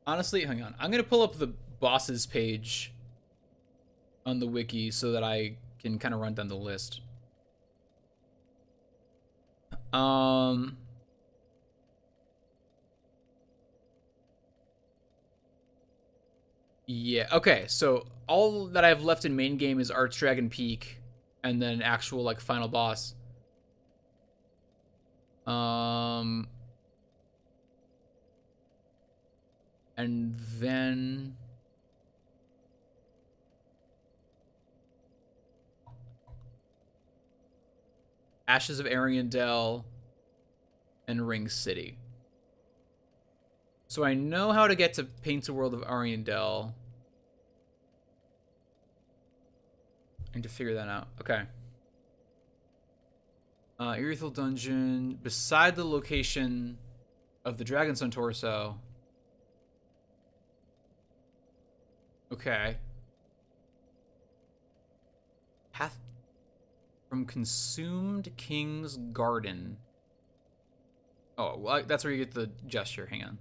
Honestly, hang on. I'm gonna pull up the bosses page on the wiki so that I can kind of run down the list. Yeah, okay, so all that I have left in main game is Archdragon Peak, and then actual, like, final boss. And then... Ashes of Ariandel and Ring City. So I know how to get to Painted World of Ariandel. I need to figure that out. Okay. Irithyll Dungeon, beside the location of the Dragonstone Torso. Okay. Path from Consumed King's Garden. Oh, well, that's where you get the gesture. Hang on.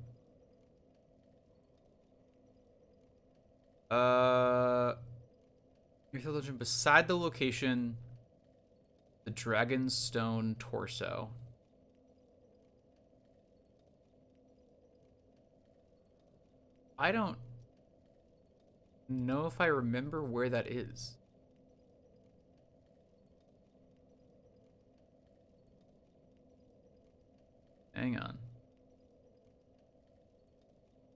Irithyll Dungeon beside the location, the Dragonstone Torso. I don't know if I remember where that is. Hang on.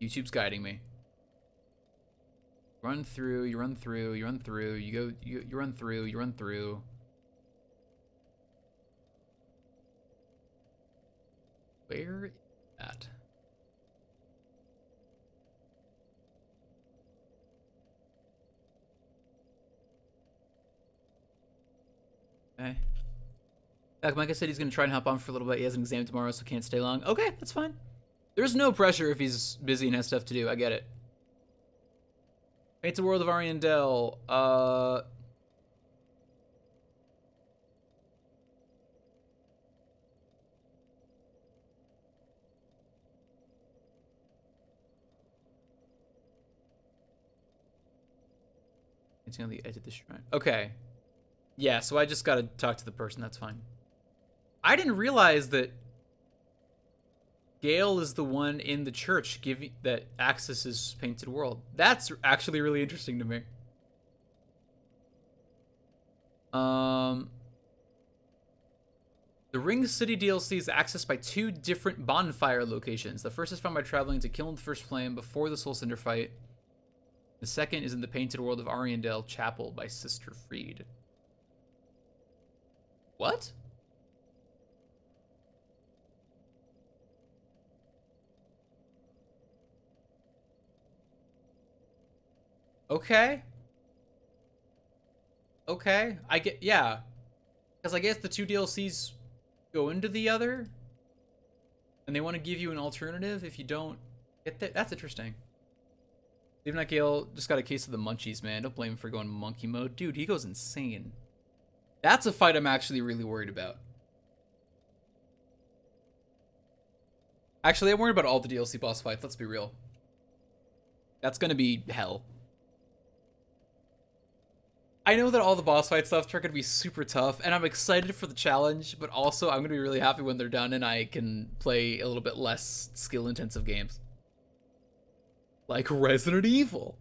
YouTube's guiding me. Run through, you run through, you run through, you go, you run through, you run through. Where is that? Okay. Micah said he's gonna try and hop on for a little bit. He has an exam tomorrow, so can't stay long. Okay, that's fine. There's no pressure if he's busy and has stuff to do. I get it. Painted World of Ariandel. It's on the edge of the shrine. Okay. Yeah, so I just gotta talk to the person. That's fine. I didn't realize that Gale is the one in the church giving that accesses Painted World. That's actually really interesting to me. The Ring City DLC is accessed by 2 different bonfire locations. The first is found by traveling to Kiln First Flame before the Soul Cinder fight. The second is in the Painted World of Ariandel Chapel by Sister Freed. What? Okay. Okay. I get, yeah. Because I guess the 2 DLCs go into the other. And they want to give you an alternative if you don't get that. That's interesting. Steve Night Gale just got a case of the munchies, man. Don't blame him for going monkey mode. Dude, he goes insane. That's a fight I'm actually really worried about. Actually, I'm worried about all the DLC boss fights, let's be real. That's gonna be hell. I know that all the boss fight stuff are gonna be super tough, and I'm excited for the challenge, but also I'm gonna be really happy when they're done and I can play a little bit less skill-intensive games. Like Resident Evil.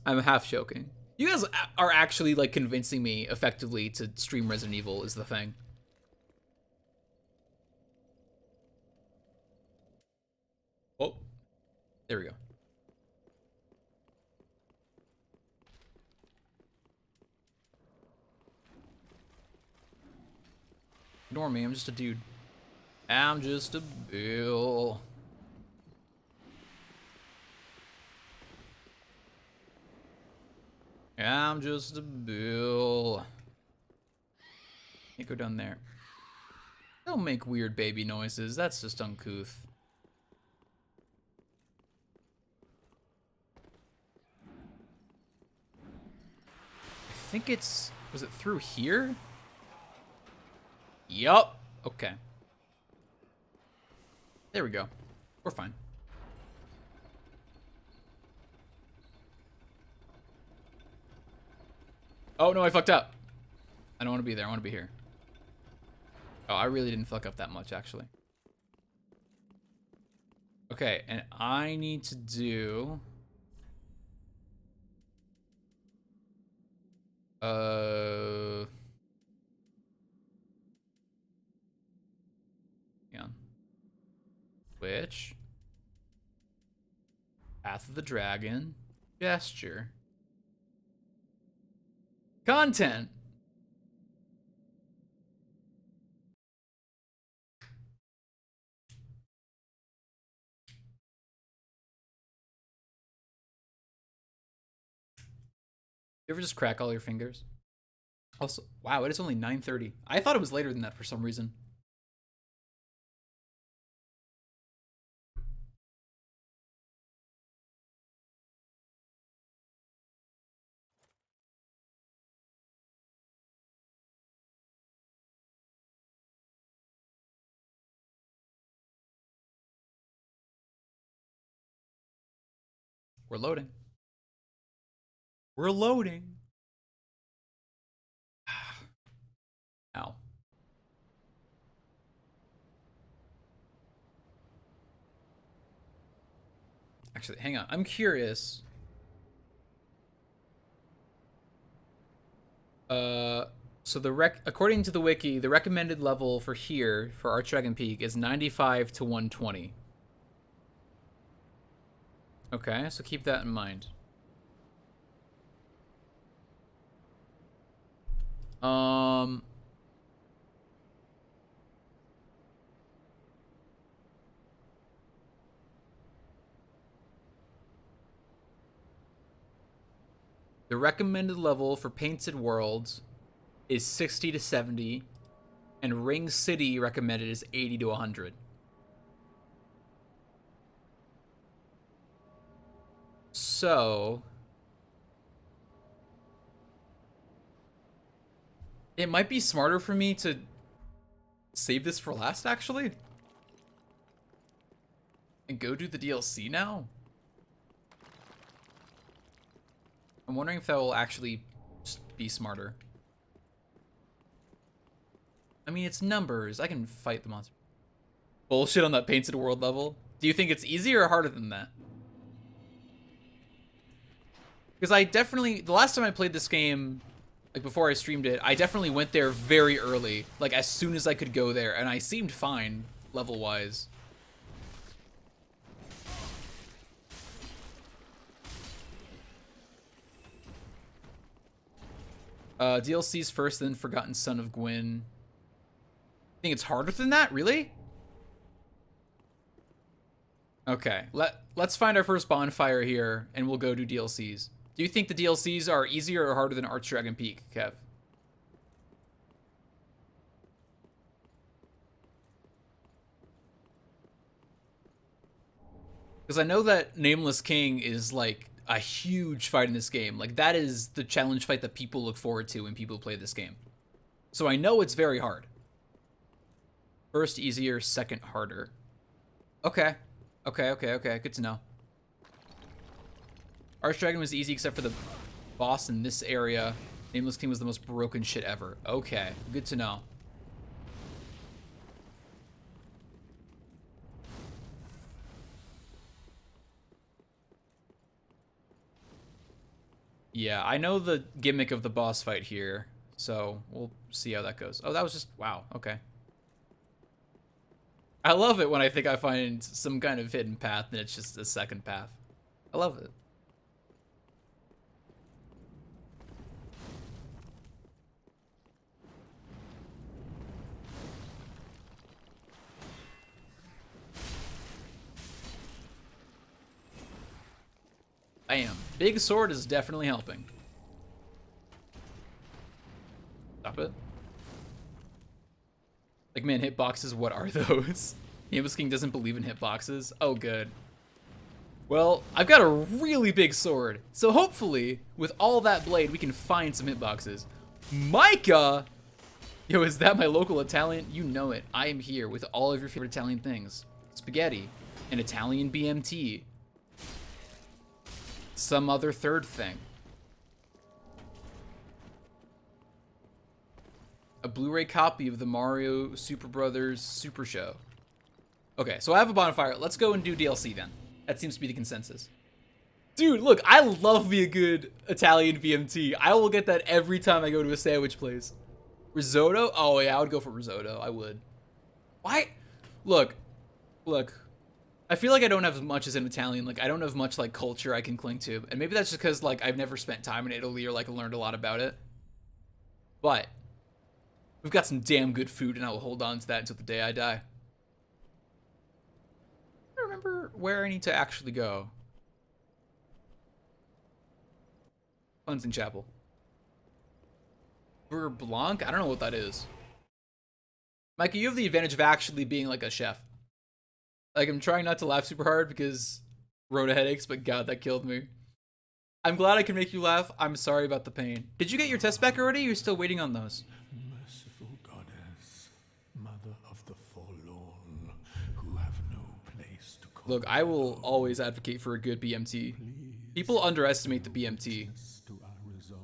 I'm half joking. You guys are actually like convincing me effectively to stream Resident Evil is the thing. Oh, there we go. Ignore me, I'm just a dude. I'm just a Bill. I'm just a Bill. Can't go down there. Don't make weird baby noises, that's just uncouth. I think it's... was it through here? Yup. Okay. There we go. We're fine. Oh no, I fucked up. I don't want to be there. I want to be here. Oh, I really didn't fuck up that much, actually. Okay, and I need to do... hang on. Which? Path of the Dragon. Gesture. Content. You ever just crack all your fingers? Also, wow, it is only 9:30. I thought it was later than that for some reason. We're loading. We're loading. Ow. Actually, hang on. I'm curious. So according to the wiki, the recommended level for here for Archdragon Peak is 95 to 120. Okay, so keep that in mind. The recommended level for Painted Worlds is 60 to 70, and Ring City recommended is 80 to 100. So it might be smarter for me to save this for last, actually, and go do the DLC now. I'm wondering if that will actually just be smarter. I mean, it's numbers. I can fight the monster. Bullshit on that Painted World level. Do you think it's easier or harder than that? Because I definitely, the last time I played this game, like before I streamed it, I definitely went there very early, like as soon as I could go there, and I seemed fine level-wise. DLC's first, then Forgotten Son of Gwyn. I think it's harder than that, really? Okay, let's find our first bonfire here, and we'll go do DLCs. Do you think the DLCs are easier or harder than Archdragon Peak, Kev? Because I know that Nameless King is like a huge fight in this game. Like that is the challenge fight that people look forward to when people play this game. So I know it's very hard. First easier, second harder. Okay. Okay. Good to know. Archdragon was easy except for the boss in this area. Nameless King was the most broken shit ever. Okay, good to know. Yeah, I know the gimmick of the boss fight here, so we'll see how that goes. Oh, that was just... wow, okay. I love it when I think I find some kind of hidden path and it's just a second path. I love it. Bam. Big sword is definitely helping. Stop it. Like, man, hitboxes, what are those? Nameless King doesn't believe in hitboxes. Oh, good. Well, I've got a really big sword, so hopefully, with all that blade, we can find some hitboxes. Micah! Yo, is that my local Italian? You know it. I am here with all of your favorite Italian things. Spaghetti, an Italian BMT, some other third thing. A Blu-ray copy of the Mario Super Brothers Super Show. Okay, so I have a bonfire. Let's go and do DLC then. That seems to be the consensus. Dude, look, I love me a good Italian BMT. I will get that every time I go to a sandwich place. Risotto? Oh yeah, I would go for risotto. I would. Why? Look. I feel like I don't have much as an Italian. Like, I don't have much, like, culture I can cling to. And maybe that's just because, like, I've never spent time in Italy or, like, learned a lot about it. But we've got some damn good food, and I will hold on to that until the day I die. I don't remember where I need to actually go. Cleansing Chapel. Beurre Blanc? I don't know what that is. Micah, you have the advantage of actually being, like, a chef. Like, I'm trying not to laugh super hard because Rhoda headaches, but God, that killed me. I'm glad I can make you laugh. I'm sorry about the pain. Did you get your tests back already? Or you're still waiting on those?
Merciful goddess, mother of the forlorn, who have no place to call.
Look, I will always advocate for a good BMT. People underestimate the BMT.
To our resolve.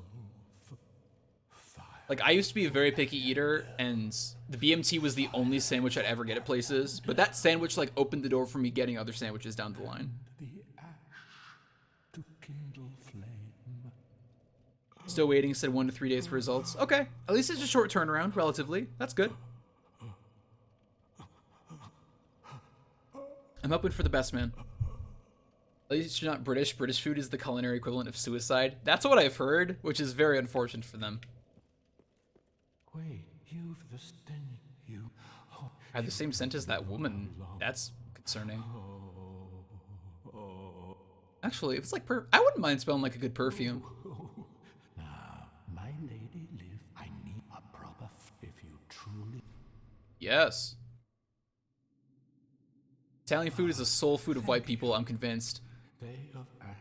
Fire.
Like, I used to be a very picky eater, and the BMT was the only sandwich I'd ever get at places. But that sandwich, like, opened the door for me getting other sandwiches down the line.
The ash to kindle flame.
Still waiting, said 1 to 3 days for results. Okay, at least it's a short turnaround, relatively. That's good. I'm hoping for the best, man. At least you're not British. British food is the culinary equivalent of suicide. That's what I've heard, which is very unfortunate for them.
Wait, you've the sting. You
I had the same scent as that woman. That's concerning. Actually, if it's like I wouldn't mind smelling like a good perfume.
Now, my lady live. I need a proper if you truly.
Yes. Italian food is the soul food of white people, I'm convinced.
Day of ash.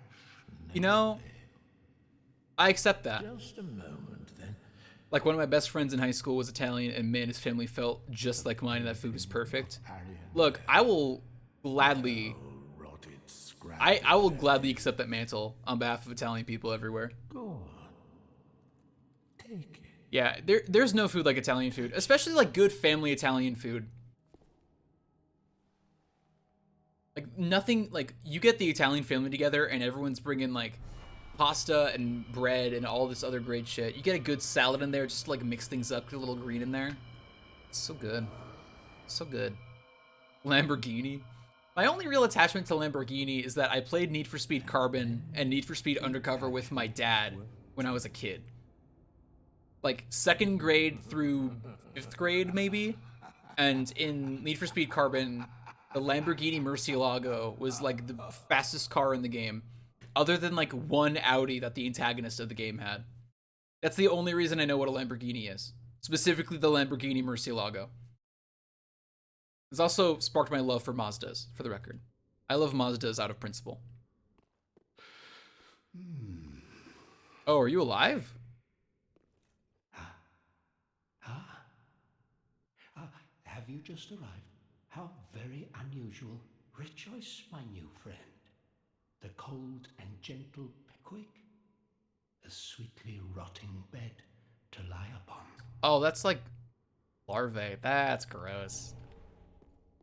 You know, I accept that.
Just a moment then.
Like, one of my best friends in high school was Italian, and man, his family felt just like mine, and that food was perfect. Look, I will gladly...
Rotted scrap.
I will gladly accept that mantle on behalf of Italian people everywhere.
Go on. Take it.
Yeah, there's no food like Italian food, especially like good family Italian food. Like, nothing, like, you get the Italian family together and everyone's bringing, like, pasta and bread and all this other great shit. You get a good salad in there, just, like, mix things up, get a little green in there. It's so good. So good. Lamborghini. My only real attachment to Lamborghini is that I played Need for Speed Carbon and Need for Speed Undercover with my dad when I was a kid. Like, 2nd grade through 5th grade, maybe? And in Need for Speed Carbon... the Lamborghini Murcielago was, like, the fastest car in the game, other than, like, one Audi that the antagonist of the game had. That's the only reason I know what a Lamborghini is. Specifically, the Lamborghini Murcielago. It's also sparked my love for Mazdas, for the record. I love Mazdas out of principle. Oh, are you alive?
Have you just arrived? How very unusual. Rejoice, my new friend. The cold and gentle Pickwick. A sweetly rotting bed to lie upon.
Oh, that's like larvae. That's gross.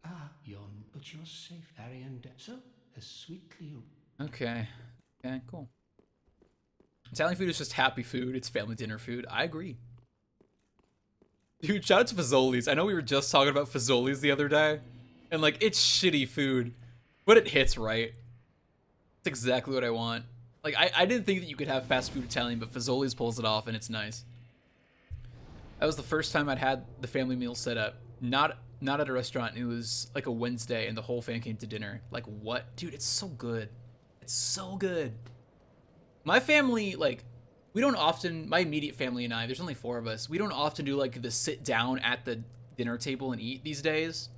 Ah, yon, but you're safe, Arian. So, a sweetly...
Okay. Okay, cool. Italian food is just happy food. It's family dinner food. I agree. Dude, shout out to Fazoli's. I know we were just talking about Fazoli's the other day. And, like, it's shitty food. But it hits right. It's exactly what I want. Like, I didn't think that you could have fast food Italian, but Fazoli's pulls it off, and it's nice. That was the first time I'd had the family meal set up. Not at a restaurant. It was, like, a Wednesday, and the whole fam came to dinner. Like, what? Dude, it's so good. It's so good. My family, like... We don't often, my immediate family and I, there's only 4 of us. We don't often do like the sit down at the dinner table and eat these days.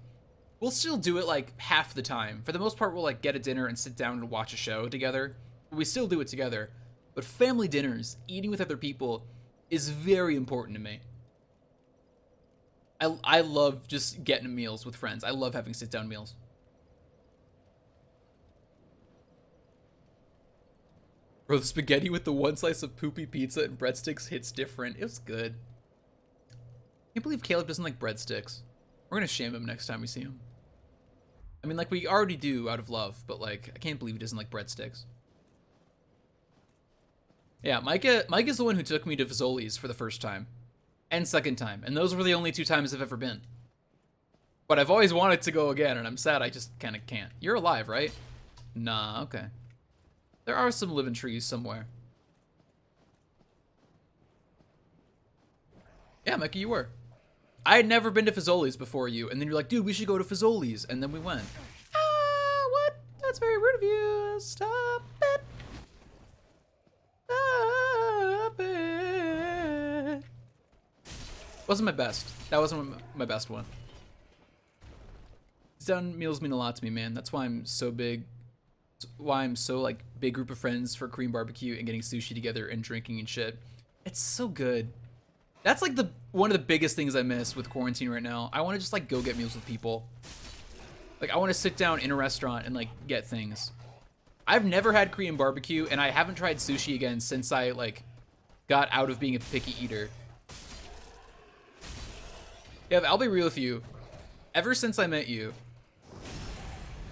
We'll still do it like half the time. For the most part, we'll like get a dinner and sit down and watch a show together. We still do it together. But family dinners, eating with other people, is very important to me. I love just getting meals with friends. I love having sit down meals. Bro, the spaghetti with the one slice of poopy pizza and breadsticks hits different. It was good. I can't believe Caleb doesn't like breadsticks. We're gonna shame him next time we see him. I mean, like, we already do out of love, but, like, I can't believe he doesn't like breadsticks. Yeah, Micah's the one who took me to Fazoli's for the first time. And second time. And those were the only 2 times I've ever been. But I've always wanted to go again, and I'm sad I just kinda can't. You're alive, right? Nah, okay. There are some living trees somewhere. Yeah, Micah, you were. I had never been to Fazoli's before you, and then you're like, dude, we should go to Fazoli's, and then we went. Ah, what? That's very rude of you. Stop it. Stop it. Wasn't my best. That wasn't my best one. Sit-down meals mean a lot to me, man. That's why I'm so big. Why I'm so like big group of friends for Korean barbecue and getting sushi together and drinking and shit. It's so good. That's like one of the biggest things I miss with quarantine right now. I want to just like go get meals with people. Like I want to sit down in a restaurant and like get things. I've never had Korean barbecue and I haven't tried sushi again since I like got out of being a picky eater. Yeah, I'll be real with you. Ever since I met you,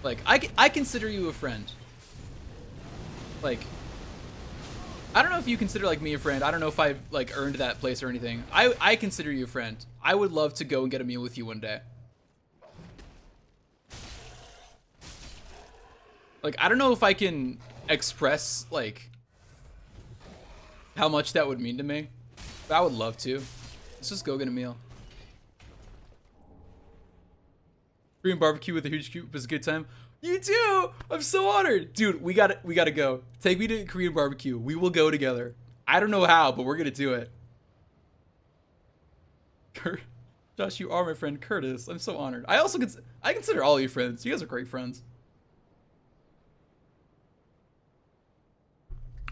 like, I consider you a friend. Like, I don't know if you consider, like, me a friend. I don't know if I've, like, earned that place or anything. I consider you a friend. I would love to go and get a meal with you one day. Like, I don't know if I can express, like, how much that would mean to me. But I would love to. Let's just go get a meal. Korean barbecue with a huge cube was a good time. You too! I'm so honored! Dude, we gotta go. Take me to Korean barbecue. We will go together. I don't know how, but we're gonna do it. Josh, you are my friend Curtis. I'm so honored. I consider all you friends. You guys are great friends.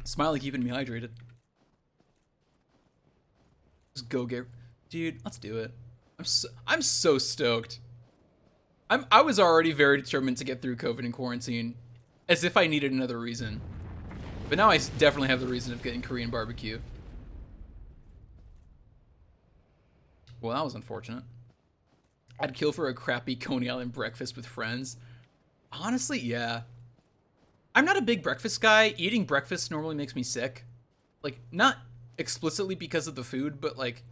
Smiley keeping me hydrated. Just go get... Dude, let's do it. I'm so stoked. I was already very determined to get through COVID and quarantine, as if I needed another reason. But now I definitely have the reason of getting Korean barbecue. Well, that was unfortunate. I'd kill for a crappy Coney Island breakfast with friends. Honestly, yeah. I'm not a big breakfast guy. Eating breakfast normally makes me sick. Like, not explicitly because of the food, but like...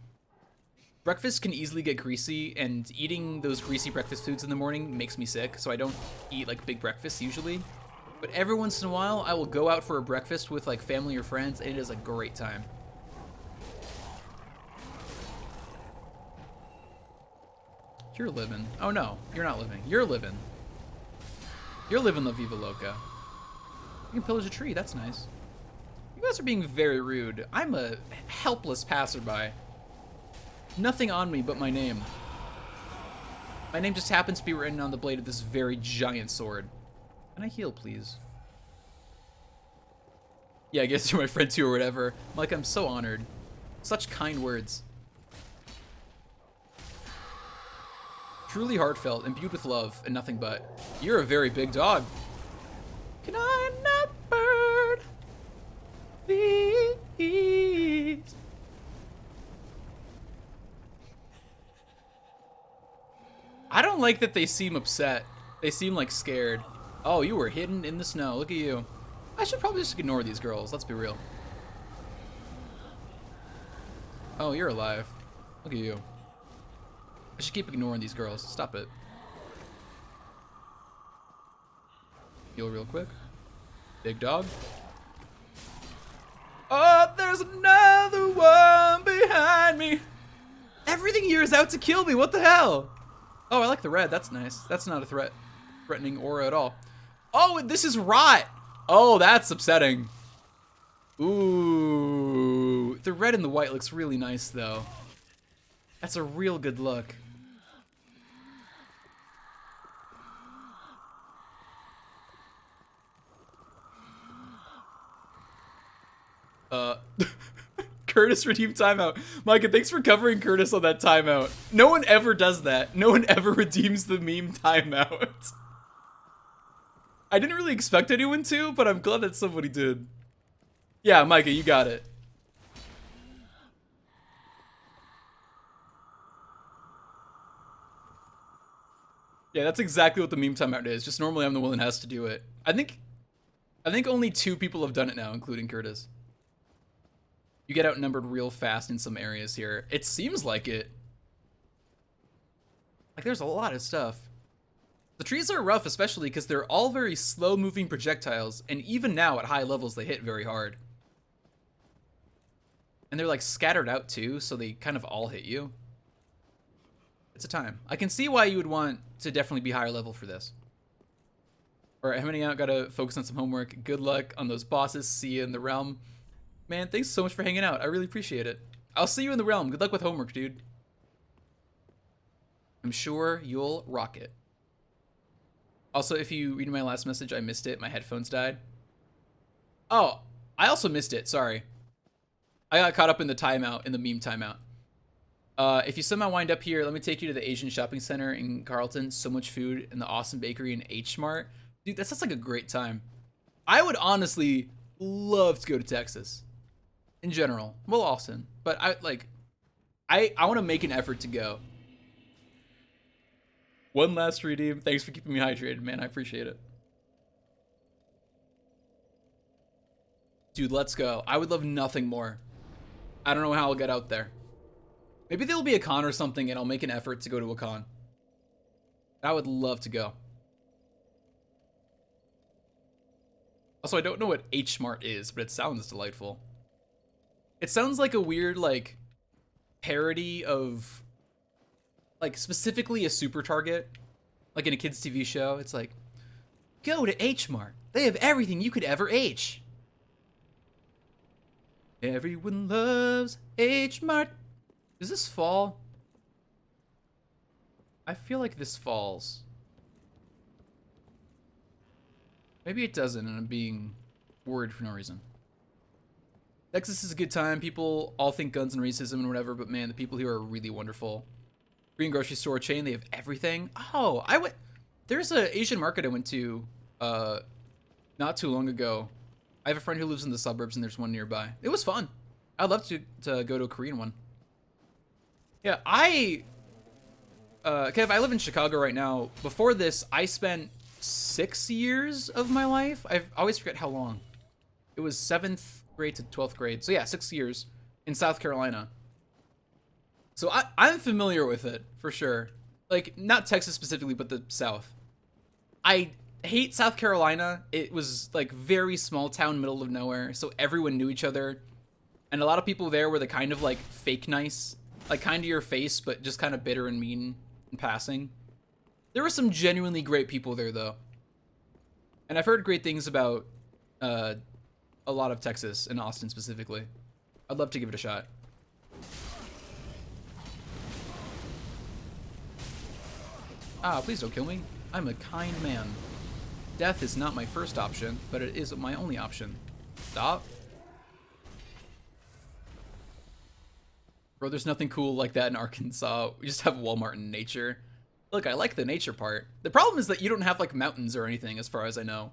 Breakfast can easily get greasy, and eating those greasy breakfast foods in the morning makes me sick, so I don't eat, like, big breakfasts usually. But every once in a while, I will go out for a breakfast with, like, family or friends, and it is a great time. You're living. Oh, no. You're not living. You're living. You're living La Viva Loca. You can pillage a tree. That's nice. You guys are being very rude. I'm a helpless passerby. Nothing on me but my name. My name just happens to be written on the blade of this very giant sword. Can I heal, please? Yeah, I guess you're my friend too or whatever. Mike, I'm so honored. Such kind words. Truly heartfelt, imbued with love, and nothing but. You're a very big dog. Can I not bird? Please. I don't like that they seem upset. They seem like scared. Oh, you were hidden in the snow. Look at you. I should probably just ignore these girls. Let's be real. Oh, you're alive. Look at you. I should keep ignoring these girls. Stop it. Heal real quick. Big dog. Oh, there's another one behind me. Everything here is out to kill me. What the hell? Oh, I like the red. That's nice. That's not a threatening aura at all. Oh, this is rot. Oh, that's upsetting. Ooh. The red and the white looks really nice, though. That's a real good look. Curtis redeemed timeout. Micah, thanks for covering Curtis on that timeout. No one ever does that. No one ever redeems the meme timeout. I didn't really expect anyone to, but I'm glad that somebody did. Yeah, Micah, you got it. Yeah, that's exactly what the meme timeout is. Just normally I'm the one that has to do it. I think only 2 people have done it now, including Curtis. You get outnumbered real fast in some areas here. It seems like it. Like, there's a lot of stuff. The trees are rough, especially because they're all very slow-moving projectiles, and even now at high levels, they hit very hard. And they're, like, scattered out, too, so they kind of all hit you. It's a time. I can see why you would want to definitely be higher level for this. Alright, heading out, gotta focus on some homework. Good luck on those bosses. See you in the realm. Man, thanks so much for hanging out. I really appreciate it. I'll see you in the realm. Good luck with homework, dude. I'm sure you'll rock it. Also, if you read my last message, I missed it. My headphones died. Oh, I also missed it. Sorry. I got caught up in the timeout, in the meme timeout. If you somehow wind up here, let me take you to the Asian shopping center in Carlton. So much food and the awesome bakery in H Mart. Dude, that sounds like a great time. I would honestly love to go to Texas. In general. Well, Austin. But I want to make an effort to go. One last redeem. Thanks for keeping me hydrated, man. I appreciate it. Dude, let's go. I would love nothing more. I don't know how I'll get out there. Maybe there'll be a con or something and I'll make an effort to go to a con. I would love to go. Also, I don't know what H Mart is, but it sounds delightful. It sounds like a weird, like, parody of, like, specifically a Super Target. Like in a kid's TV show. It's like, go to H Mart. They have everything you could ever H. Everyone loves H Mart. Does this fall? I feel like this falls. Maybe it doesn't, and I'm being worried for no reason. Texas is a good time. People all think guns and racism and whatever, but man, the people here are really wonderful. Green grocery store chain, they have everything. Oh, there's an Asian market I went to not too long ago. I have a friend who lives in the suburbs and there's one nearby. It was fun. I'd love to go to a Korean one. Yeah, Kev, I live in Chicago right now. Before this, I spent 6 years of my life. I always forget how long. It was 7th grade to 12th grade. So yeah, 6 years in South Carolina. So I'm familiar with it, for sure. Like, not Texas specifically, but the South. I hate South Carolina. It was, like, very small town, middle of nowhere, so everyone knew each other. And a lot of people there were the kind of, like, fake nice. Like, kind of your face, but just kind of bitter and mean in passing. There were some genuinely great people there, though. And I've heard great things about a lot of Texas, and Austin specifically. I'd love to give it a shot. Ah, please don't kill me. I'm a kind man. death is not my first option, but it is my only option. Stop. Bro, there's nothing cool like that in Arkansas. We just have Walmart and nature. Look, I like the nature part. The problem is that you don't have like mountains or anything as far as I know.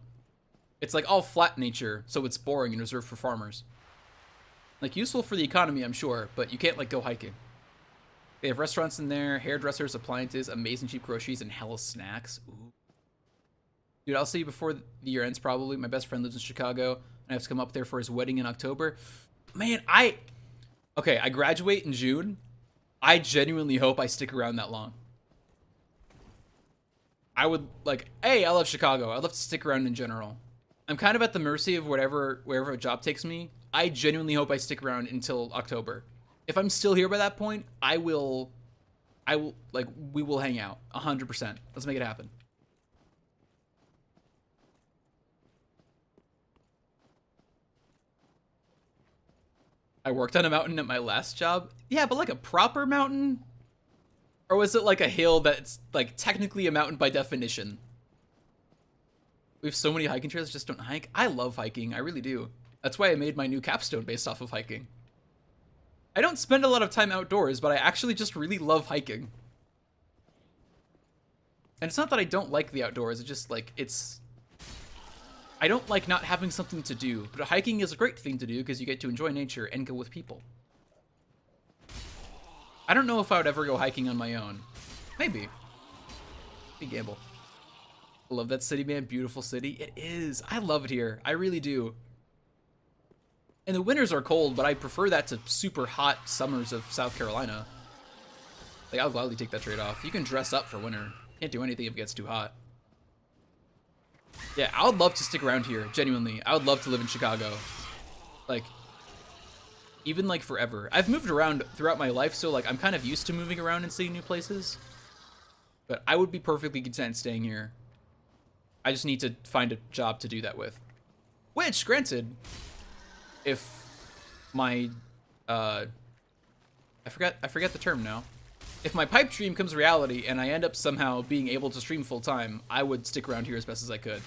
It's like all flat nature, so it's boring and reserved for farmers. Like useful for the economy, I'm sure, but you can't like go hiking. They have restaurants in there, hairdressers, appliances, amazing cheap groceries, and hella snacks. Ooh. Dude, I'll see you before the year ends probably. My best friend lives in Chicago, and I have to come up there for his wedding in October. Man, okay, I graduate in June. I genuinely hope I stick around that long. I would like, I love Chicago. I'd love to stick around in general. I'm kind of at the mercy of wherever a job takes me. I genuinely hope I stick around until October. If I'm still here by that point, we will hang out 100%. Let's make it happen. I worked on a mountain at my last job. Yeah, but like a proper mountain? Or was it like a hill that's like technically a mountain by definition? We have so many hiking trails, just don't hike. I love hiking, I really do. That's why I made my new capstone based off of hiking. I don't spend a lot of time outdoors, but I actually just really love hiking. And it's not that I don't like the outdoors, it's just like, I don't like not having something to do, but hiking is a great thing to do because you get to enjoy nature and go with people. I don't know if I would ever go hiking on my own. Maybe. Big gamble. I love that city, man. Beautiful city. It is. I love it here. I really do. And the winters are cold, but I prefer that to super hot summers of South Carolina. Like, I'll gladly take that trade-off. You can dress up for winter. Can't do anything if it gets too hot. Yeah, I would love to stick around here, genuinely. I would love to live in Chicago. Like, even like forever. I've moved around throughout my life, so like I'm kind of used to moving around and seeing new places. But I would be perfectly content staying here. I just need to find a job to do that with. Which, granted, if my I forget the term now. If my pipe dream comes reality and I end up somehow being able to stream full time, I would stick around here as best as I could.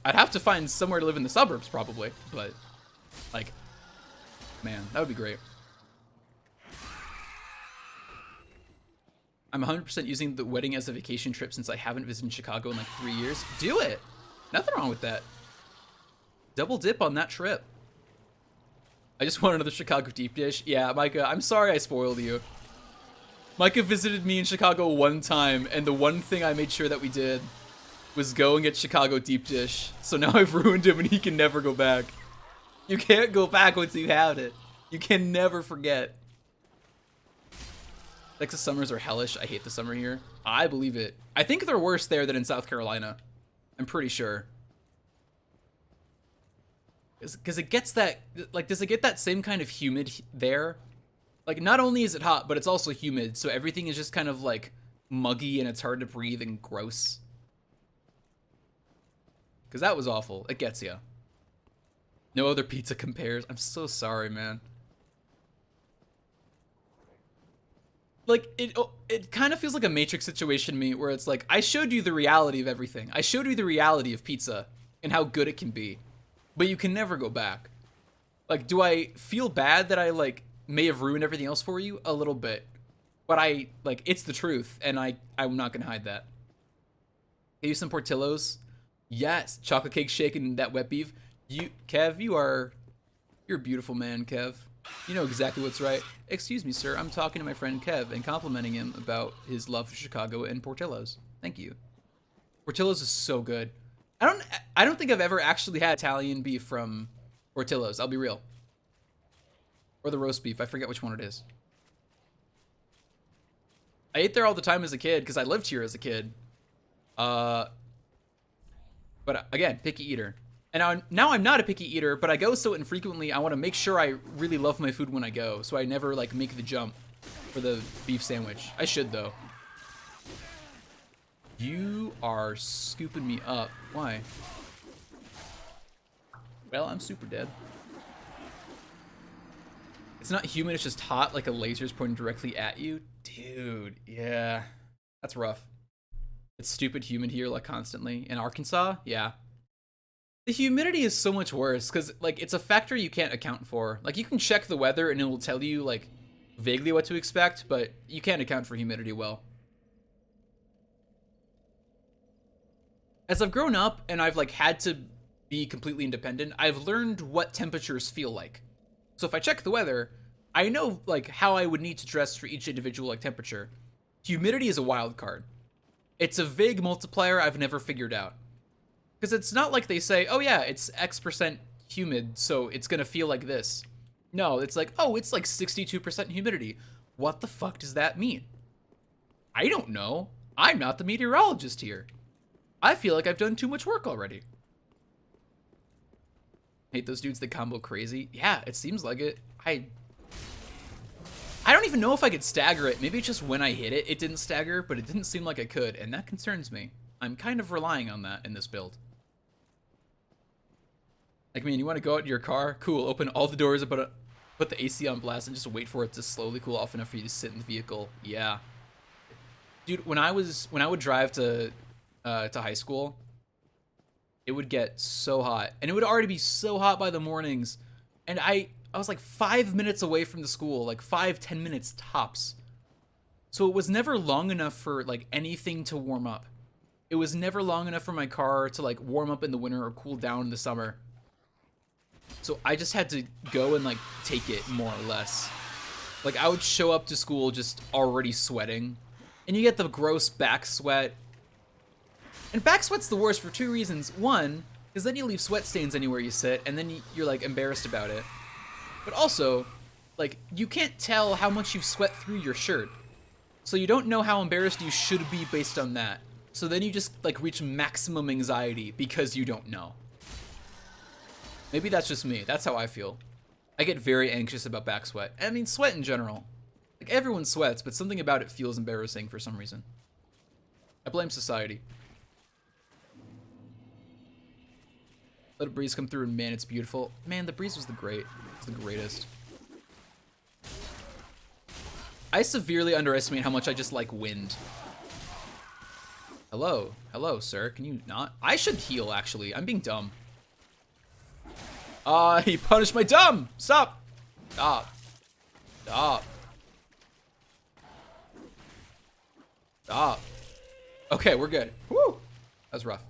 I'd have to find somewhere to live in the suburbs probably, but like, man, that would be great. I'm 100% using the wedding as a vacation trip since I haven't visited Chicago in like 3 years. Do it. Nothing wrong with that. Double dip on that trip. I just want another Chicago deep dish. Yeah, Micah, I'm sorry I spoiled you. Micah visited me in Chicago one time, and the one thing I made sure that we did was go and get Chicago deep dish. So now I've ruined him and he can never go back. You can't go back once you have it. You can never forget. Texas summers are hellish. I hate the summer here. I believe it. I think they're worse there than in South Carolina. I'm pretty sure. Because it gets that, like, does it get that same kind of humid there? Like, not only is it hot, but it's also humid, so everything is just kind of, like, muggy and it's hard to breathe and gross. Because that was awful. It gets you. No other pizza compares. I'm so sorry, man. Like, it kind of feels like a Matrix situation to me, where it's like, I showed you the reality of everything. I showed you the reality of pizza and how good it can be. But you can never go back. Like, do I feel bad that I, like, may have ruined everything else for you? A little bit. But like, it's the truth, and I'm not gonna hide that. Get you some Portillo's? Yes. Chocolate cake shake and that wet beef. Kev, you're a beautiful man, Kev. You know exactly what's right. Excuse me, sir. I'm talking to my friend Kev and complimenting him about his love for Chicago and Portillo's. Thank you. Portillo's is so good. I don't think I've ever actually had Italian beef from Portillo's. I'll be real. Or the roast beef. I forget which one it is. I ate there all the time as a kid because I lived here as a kid. But again, picky eater. And now I'm not a picky eater, but I go so infrequently, I want to make sure I really love my food when I go, so I never, like, make the jump for the beef sandwich. I should, though. You are scooping me up. Why? Well, I'm super dead. It's not humid, it's just hot, like a laser's pointing directly at you. Dude, yeah. That's rough. It's stupid humid here, like, constantly. In Arkansas? Yeah. The humidity is so much worse, because, like, it's a factor you can't account for. Like, you can check the weather, and it will tell you, like, vaguely what to expect, but you can't account for humidity well. As I've grown up, and I've, like, had to be completely independent, I've learned what temperatures feel like. So if I check the weather, I know, like, how I would need to dress for each individual, like, temperature. Humidity is a wild card. It's a vague multiplier I've never figured out. Because it's not like they say, oh yeah, it's X% humid, so it's gonna feel like this. No, it's like, oh, it's like 62% humidity. What the fuck does that mean? I don't know. I'm not the meteorologist here. I feel like I've done too much work already. Hate those dudes that combo crazy. Yeah, it seems like it. I don't even know if I could stagger it. Maybe it's just when I hit it, it didn't stagger, but it didn't seem like I could, and that concerns me. I'm kind of relying on that in this build. Like, man, you want to go out in your car? Cool, open all the doors, put the AC on blast, and just wait for it to slowly cool off enough for you to sit in the vehicle. Yeah. Dude, when I would drive to high school, it would get so hot, and it would already be so hot by the mornings, and I was like 5 minutes away from the school, like 5-10 minutes tops. So it was never long enough for like anything to warm up. It was never long enough for my car to like warm up in the winter or cool down in the summer. So I just had to go and like take it more or less. Like I would show up to school just already sweating, and you get the gross back sweat. And back sweat's the worst for two reasons. One, because then you leave sweat stains anywhere you sit, and then you're like embarrassed about it. But also, like, you can't tell how much you've sweat through your shirt. So you don't know how embarrassed you should be based on that. So then you just, like, reach maximum anxiety because you don't know. Maybe that's just me. That's how I feel. I get very anxious about back sweat. I mean, sweat in general. Like, everyone sweats, but something about it feels embarrassing for some reason. I blame society. Let a breeze come through, and man, it's beautiful. Man, the breeze was the greatest. I severely underestimate how much I just like wind. Hello, sir. Can you not? I should heal, actually. I'm being dumb. He punished my dumb. Stop. Stop. Stop. Stop. Okay, we're good. Woo. That was rough.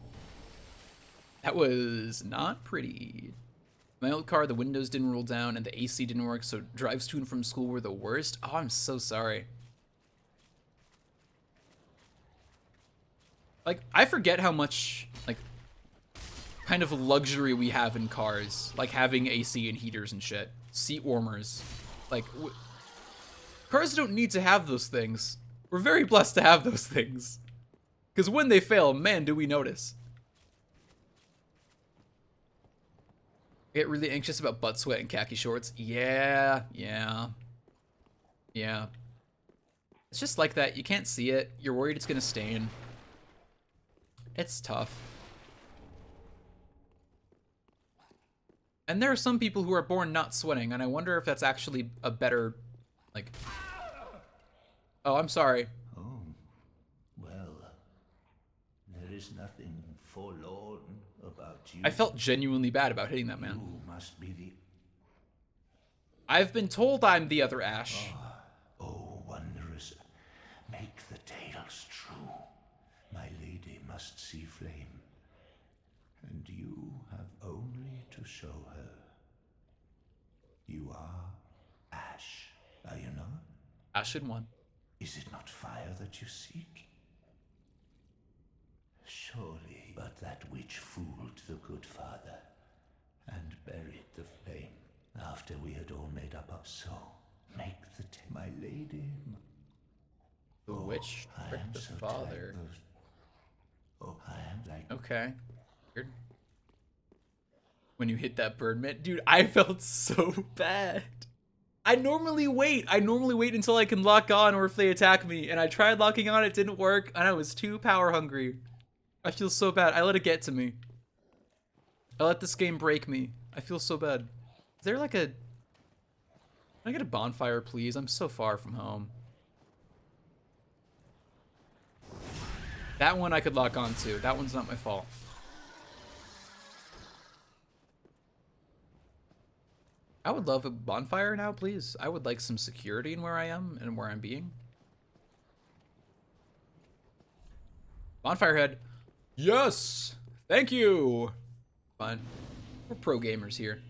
That was not pretty. My old car, the windows didn't roll down and the AC didn't work, so drives to and from school were the worst. Oh, I'm so sorry. Like, I forget how much, like, kind of luxury we have in cars. Like, having AC and heaters and shit. Seat warmers. Like, cars don't need to have those things. We're very blessed to have those things. Because when they fail, man, do we notice. I get really anxious about butt sweat and khaki shorts. Yeah. It's just like that. You can't see it. You're worried it's gonna stain. It's tough. And there are some people who are born not sweating, and I wonder if that's actually a better, like... Oh, I'm sorry.
Oh, well, there is nothing forlorn about you.
I felt genuinely bad about hitting that man.
You must be the...
I've been told I'm the other Ash.
Oh, wondrous, make the tales true. My lady must see flame, and you have only to show her. You are Ash, are you not?
Ashen one.
Is it not fire that you seek? Surely, but that which fooled the good father and buried the flame after we had all made up our soul. Make the my lady.
The witch
I
tricked
am
the
so
father.
tired of- I am like...
Okay. Weird. When you hit that bird mitt, dude, I felt so bad. I normally wait until I can lock on or if they attack me, and I tried locking on, it didn't work, and I was too power hungry. I feel so bad. I let it get to me. I let this game break me. I feel so bad. Is there like a... Can I get a bonfire, please? I'm so far from home. That one I could lock on to. That one's not my fault. I would love a bonfire now, please. I would like some security in where I am and where I'm being. Bonfire head. Yes! Thank you! Fine. We're pro gamers here.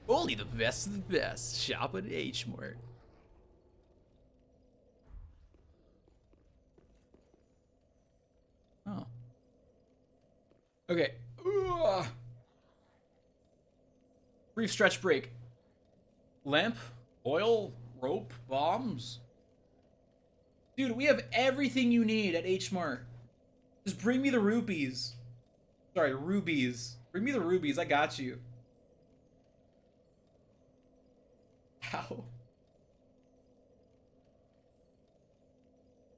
Only the best of the best. Shop at H-Mart. Oh. Okay. Ugh. Brief stretch break. Lamp, oil, rope, bombs. Dude, we have everything you need at H-Mart. Just bring me the rupees. Sorry, rubies. Bring me the rubies, I got you. How?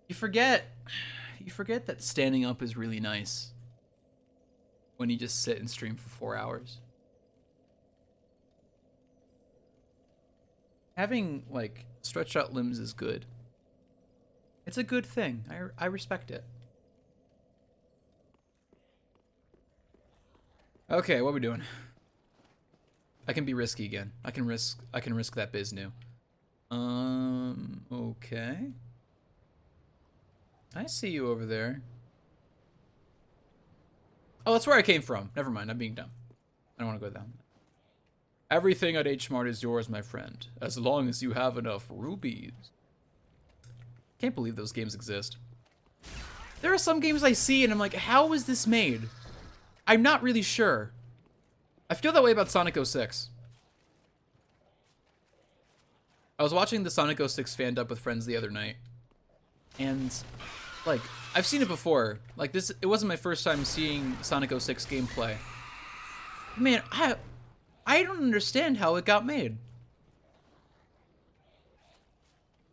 You forget that standing up is really nice. When you just sit and stream for 4 hours. Having, like, stretched out limbs is good. It's a good thing. I respect it. Okay, what are we doing? I can be risky again. I can risk that biz new. Okay. I see you over there. Oh, that's where I came from. Never mind, I'm being dumb. I don't want to go down. Everything at H-Mart is yours, my friend, as long as you have enough rubies. Can't believe those games exist. There are some games I see and I'm like, how was this made? I'm not really sure. I feel that way about Sonic 06. I was watching the Sonic 06 fan dub with friends the other night. And, like, I've seen it before. Like, it wasn't my first time seeing Sonic 06 gameplay. Man, I don't understand how it got made.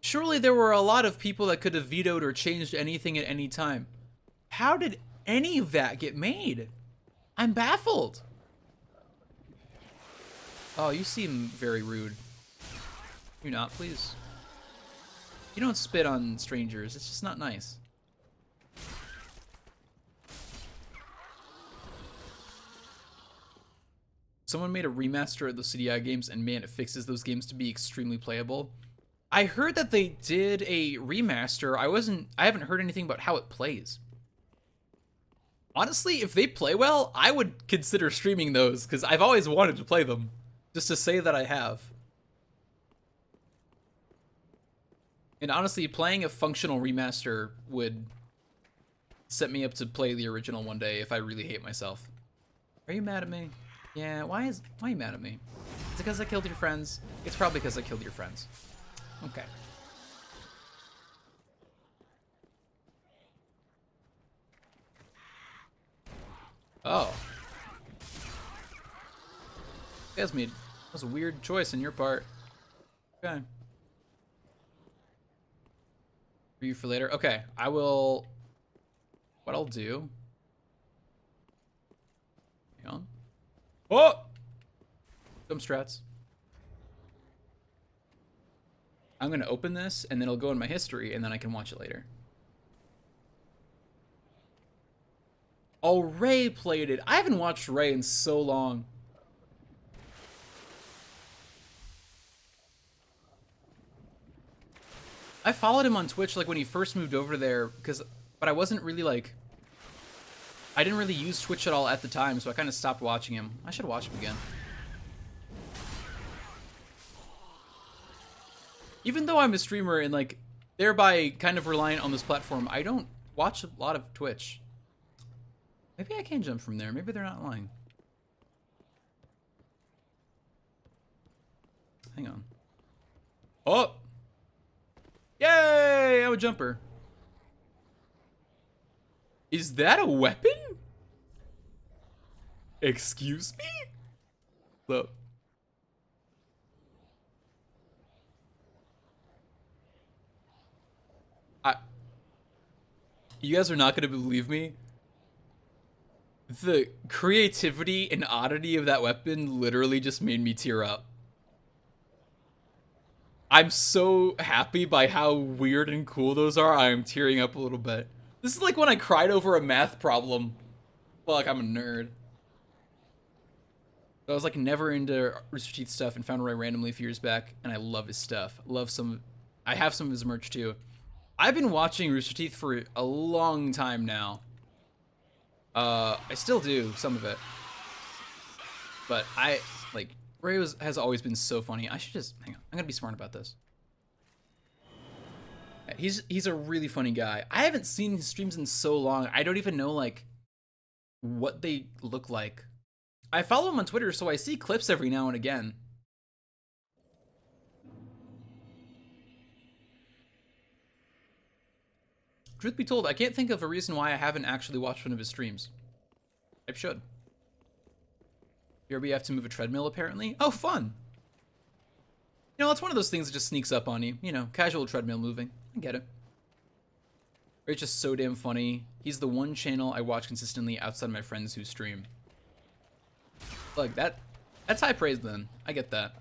Surely there were a lot of people that could have vetoed or changed anything at any time. How did any of that get made? I'm baffled. Oh, you seem very rude. You're not, please. You don't spit on strangers. It's just not nice. Someone made a remaster of the CDI games, and man, it fixes those games to be extremely playable. I heard that they did a remaster. I haven't heard anything about how it plays. Honestly, if they play well, I would consider streaming those, because I've always wanted to play them. Just to say that I have. And honestly, playing a functional remaster would set me up to play the original one day if I really hate myself. Are you mad at me? Yeah, why are you mad at me? Is it because I killed your friends? It's probably because I killed your friends. Okay. Oh. That was a weird choice on your part. Okay. Review for later. Okay, I will... What I'll do... Hang on. Oh! Some strats. I'm gonna open this, and then it'll go in my history, and then I can watch it later. Oh, Ray played it. I haven't watched Ray in so long. I followed him on Twitch like when he first moved over there, but I wasn't really like... I didn't really use Twitch at all at the time, so I kind of stopped watching him. I should watch him again. Even though I'm a streamer and like thereby kind of reliant on this platform, I don't watch a lot of Twitch. Maybe I can jump from there. Maybe they're not lying. Hang on. Oh! Yay! I'm a jumper. Is that a weapon? Excuse me? Look. You guys are not going to believe me. The creativity and oddity of that weapon literally just made me tear up. I'm so happy by how weird and cool those are. I am tearing up a little bit. This is like when I cried over a math problem. Well, like I'm a nerd. I was like never into Rooster Teeth stuff and found Ray randomly a few years back, and I love his stuff. I have some of his merch too. I've been watching Rooster Teeth for a long time now. I still do some of it. But Ray has always been so funny. I should just, hang on, I'm gonna be smart about this. He's a really funny guy. I haven't seen his streams in so long. I don't even know like what they look like. I follow him on Twitter, so I see clips every now and again. Truth be told, I can't think of a reason why I haven't actually watched one of his streams. I should. Here we have to move a treadmill, apparently. Oh, fun! You know, it's one of those things that just sneaks up on you. You know, casual treadmill moving. I get it. Ray's just so damn funny. He's the one channel I watch consistently outside my friends who stream. Look, that's high praise then. I get that.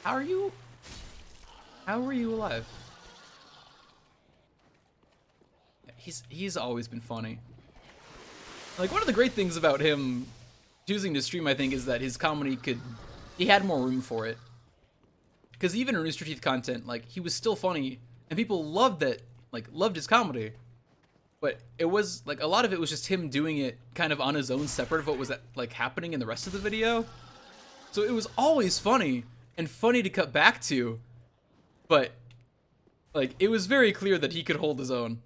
How are you alive? He's always been funny. Like, one of the great things about him choosing to stream, I think, is that his comedy he had more room for it. Because even in Rooster Teeth content, like, he was still funny, and people loved his comedy. But it was, like, a lot of it was just him doing it kind of on his own, separate of what was, like, happening in the rest of the video. So it was always funny, and funny to cut back to, but, like, it was very clear that he could hold his own.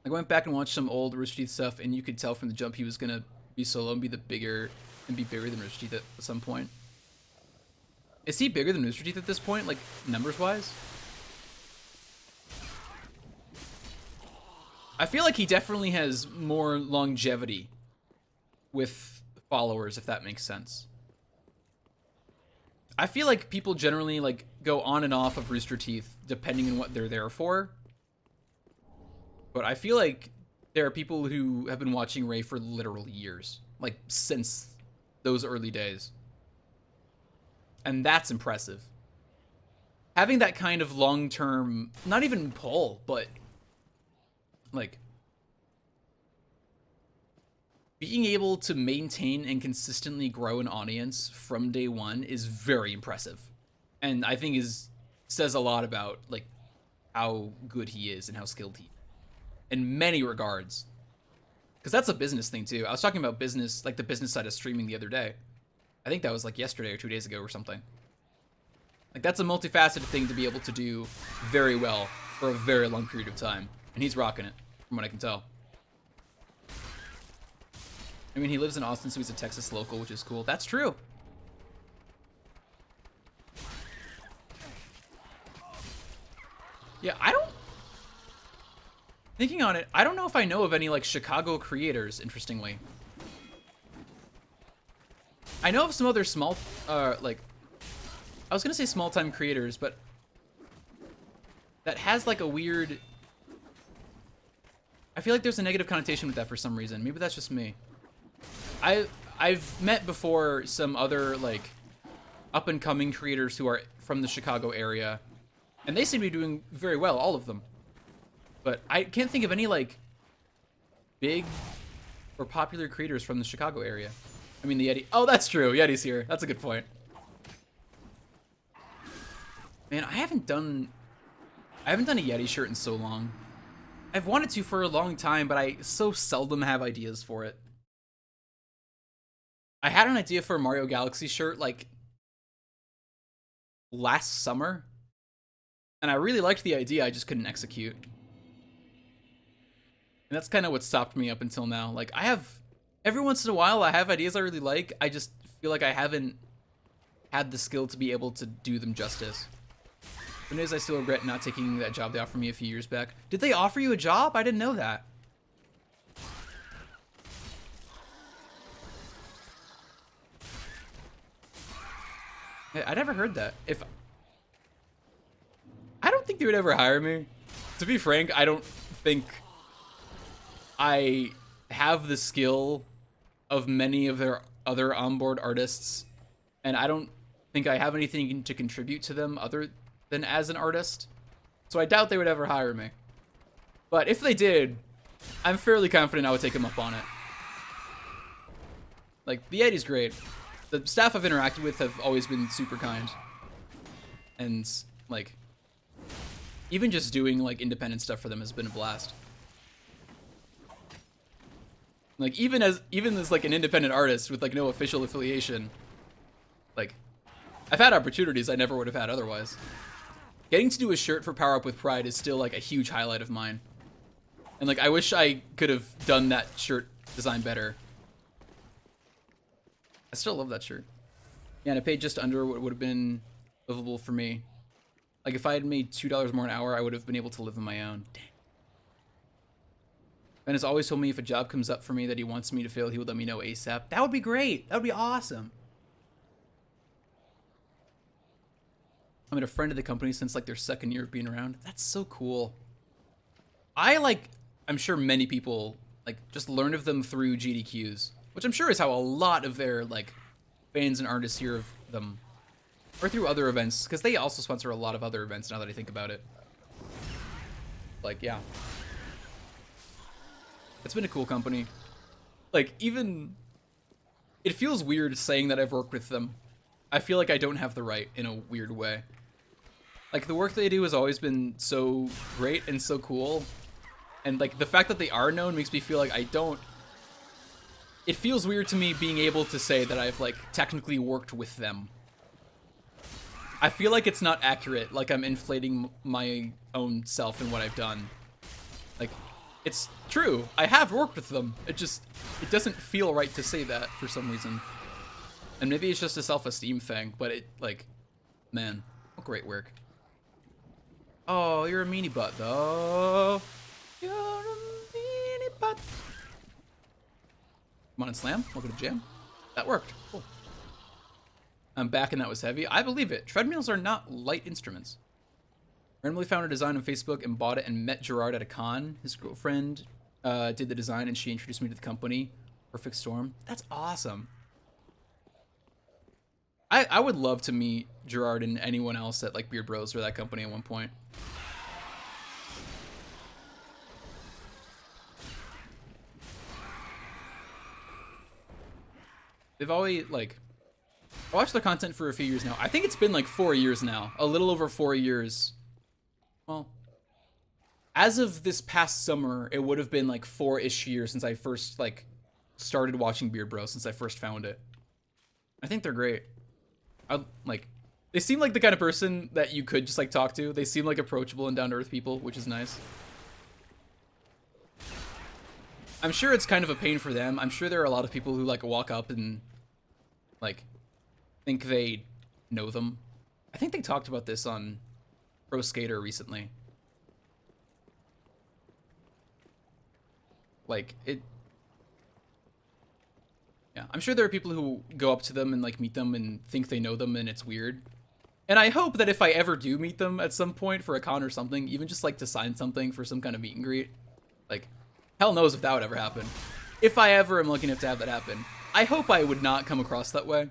I went back and watched some old Rooster Teeth stuff, and you could tell from the jump he was gonna be solo and be bigger than Rooster Teeth at some point. Is he bigger than Rooster Teeth at this point, like numbers-wise? I feel like he definitely has more longevity with followers, if that makes sense. I feel like people generally like go on and off of Rooster Teeth depending on what they're there for. But I feel like there are people who have been watching Ray for literal years, like since those early days. And that's impressive. Having that kind of long-term, not even pull, but like being able to maintain and consistently grow an audience from day one is very impressive. And I think says a lot about like how good he is and how skilled he is. In many regards. Because that's a business thing too. I was talking about business, like the business side of streaming the other day. I think that was like yesterday or 2 days ago or something. Like that's a multifaceted thing to be able to do very well for a very long period of time. And he's rocking it, from what I can tell. I mean, he lives in Austin, so he's a Texas local, which is cool. That's true. Yeah, thinking on it, I don't know if I know of any, like, Chicago creators, interestingly. I know of some other small, like, I was gonna say small-time creators, but that has, like, a weird... I feel like there's a negative connotation with that for some reason. Maybe that's just me. I've met before some other, like, up-and-coming creators who are from the Chicago area, and they seem to be doing very well, all of them. But I can't think of any, like, big or popular creators from the Chicago area. I mean, the Yeti. Oh, that's true. Yeti's here. That's a good point. Man, I haven't done a Yeti shirt in so long. I've wanted to for a long time, but I so seldom have ideas for it. I had an idea for a Mario Galaxy shirt, like, last summer. And I really liked the idea, I just couldn't execute. And that's kind of what stopped me up until now. Like, every once in a while, I have ideas I really like. I just feel like I haven't had the skill to be able to do them justice. Some days I still regret not taking that job they offered me a few years back. Did they offer you a job? I didn't know that. I never heard that. I don't think they would ever hire me. To be frank, I don't think I have the skill of many of their other onboard artists, and I don't think I have anything to contribute to them other than as an artist. So I doubt they would ever hire me. But if they did, I'm fairly confident I would take them up on it. Like, the Yeti's great. The staff I've interacted with have always been super kind. And, like, even just doing, like, independent stuff for them has been a blast. Like, even as like an independent artist with like no official affiliation, like, I've had opportunities I never would have had otherwise. Getting to do a shirt for Power Up with Pride is still like a huge highlight of mine. And like, I wish I could have done that shirt design better. I still love that shirt. Yeah, and I paid just under what would have been livable for me. Like, if I had made $2 more an hour, I would have been able to live on my own. Dang. Ben has always told me if a job comes up for me that he wants me to fill, he would let me know ASAP. That would be great. That would be awesome. I met a friend of the company since like their second year of being around. That's so cool. I'm sure many people like just learned of them through GDQs, which I'm sure is how a lot of their like fans and artists hear of them, or through other events, because they also sponsor a lot of other events now that I think about it. Like, yeah. It's been a cool company. Like, even... It feels weird saying that I've worked with them. I feel like I don't have the right in a weird way. Like, the work they do has always been so great and so cool. And, like, the fact that they are known makes me feel like I don't... It feels weird to me being able to say that I've, like, technically worked with them. I feel like it's not accurate. Like, I'm inflating my own self and what I've done. Like... It's true. I have worked with them. It doesn't feel right to say that for some reason. And maybe it's just a self-esteem thing, but it, like, man, great work. Oh, you're a meanie butt, though. You're a meanie butt. Come on and slam. Welcome to jam. That worked. Cool. I'm back and that was heavy. I believe it. Treadmills are not light instruments. Randomly found a design on Facebook and bought it and met Gerard at a con. His girlfriend did the design and she introduced me to the company. Perfect Storm. That's awesome. I would love to meet Gerard and anyone else at like Beard Bros or that company at one point. They've always like... I watched their content for a few years now. I think it's been like 4 years now. A little over 4 years. Well, as of this past summer, it would have been like 4-ish years since I first like started watching Beard Bros, since I first found it. I think they're great. They seem like the kind of person that you could just like talk to. They seem like approachable and down-to-earth people, which is nice. I'm sure it's kind of a pain for them. I'm sure there are a lot of people who like walk up and like think they know them. I think they talked about this on Pro Skater recently. Like, it... Yeah, I'm sure there are people who go up to them and, like, meet them and think they know them and it's weird. And I hope that if I ever do meet them at some point for a con or something, even just, like, to sign something for some kind of meet and greet, like, hell knows if that would ever happen. If I ever am lucky enough to have that happen, I hope I would not come across that way.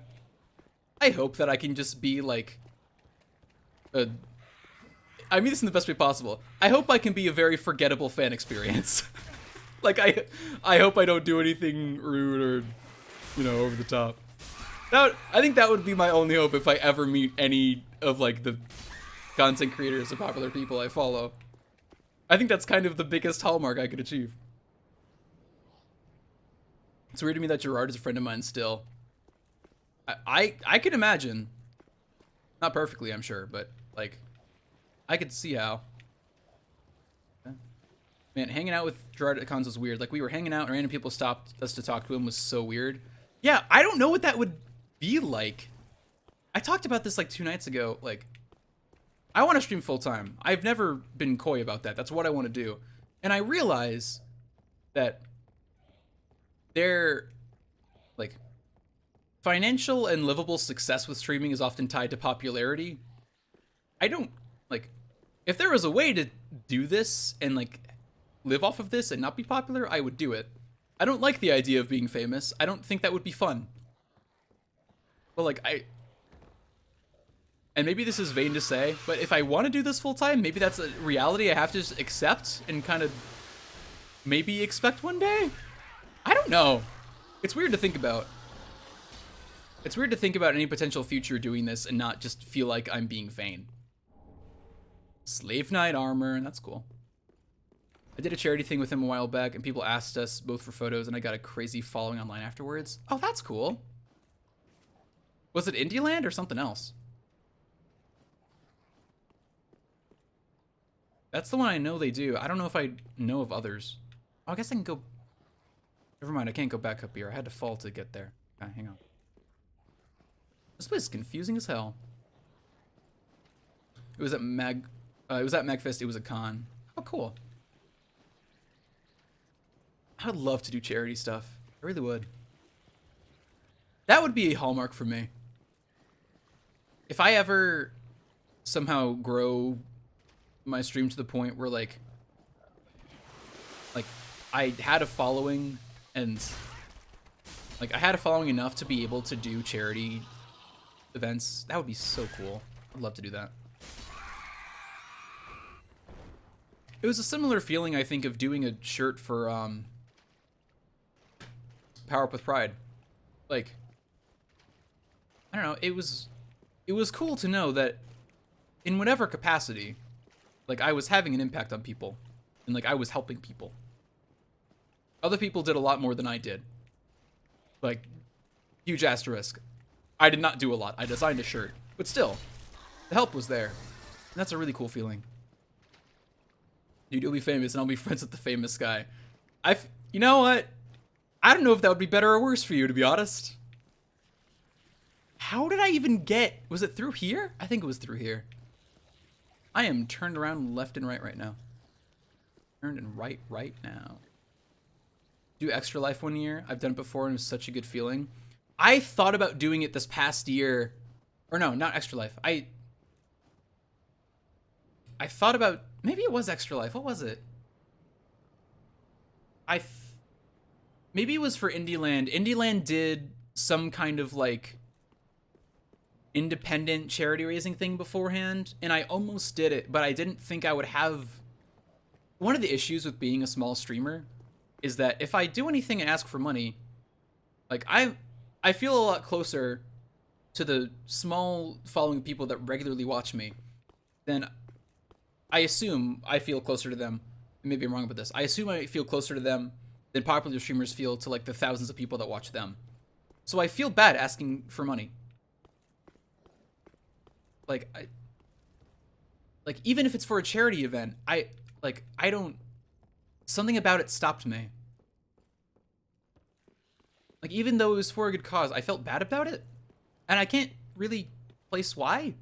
I hope that I can just be, like, I mean this in the best way possible. I hope I can be a very forgettable fan experience. Like, I hope I don't do anything rude or, you know, over the top. I think that would be my only hope if I ever meet any of, like, the content creators or popular people I follow. I think that's kind of the biggest hallmark I could achieve. It's weird to me that Gerard is a friend of mine still. I could imagine. Not perfectly, I'm sure, but, like, I could see how. Okay. Man, hanging out with Gerard at cons was weird. Like, we were hanging out and random people stopped us to talk to him was so weird. Yeah, I don't know what that would be like. I talked about this, like, 2 nights ago. Like, I want to stream full-time. I've never been coy about that. That's what I want to do. And I realize that their, like, financial and livable success with streaming is often tied to popularity. I don't, like, if there was a way to do this and, like, live off of this and not be popular, I would do it. I don't like the idea of being famous. I don't think that would be fun. But, like, and maybe this is vain to say, but if I want to do this full time, maybe that's a reality I have to just accept and kind of maybe expect one day. I don't know. It's weird to think about. It's weird to think about any potential future doing this and not just feel like I'm being vain. Slave Knight armor, that's cool. I did a charity thing with him a while back, and people asked us both for photos, and I got a crazy following online afterwards. Oh, that's cool. Was it Indie Land or something else? That's the one I know they do. I don't know if I know of others. Oh, I guess I can go... Never mind, I can't go back up here. I had to fall to get there. Okay, hang on. This place is confusing as hell. It was at Magfest. It was a con. Oh, cool. I would love to do charity stuff. I really would. That would be a hallmark for me. If I ever somehow grow my stream to the point where like I had a following and like I had a following enough to be able to do charity events, that would be so cool. I'd love to do that. It was a similar feeling, I think, of doing a shirt for Power Up with Pride. Like, I don't know, it was cool to know that in whatever capacity, like, I was having an impact on people, and like I was helping people. Other people did a lot more than I did. Like, huge asterisk. I did not do a lot. I designed a shirt, but still, the help was there. And that's a really cool feeling. Dude, you'll be famous, and I'll be friends with the famous guy. You know what? I don't know if that would be better or worse for you, to be honest. How did I even get... Was it through here? I think it was through here. I am turned around left and right now. Turned and right now. Do Extra Life one year. I've done it before, and it was such a good feeling. I thought about doing it this past year. Or no, not Extra Life. I thought about... Maybe it was Extra Life. What was it? Maybe it was for Indie Land. Indie Land did some kind of like independent charity raising thing beforehand, and I almost did it, but I didn't think I would have... One of the issues with being a small streamer is that if I do anything and ask for money, like I feel a lot closer to the small following of people that regularly watch me than I assume I feel closer to them. Maybe I'm wrong about this. I assume I feel closer to them than popular streamers feel to like the thousands of people that watch them. So I feel bad asking for money. Like even if it's for a charity event, I don't, something about it stopped me. Like, even though it was for a good cause, I felt bad about it. And I can't really place why.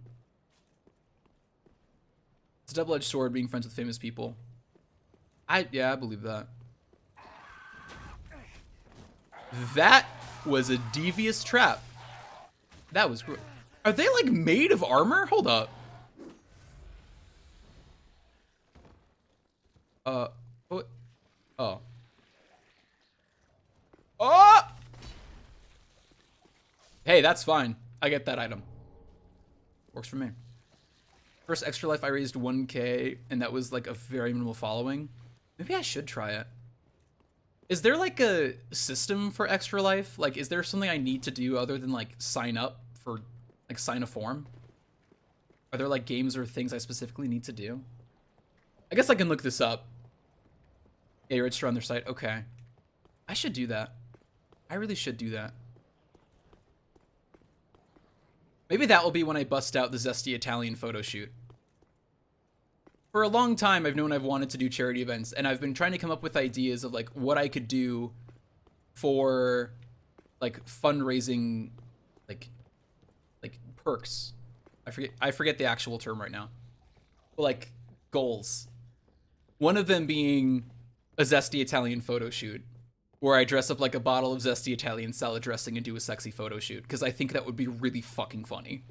It's a double-edged sword being friends with famous people. Yeah, I believe that. That was a devious trap. That was cool. Are they like made of armor? Hold up. What? Oh. Oh! Hey, that's fine. I get that item. Works for me. First Extra Life, I raised 1K, and that was like a very minimal following. Maybe I should try it. Is there like a system for Extra Life? Like, is there something I need to do other than like sign up for, like sign a form? Are there like games or things I specifically need to do? I guess I can look this up. Yeah, you register on their site. Okay. I should do that. I really should do that. Maybe that will be when I bust out the Zesty Italian photo shoot. For a long time, I've known I've wanted to do charity events, and I've been trying to come up with ideas of like what I could do for like fundraising, like perks. I forget the actual term right now. But like goals. One of them being a Zesty Italian photo shoot, where I dress up like a bottle of Zesty Italian salad dressing and do a sexy photo shoot, because I think that would be really fucking funny.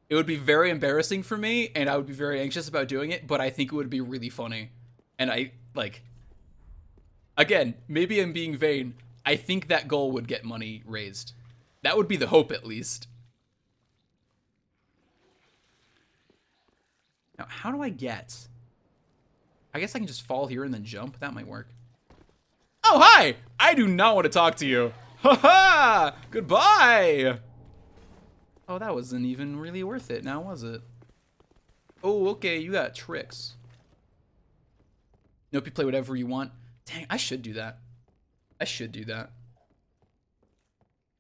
It would be very embarrassing for me, and I would be very anxious about doing it, but I think it would be really funny. And I, like... Again, maybe I'm being vain. I think that goal would get money raised. That would be the hope, at least. Now, how do I get? I guess I can just fall here and then jump. That might work. Oh, hi! I do not want to talk to you. Ha ha! Goodbye! Oh, that wasn't even really worth it now, was it? Oh, okay, you got tricks. Nope, you play whatever you want. Dang, I should do that. I should do that.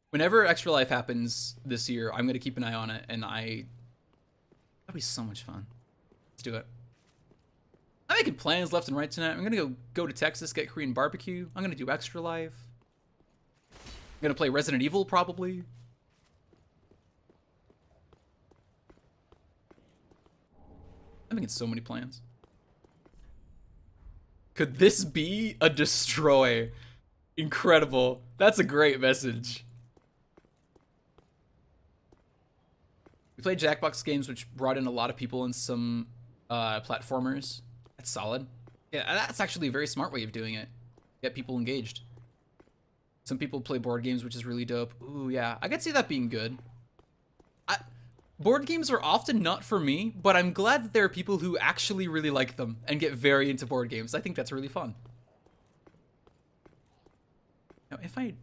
Whenever Extra Life happens this year, I'm going to keep an eye on it, and that'd be so much fun. Let's do it. I'm making plans left and right tonight. I'm going to go to Texas, get Korean barbecue. I'm going to do Extra Life. I'm going to play Resident Evil, probably. I'm making so many plans. Could this be a destroy? Incredible. That's a great message. We played Jackbox games, which brought in a lot of people and some platformers. That's solid. Yeah, that's actually a very smart way of doing it. Get people engaged. Some people play board games, which is really dope. Ooh, yeah. I could see that being good. Board games are often not for me, but I'm glad that there are people who actually really like them and get very into board games. I think that's really fun. Now, if I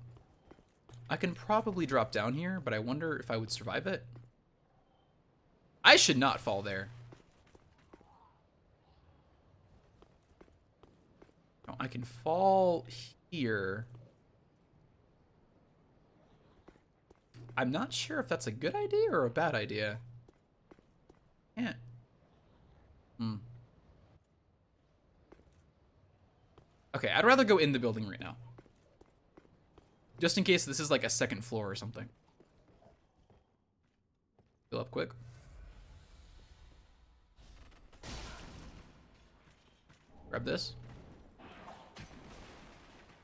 can probably drop down here, but I wonder if I would survive it. I should not fall there. No, I can fall here. I'm not sure if that's a good idea or a bad idea. Yeah. Okay, I'd rather go in the building right now. Just in case this is like a second floor or something. Fill up quick. Grab this.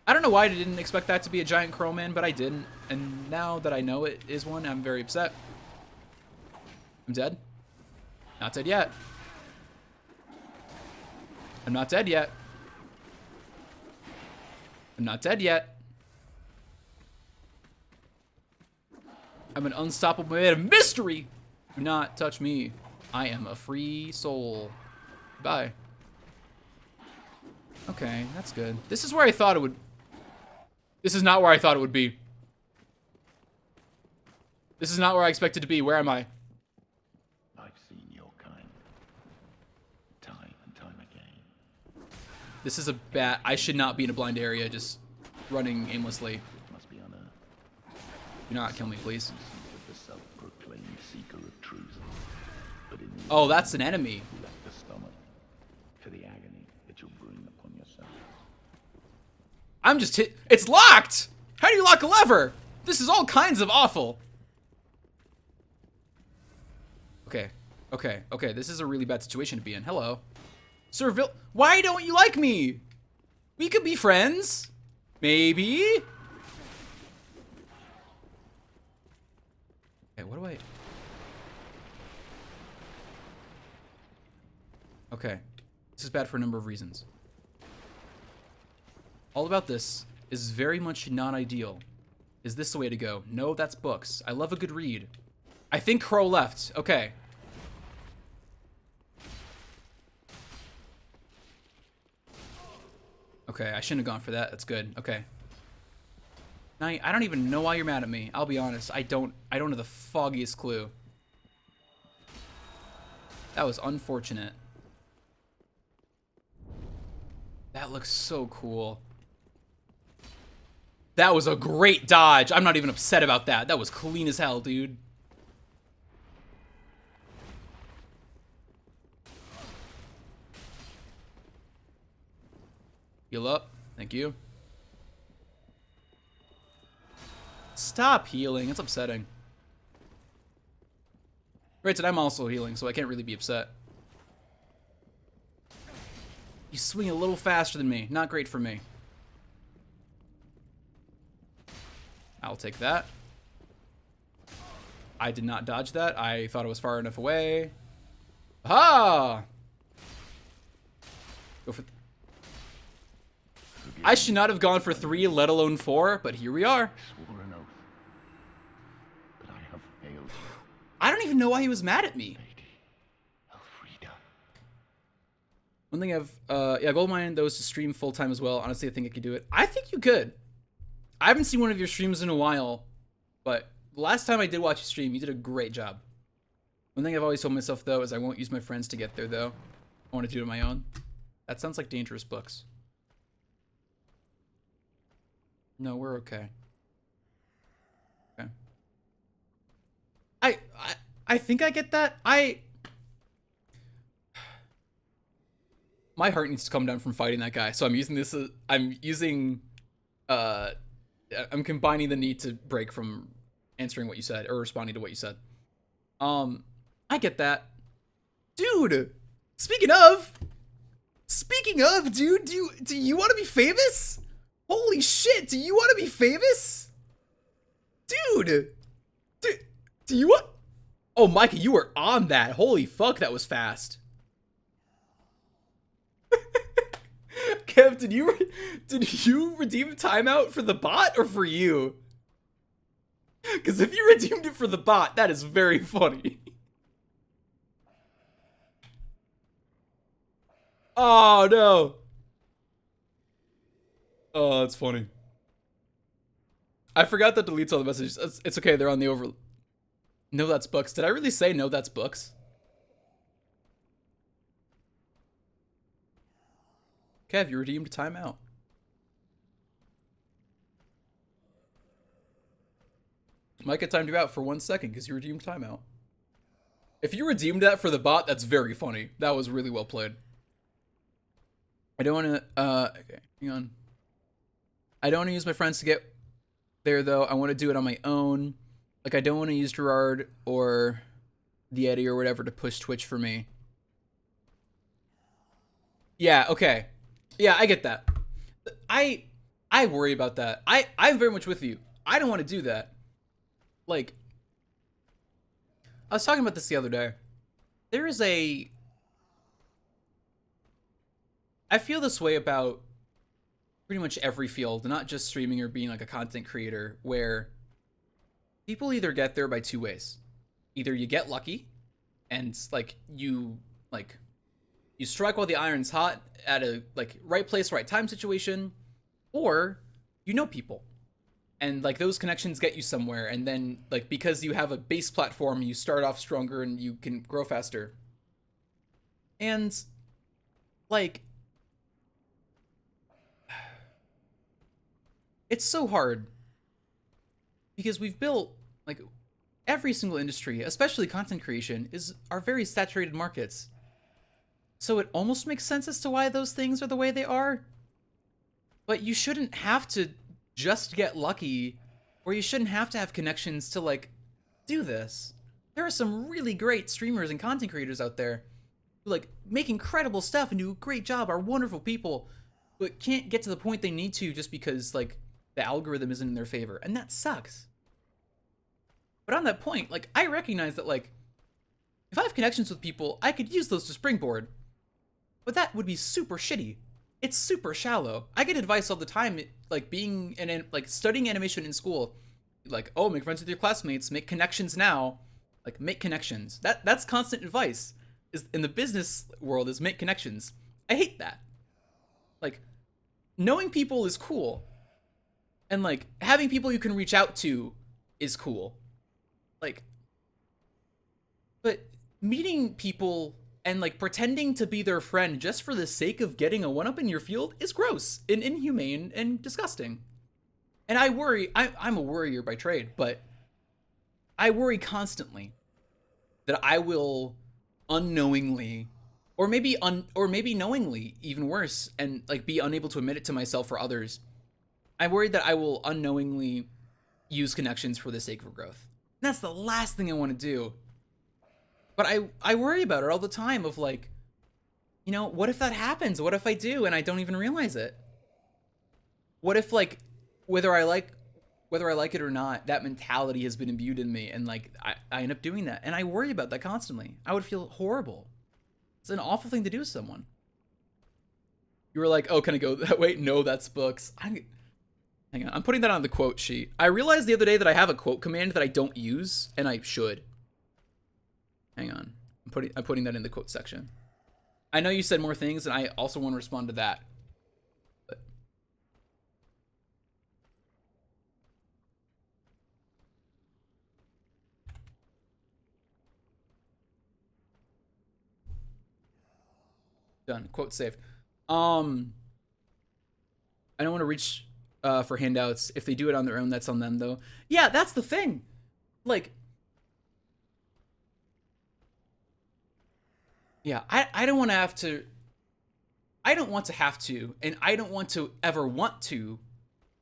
I don't know why I didn't expect that to be a giant crow man, but I didn't. And now that I know it is one, I'm very upset. I'm dead. Not dead yet. I'm not dead yet. I'm not dead yet. I'm an unstoppable man of mystery. Do not touch me. I am a free soul. Bye. Okay, that's good. This is where I thought it would... This is not where I thought it would be. This is not where I expected to be. Where am I?
I've seen your kind. Time and time again.
This is a bad... I should not be in a blind area just running aimlessly.
It must be unearthed.
Do not kill me, please.
Of the self-proclaimed seeker of truth. But in
Oh, that's an enemy.
left the stomach for the agony that you'll bring upon yourself.
I'm just hit... It's locked! How do you lock a lever? This is all kinds of awful. Okay. Okay. Okay. This is a really bad situation to be in. Hello. Sir Vil... Why don't you like me? We could be friends. Maybe. Okay, what do I... Okay. This is bad for a number of reasons. All About This is very much not ideal. Is this the way to go? No, that's books. I love a good read. I think Crow left. Okay. Okay, I shouldn't have gone for that. That's good. Okay. Now, I don't even know why you're mad at me. I'll be honest. I don't have the foggiest clue. That was unfortunate. That looks so cool. That was a great dodge. I'm not even upset about that. That was clean as hell, dude. Heal up. Thank you. Stop healing. It's upsetting. Granted, I'm also healing, so I can't really be upset. You swing a little faster than me. Not great for me. I'll take that. I did not dodge that. I thought it was far enough away. Aha! Go for... I should not have gone for 3, let alone 4, but here we are.
Swore an oath, but I have failed you.
I don't even know why he was mad at me.
Lady Elfrida.
One thing yeah, Goldmine though is to stream full time as well. Honestly, I think I could do it. I think you could. I haven't seen one of your streams in a while, but the last time I did watch you stream, you did a great job. One thing I've always told myself though is I won't use my friends to get there though. I want to do it on my own. That sounds like dangerous books. No, we're okay. Okay. I think I get that. My heart needs to calm down from fighting that guy. So I'm using this I'm combining the need to break from answering what you said or responding to what you said. I get that. Dude, speaking of, dude, do you want to be famous? Holy shit, do you want to be famous? Dude, do you want? Oh, Micah, you were on that. Holy fuck, that was fast. Kev, did you redeem timeout for the bot or for you? Because if you redeemed it for the bot, that is very funny. Oh, no. Oh, that's funny. I forgot that deletes all the messages. It's okay, they're on the over... No, that's books. Did I really say no, that's books? Kev, you redeemed timeout. Micah timed you out for 1 second because you redeemed timeout. If you redeemed that for the bot, that's very funny. That was really well played. I don't want to, okay, hang on. I don't want to use my friends to get there, though. I want to do it on my own. Like, I don't want to use Gerard or the Eddie or whatever to push Twitch for me. Yeah, okay. Yeah, I get that. I worry about that. I'm very much with you. I don't want to do that. Like, I was talking about this the other day. There is I feel this way about pretty much every field, not just streaming or being like a content creator, where people either get there by two ways. Either you get lucky and you strike while the iron's hot at a right place, right time situation, or you know people. And those connections get you somewhere, and then because you have a base platform, you start off stronger and you can grow faster. And it's so hard because we've built every single industry, especially content creation, are very saturated markets. So it almost makes sense as to why those things are the way they are. But you shouldn't have to just get lucky, or you shouldn't have to have connections to do this. There are some really great streamers and content creators out there who make incredible stuff and do a great job, are wonderful people, but can't get to the point they need to just because the algorithm isn't in their favor, and that sucks. But on that point, I recognize that if I have connections with people, I could use those to springboard. But that would be super shitty. It's super shallow. I get advice all the time, being in studying animation in school, oh, make friends with your classmates, make connections now, make connections. That's constant advice. Is in the business world is make connections. I hate that. Knowing people is cool, and having people you can reach out to is cool. But meeting people and pretending to be their friend just for the sake of getting a one-up in your field is gross and inhumane and disgusting. And I worry, I'm a worrier by trade, but I worry constantly that I will unknowingly, or maybe knowingly, even worse, and be unable to admit it to myself or others. I'm worried that I will unknowingly use connections for the sake of growth. And that's the last thing I want to do. But I worry about it all the time of what if that happens? What if I do and I don't even realize it? What if whether I like it or not, that mentality has been imbued in me, and I end up doing that, and I worry about that constantly. I would feel horrible. It's an awful thing to do to someone. You were like, oh, can I go that way? No, that's books. Hang on, I'm putting that on the quote sheet. I realized the other day that I have a quote command that I don't use, and I should. Hang on, I'm putting that in the quote section. I know you said more things, and I also want to respond to that. But done. Quote saved. I don't want to reach for handouts. If they do it on their own, that's on them, though. Yeah, that's the thing. Like, yeah, I don't want to have to. I don't want to have to, and I don't want to ever want to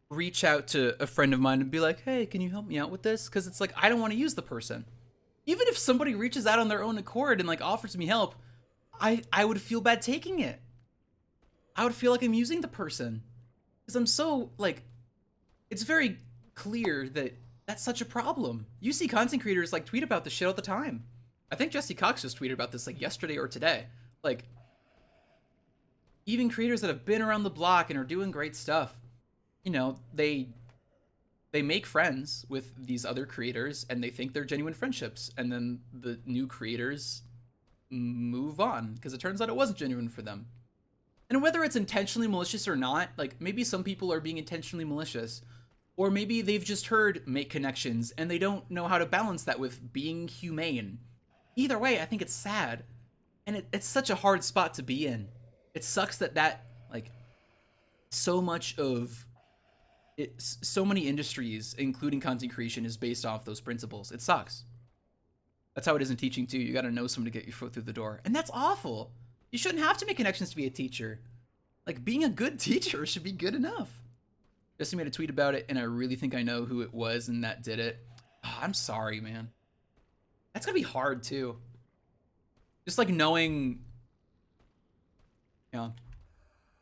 reach out to a friend of mine and be like, hey, can you help me out with this? Because it's like, I don't want to use the person. Even if somebody reaches out on their own accord and like offers me help, I would feel bad taking it. I would feel like I'm using the person. Because I'm so, like, it's very clear that that's such a problem. You see content creators, like, tweet about this shit all the time. I think Jesse Cox just tweeted about this, like, yesterday or today. Like, even creators that have been around the block and are doing great stuff, you know, they make friends with these other creators, and they think they're genuine friendships. And then the new creators move on, because it turns out it wasn't genuine for them. And whether it's intentionally malicious or not, like, maybe some people are being intentionally malicious, or maybe they've just heard make connections and they don't know how to balance that with being humane. Either way, I think it's sad. And it's such a hard spot to be in. It sucks that like, so much of it, so many industries, including content creation, is based off those principles. It sucks. That's how it is in teaching too. You gotta know someone to get your foot through the door. And that's awful. You shouldn't have to make connections to be a teacher. Like, being a good teacher should be good enough. Jesse made a tweet about it, and I really think I know who it was and that did it. Oh, I'm sorry, man. That's gonna be hard, too. Just, like, knowing... You know,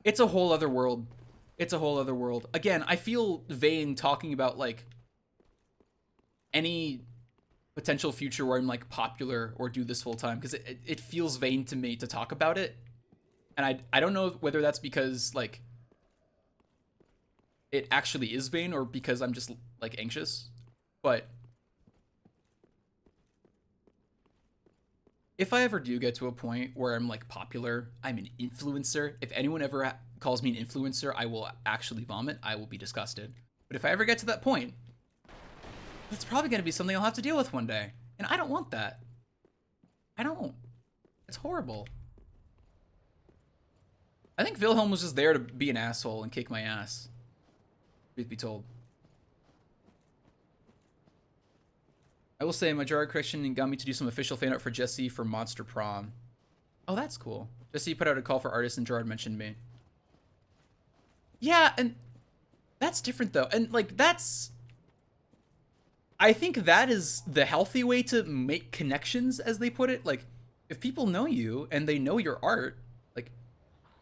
it's a whole other world. It's a whole other world. Again, I feel vain talking about, like, any potential future where I'm, like, popular or do this full time, because it feels vain to me to talk about it. And I don't know whether that's because, like, it actually is vain or because I'm just, like, anxious. But if I ever do get to a point where I'm, like, popular, I'm an influencer. If anyone ever calls me an influencer, I will actually vomit. I will be disgusted. But if I ever get to that point, it's probably going to be something I'll have to deal with one day. And I don't want that. I don't. It's horrible. I think Wilhelm was just there to be an asshole and kick my ass. Truth be told. I will say, my Gerard correction got me to do some official fan art for Jesse for Monster Prom. Oh, that's cool. Jesse put out a call for artists and Gerard mentioned me. Yeah, and that's different though. And like, that's... I think that is the healthy way to make connections, as they put it. Like, if people know you and they know your art, like,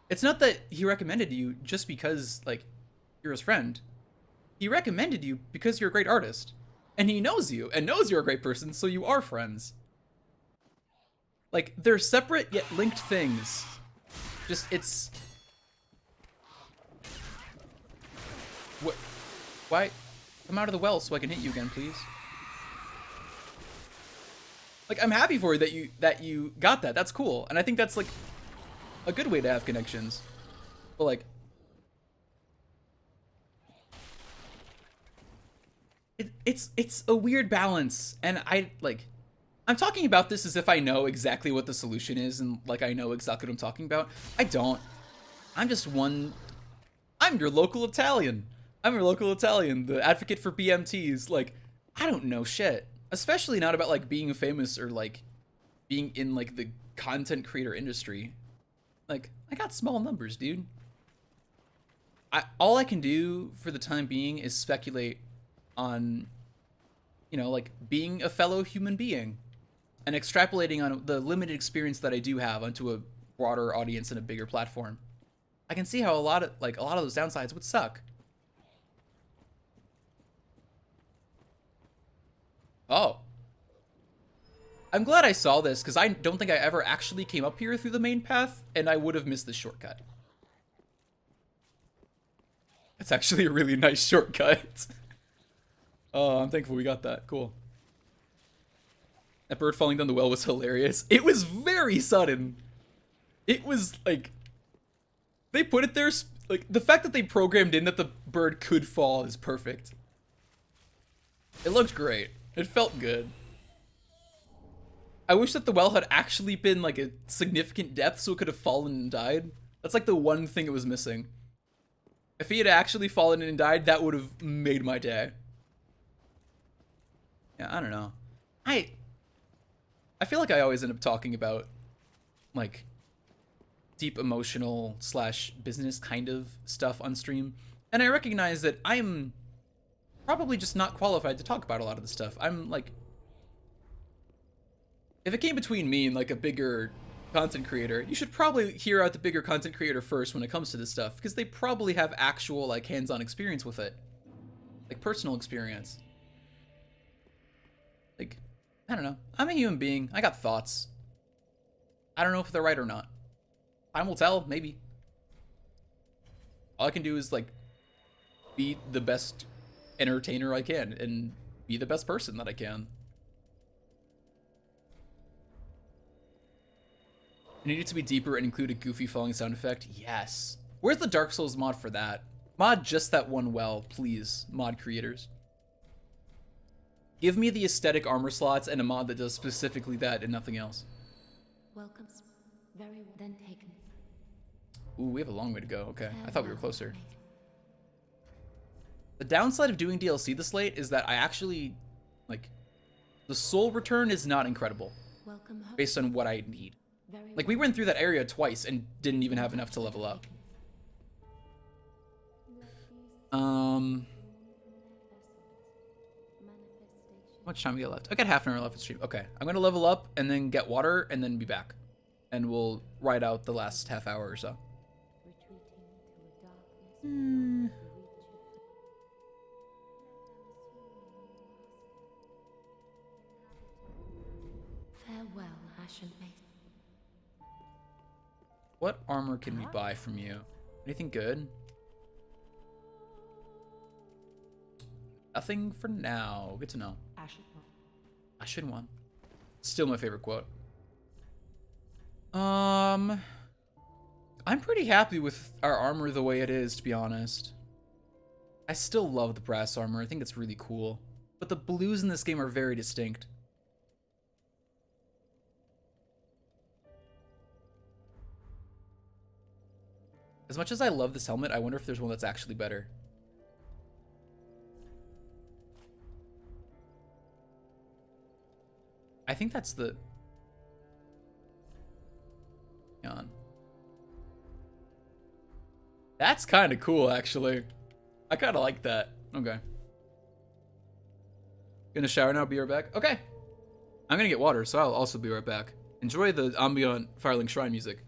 it's not that he recommended you just because, like, you're his friend. He recommended you because you're a great artist. And he knows you and knows you're a great person, so you are friends. Like, they're separate yet linked things. Just, it's... What? Why? Come out of the well so I can hit you again, please. Like, I'm happy for you that you got that. That's cool. And I think that's, like, a good way to have connections. But, like... It's a weird balance. And I'm talking about this as if I know exactly what the solution is and, like, I know exactly what I'm talking about. I don't. I'm just one... I'm your local Italian. I'm your local Italian, the advocate for BMTs. Like, I don't know shit. Especially not about, like, being famous or, like, being in, like, the content creator industry. Like, I got small numbers, dude. All I can do for the time being is speculate on, you know, like, being a fellow human being. And extrapolating on the limited experience that I do have onto a broader audience and a bigger platform. I can see how a lot of those downsides would suck. Oh. I'm glad I saw this, because I don't think I ever actually came up here through the main path, and I would have missed this shortcut. That's actually a really nice shortcut. Oh, I'm thankful we got that. Cool. That bird falling down the well was hilarious. It was very sudden. It was like they put it there. Like the fact that they programmed in that the bird could fall is perfect. It looked great. It felt good. I wish that the well had actually been like a significant depth so it could have fallen and died. That's like the one thing it was missing. If he had actually fallen and died, that would have made my day. Yeah, I don't know. I feel like I always end up talking about like deep emotional / business kind of stuff on stream. And I recognize that I'm probably just not qualified to talk about a lot of this stuff. I'm like, if it came between me and like a bigger content creator, you should probably hear out the bigger content creator first when it comes to this stuff, because they probably have actual like hands-on experience with it. Like personal experience. Like, I don't know. I'm a human being. I got thoughts. I don't know if they're right or not. Time will tell, maybe. All I can do is like be the best entertainer I can and be the best person that I can. I need it to be deeper and include a goofy falling sound effect. Yes. Where's the Dark Souls mod for that? Mod just that one well, please, mod creators. Give me the aesthetic armor slots and a mod that does specifically that and nothing else.
Welcome. Very well then taken.
Ooh, we have a long way to go. Okay, I thought we were closer.
Farewell.
The downside of doing DLC this late is that I actually, like, the soul return is not incredible
Welcome home.
based on what I need.
Very
Like, we
well.
went through that area twice and didn't even have enough to level up. How much time we got left? I got half an hour left of stream. Okay, I'm gonna level up and then get water and then be back. And we'll ride out the last half hour or so.
Retreating to a darkness beyond the reach of farewell, Ashen Maiden.
What armor can we buy from you? Anything good? Nothing for now. Good to know.
Ashen One.
Ashen One. Still my favorite quote. I'm pretty happy with our armor the way it is, to be honest. I still love the brass armor. I think it's really cool. But the blues in this game are very distinct. As much as I love this helmet, I wonder if there's one that's actually better. I think that's the... Hang on. That's kind of cool, actually. I kind of like that. Okay. Gonna shower now, be right back. Okay. I'm gonna get water, so I'll also be right back. Enjoy the ambient Firelink Shrine music.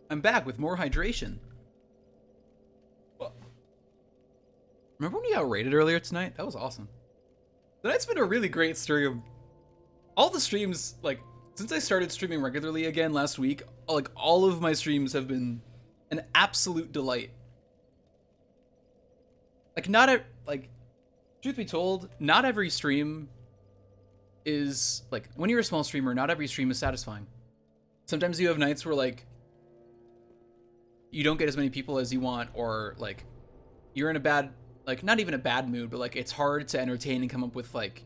I'm back with more hydration. Remember when you got raided earlier tonight? That was awesome. Tonight's been a really great stream. All the streams, like, since I started streaming regularly again last week, like, all of my streams have been an absolute delight. Like, truth be told, not every stream is, like, when you're a small streamer, not every stream is satisfying. Sometimes you have nights where, like, you don't get as many people as you want, or, like, you're in a bad, like, not even a bad mood, but, like, it's hard to entertain and come up with, like,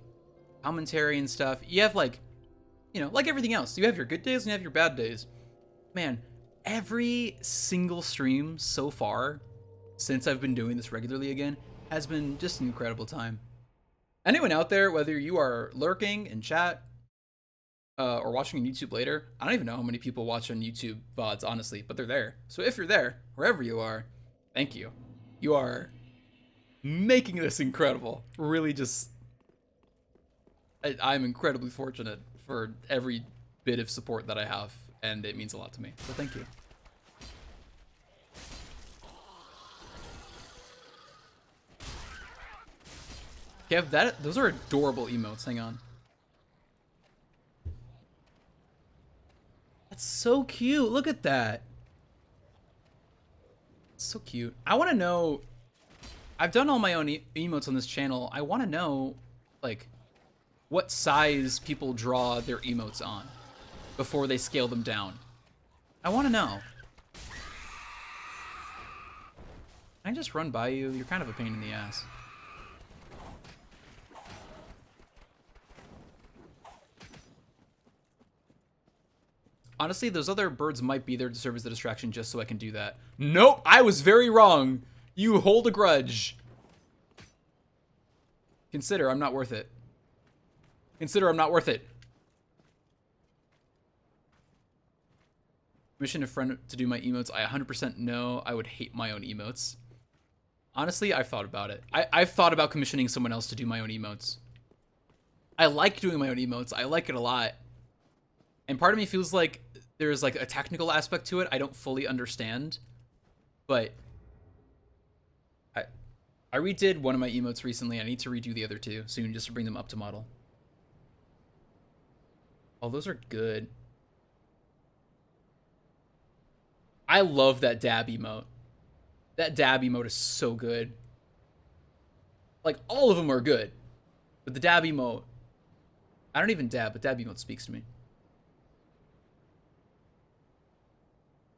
commentary and stuff. You have, like, you know, like everything else, you have your good days and you have your bad days. Man, every single stream so far, since I've been doing this regularly again, has been just an incredible time. Anyone out there, whether you are lurking in chat, or watching on YouTube later, I don't even know how many people watch on YouTube VODs, honestly, but they're there. So if you're there, wherever you are, thank you. You are making this incredible. Really just... I'm incredibly fortunate for every bit of support that I have, and it means a lot to me. So thank you. Kev, those are adorable emotes. Hang on. That's so cute. Look at that. It's so cute. I want to know... I've done all my own emotes on this channel. I want to know, like, what size people draw their emotes on before they scale them down. I want to know. Can I just run by you? You're kind of a pain in the ass. Honestly, those other birds might be there to serve as a distraction just so I can do that. Nope, I was very wrong. You hold a grudge. Consider I'm not worth it. Consider I'm not worth it. Commission a friend to do my emotes. I 100% know I would hate my own emotes. Honestly, I've thought about it. I've thought about commissioning someone else to do my own emotes. I like doing my own emotes. I like it a lot. And part of me feels like there's like a technical aspect to it I don't fully understand. But I redid one of my emotes recently. I need to redo the other two soon just to bring them up to model. Oh, those are good. I love that dab emote. That dab emote is so good. Like, all of them are good. But the dab emote... I don't even dab, but dab emote speaks to me.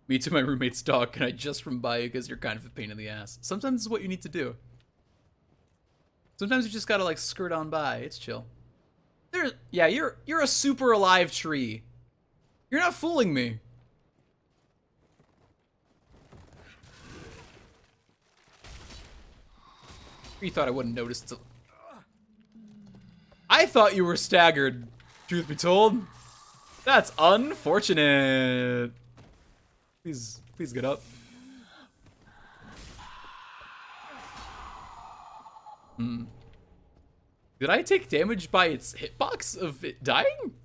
Me to my roommate's dog, can I just run by you because you're kind of a pain in the ass? Sometimes it's what you need to do. Sometimes you just gotta, like, skirt on by. It's chill. Yeah, you're a super alive tree. You're not fooling me. You thought I wouldn't notice till... I thought you were staggered, truth be told. That's unfortunate. Please get up. Did I take damage by its hitbox of it dying?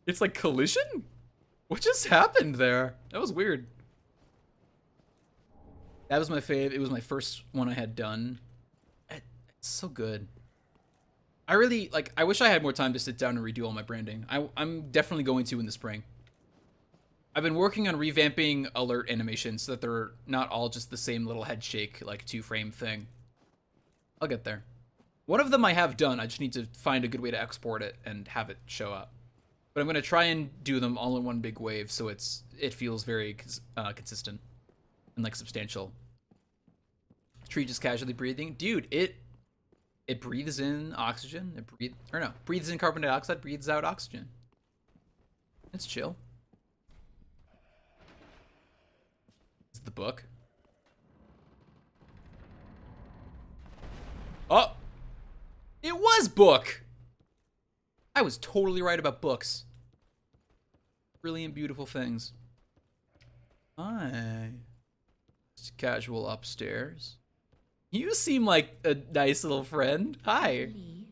It's like collision? What just happened there? That was weird. That was my fave. It was my first one I had done. It's so good. I really, like, I wish I had more time to sit down and redo all my branding. I'm definitely going to in the spring. I've been working on revamping alert animations so that they're not all just the same little head shake, like, 2-frame thing. I'll get there. One of them I have done. I just need to find a good way to export it and have it show up. But I'm going to try and do them all in one big wave so it feels very consistent and, like, substantial. Tree just casually breathing. Dude, it breathes in oxygen. It breathes in carbon dioxide, breathes out oxygen. It's chill. Is it the book? Oh! It was book! I was totally right about books. Brilliant, beautiful things. Hi. Just casual upstairs. You seem like a nice little friend. Hi.
Leave.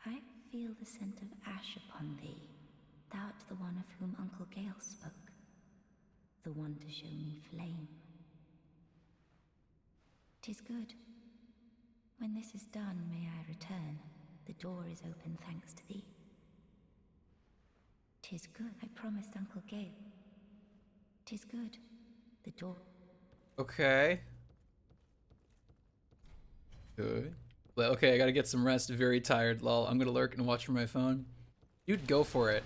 I feel the scent of ash upon thee. Thou art the one of whom Uncle Gale spoke. the one to show me flame. 'Tis good. When this is done, may I return. The door is open thanks to thee. 'Tis good. I promised Uncle Gabe. 'Tis good. The door.
Okay. Good. Well, okay, I gotta get some rest. Very tired, lol. I'm gonna lurk and watch from my phone. You'd go for it.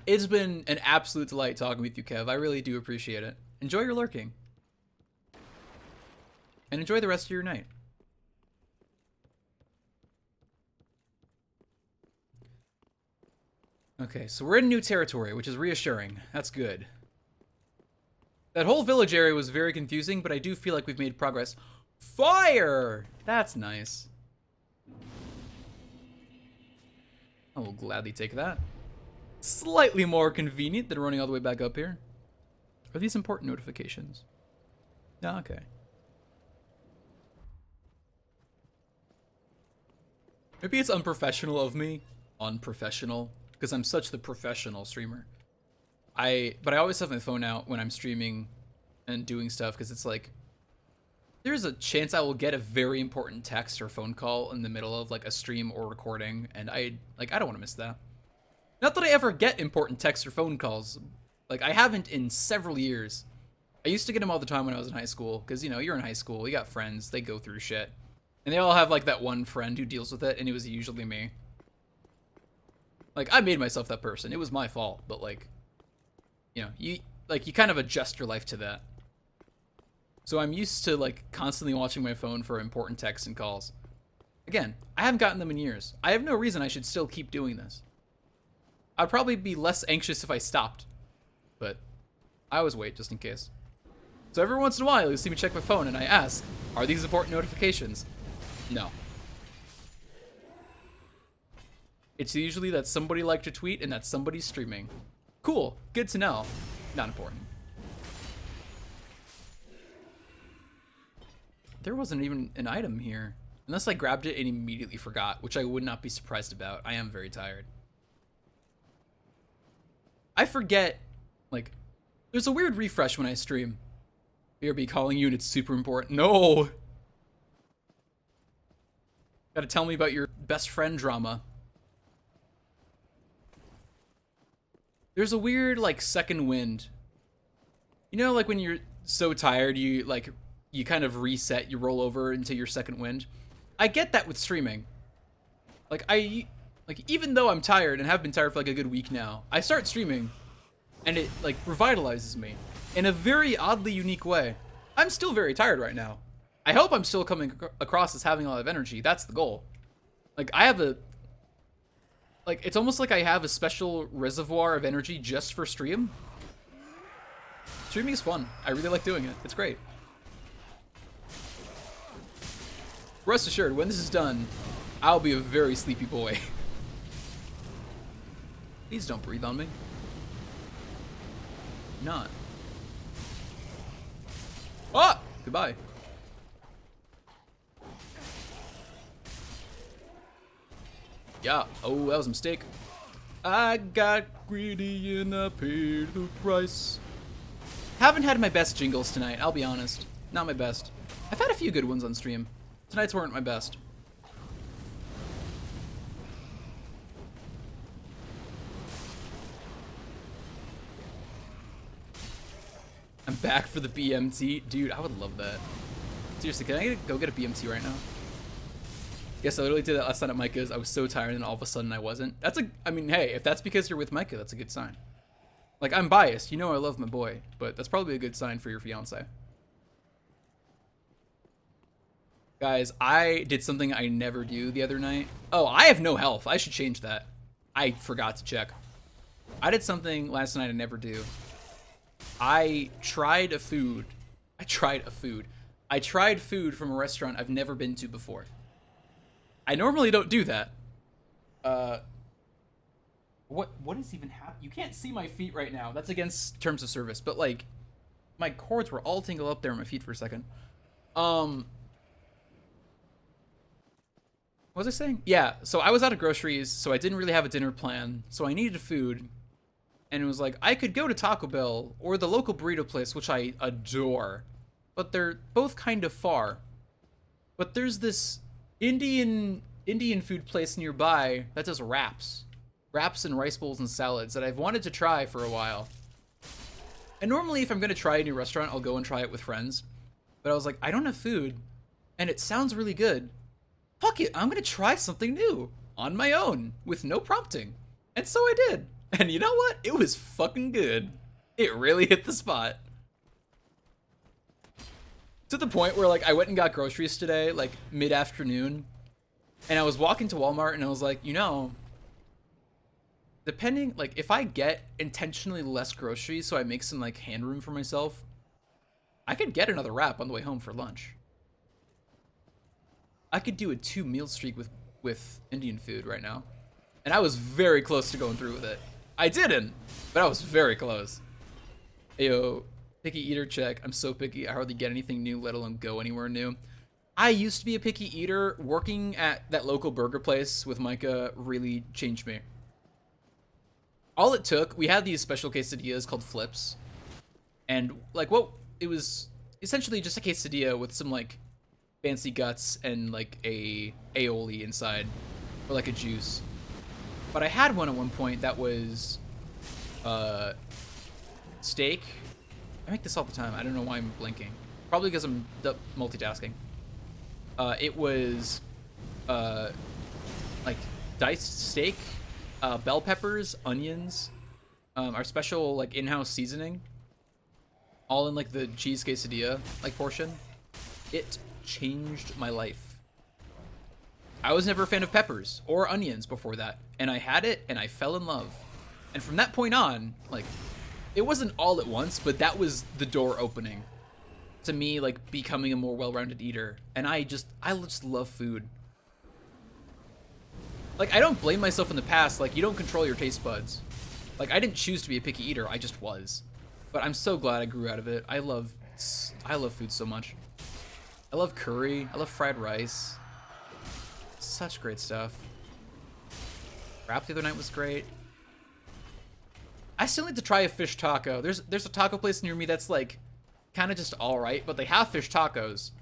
It's been an absolute delight talking with you, Kev. I really do appreciate it. Enjoy your lurking. And enjoy the rest of your night. Okay, so we're in new territory, which is reassuring. That's good. That whole village area was very confusing, but I do feel like we've made progress. Fire! That's nice. I will gladly take that. Slightly more convenient than running all the way back up here. Are these important notifications? No, okay. Maybe it's unprofessional of me. Unprofessional. Because I'm such the professional streamer. But I always have my phone out when I'm streaming and doing stuff because it's like there's a chance I will get a very important text or phone call in the middle of like a stream or recording, and I don't want to miss that. Not that I ever get important texts or phone calls. Like, I haven't in several years. I used to get them all the time when I was in high school because, you know, you're in high school, you got friends, they go through shit. And they all have like that one friend who deals with it, and it was usually me. Like, I made myself that person. It was my fault, but like, you know, you kind of adjust your life to that. So I'm used to like constantly watching my phone for important texts and calls. Again, I haven't gotten them in years. I have no reason I should still keep doing this. I'd probably be less anxious if I stopped, but I always wait just in case. So every once in a while, you see me check my phone and I ask, are these important notifications? No. It's usually that somebody liked a tweet and that somebody's streaming. Cool, good to know. Not important. There wasn't even an item here. Unless I grabbed it and immediately forgot, which I would not be surprised about. I am very tired. I forget, like, there's a weird refresh when I stream. BRB calling you and it's super important. No! Gotta tell me about your best friend drama. There's a weird, like, second wind. You know, like, when you're so tired, you kind of reset, you roll over into your second wind? I get that with streaming. Like, even though I'm tired and have been tired for, like, a good week now, I start streaming, and it, like, revitalizes me in a very oddly unique way. I'm still very tired right now. I hope I'm still coming across as having a lot of energy. That's the goal. Like, it's almost like I have a special reservoir of energy just for stream. Streaming is fun. I really like doing it. It's great. Rest assured, when this is done, I'll be a very sleepy boy. Please don't breathe on me. Not. Ah! Goodbye. Yeah. Oh, that was a mistake. I got greedy and I paid the price. Haven't had my best jingles tonight, I'll be honest. Not my best. I've had a few good ones on stream. Tonight's weren't my best. I'm back for the BMT. Dude, I would love that. Seriously, can I go get a BMT right now? Yes, I literally did that last night at Micah's. I was so tired and all of a sudden I wasn't. I mean, hey, if that's because you're with Micah, that's a good sign. Like, I'm biased. You know I love my boy, but that's probably a good sign for your fiance. Guys, I did something I never do the other night. Oh, I have no health. I should change that. I forgot to check. I did something last night I never do. I tried food from a restaurant I've never been to before. I normally don't do that. What is even happening? You can't see my feet right now. That's against terms of service. But like, my cords were all tangled up there on my feet for a second. What was I saying? Yeah, so I was out of groceries, so I didn't really have a dinner plan. So I needed food. and it was like, I could go to Taco Bell or the local burrito place, which I adore, but they're both kind of far. But there's this Indian food place nearby that does wraps and rice bowls and salads that I've wanted to try for a while. And normally if I'm going to try a new restaurant, I'll go and try it with friends. But I was like, I don't have food, and it sounds really good. Fuck it, I'm going to try something new on my own with no prompting. And so I did. And you know what? It was fucking good. It really hit the spot. To the point where, like, I went and got groceries today, like, mid-afternoon. And I was walking to Walmart and I was like, you know, depending, like, if I get intentionally less groceries so I make some, like, hand room for myself, I could get another wrap on the way home for lunch. I could do a 2-meal streak with Indian food right now. And I was very close to going through with it. I didn't, but I was very close. Ayo, picky eater check. I'm so picky, I hardly get anything new, let alone go anywhere new. I used to be a picky eater. Working at that local burger place with Micah really changed me. All it took, we had these special quesadillas called flips. And, like, it was essentially just a quesadilla with some, like, fancy guts and, like, a aioli inside. Or, like, a juice. But I had one at one point that was steak. I make this all the time. I don't know why I'm blinking. Probably because I'm multitasking. It was like diced steak, bell peppers, onions, our special like in-house seasoning, all in like the cheese quesadilla like portion. It changed my life. I was never a fan of peppers or onions before that, and I had it and I fell in love. And from that point on, like, it wasn't all at once, but that was the door opening to me, like, becoming a more well-rounded eater. And I just love food. Like, I don't blame myself in the past. Like, you don't control your taste buds. Like, I didn't choose to be a picky eater, I just was. But I'm so glad I grew out of it. I love food so much. I love curry, I love fried rice. Such great stuff. Wrap the other night was great. I still need to try a fish taco. There's a taco place near me that's like kind of just all right, but they have fish tacos.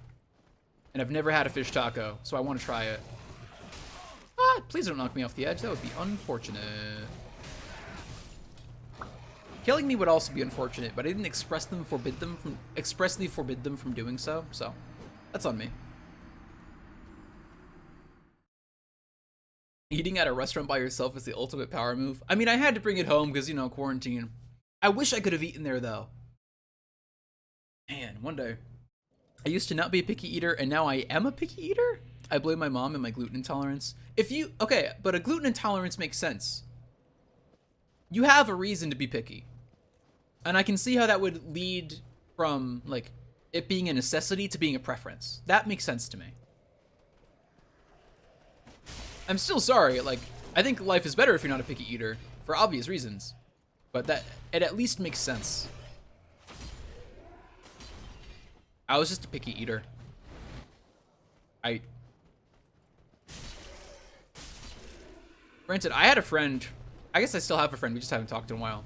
And I've never had a fish taco, so I want to try it. Ah, please don't knock me off the edge. That would be unfortunate. Killing me would also be unfortunate, but I didn't expressly forbid them from doing so, so that's on me. Eating at a restaurant by yourself is the ultimate power move. I mean, I had to bring it home because, you know, quarantine. I wish I could have eaten there, though. Man, one day. I used to not be a picky eater, and now I am a picky eater? I blame my mom and my gluten intolerance. Okay, but a gluten intolerance makes sense. You have a reason to be picky. And I can see how that would lead from, like, it being a necessity to being a preference. That makes sense to me. I'm still sorry, like, I think life is better if you're not a picky eater, for obvious reasons. But it at least makes sense. I was just a picky eater. Granted, I had a friend, I guess I still have a friend, we just haven't talked in a while,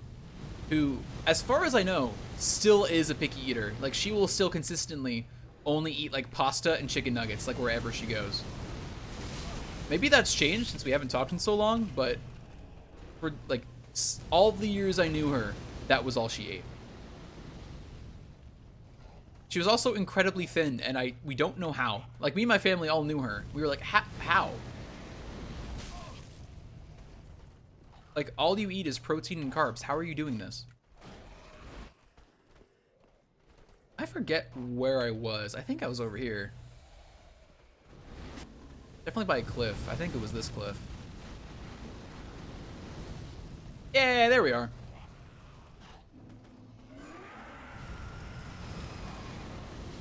who, as far as I know, still is a picky eater. Like, she will still consistently only eat, like, pasta and chicken nuggets, like, wherever she goes. Maybe that's changed since we haven't talked in so long, but for, like, all the years I knew her, that was all she ate. She was also incredibly thin, and we don't know how. Like, me and my family all knew her. We were like, how? Like, all you eat is protein and carbs. How are you doing this? I forget where I was. I think I was over here. Definitely by a cliff. I think it was this cliff. Yeah, there we are.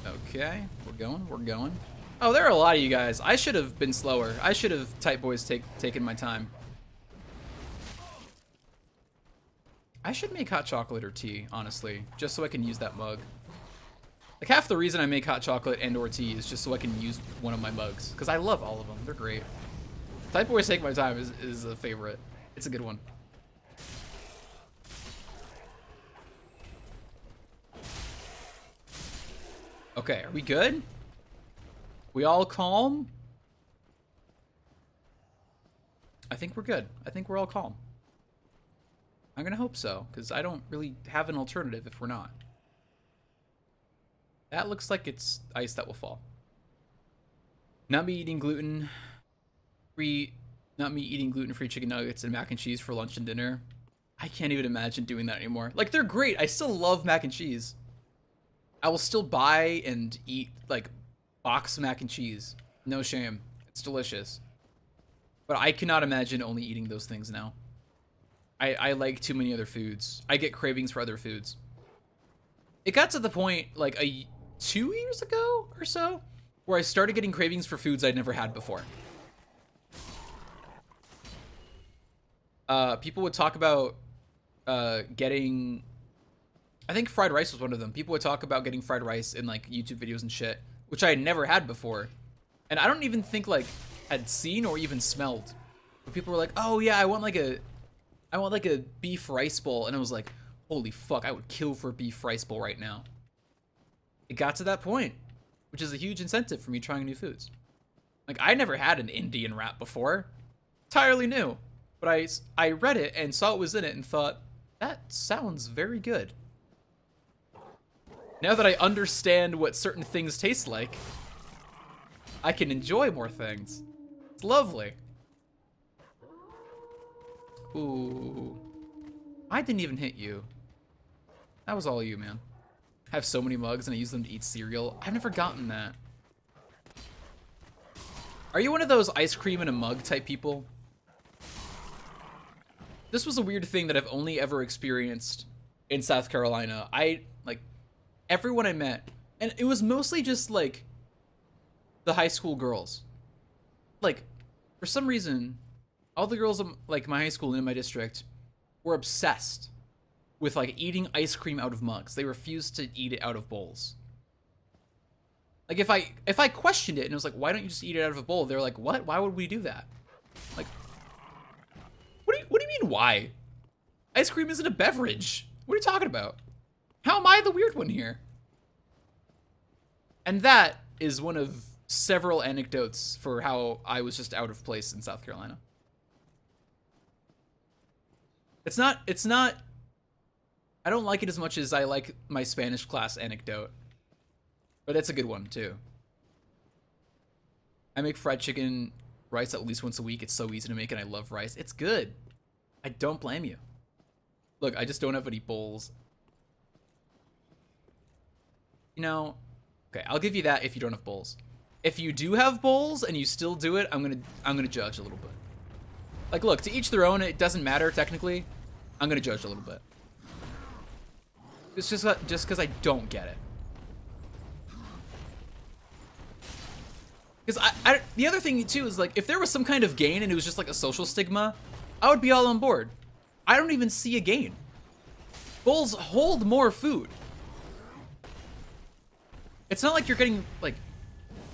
Okay, we're going. Oh, there are a lot of you guys. I should have been slower. I should have, Type Boys, taken my time. I should make hot chocolate or tea, honestly, just so I can use that mug. Like, half the reason I make hot chocolate and or tea is just so I can use one of my mugs, because I love all of them. They're great. Type Boys Take My Time is a favorite. It's a good one. Okay, are we good? We all calm? I think we're good. I think we're all calm. I'm gonna hope so, because I don't really have an alternative if we're not. That looks like it's ice that will fall. Not me eating gluten-free chicken nuggets and mac and cheese for lunch and dinner. I can't even imagine doing that anymore. Like, they're great. I still love mac and cheese. I will still buy and eat, like, box mac and cheese. No shame. It's delicious. But I cannot imagine only eating those things now. I like too many other foods. I get cravings for other foods. It got to the point, like, 2 years ago or so, where I started getting cravings for foods I'd never had before. People would talk about getting... I think fried rice was one of them. People would talk about getting fried rice in, like, YouTube videos and shit, which I had never had before. And I don't even think, like, had seen or even smelled. But people were like, oh, yeah, I want, like, a beef rice bowl. And I was like, holy fuck, I would kill for a beef rice bowl right now. It got to that point, which is a huge incentive for me trying new foods. Like, I never had an Indian wrap before. Entirely new. But I read it and saw it was in it and thought, that sounds very good. Now that I understand what certain things taste like, I can enjoy more things. It's lovely. Ooh. I didn't even hit you. That was all you, man. I have so many mugs and I use them to eat cereal. I've never gotten that. Are you one of those ice cream in a mug type people? This was a weird thing that I've only ever experienced in South Carolina. Everyone I met, and it was mostly just, like, the high school girls. Like, for some reason, all the girls in, like, my high school and in my district were obsessed with, like, eating ice cream out of mugs. They refused to eat it out of bowls. Like, if I questioned it and it was like, why don't you just eat it out of a bowl? They're like, what? Why would we do that? Like, what do you mean, why? Ice cream isn't a beverage. What are you talking about? How am I the weird one here? And that is one of several anecdotes for how I was just out of place in South Carolina. It's not, I don't like it as much as I like my Spanish class anecdote. But that's a good one, too. I make fried chicken rice at least once a week. It's so easy to make and I love rice. It's good. I don't blame you. Look, I just don't have any bowls. You know, okay, I'll give you that if you don't have bowls. If you do have bowls and you still do it, I'm gonna judge a little bit. Like, look, to each their own. It doesn't matter technically. I'm gonna judge a little bit. It's just because I don't get it. Because the other thing too is, like, if there was some kind of gain and it was just like a social stigma, I would be all on board. I don't even see a gain. Bowls hold more food. It's not like you're getting, like,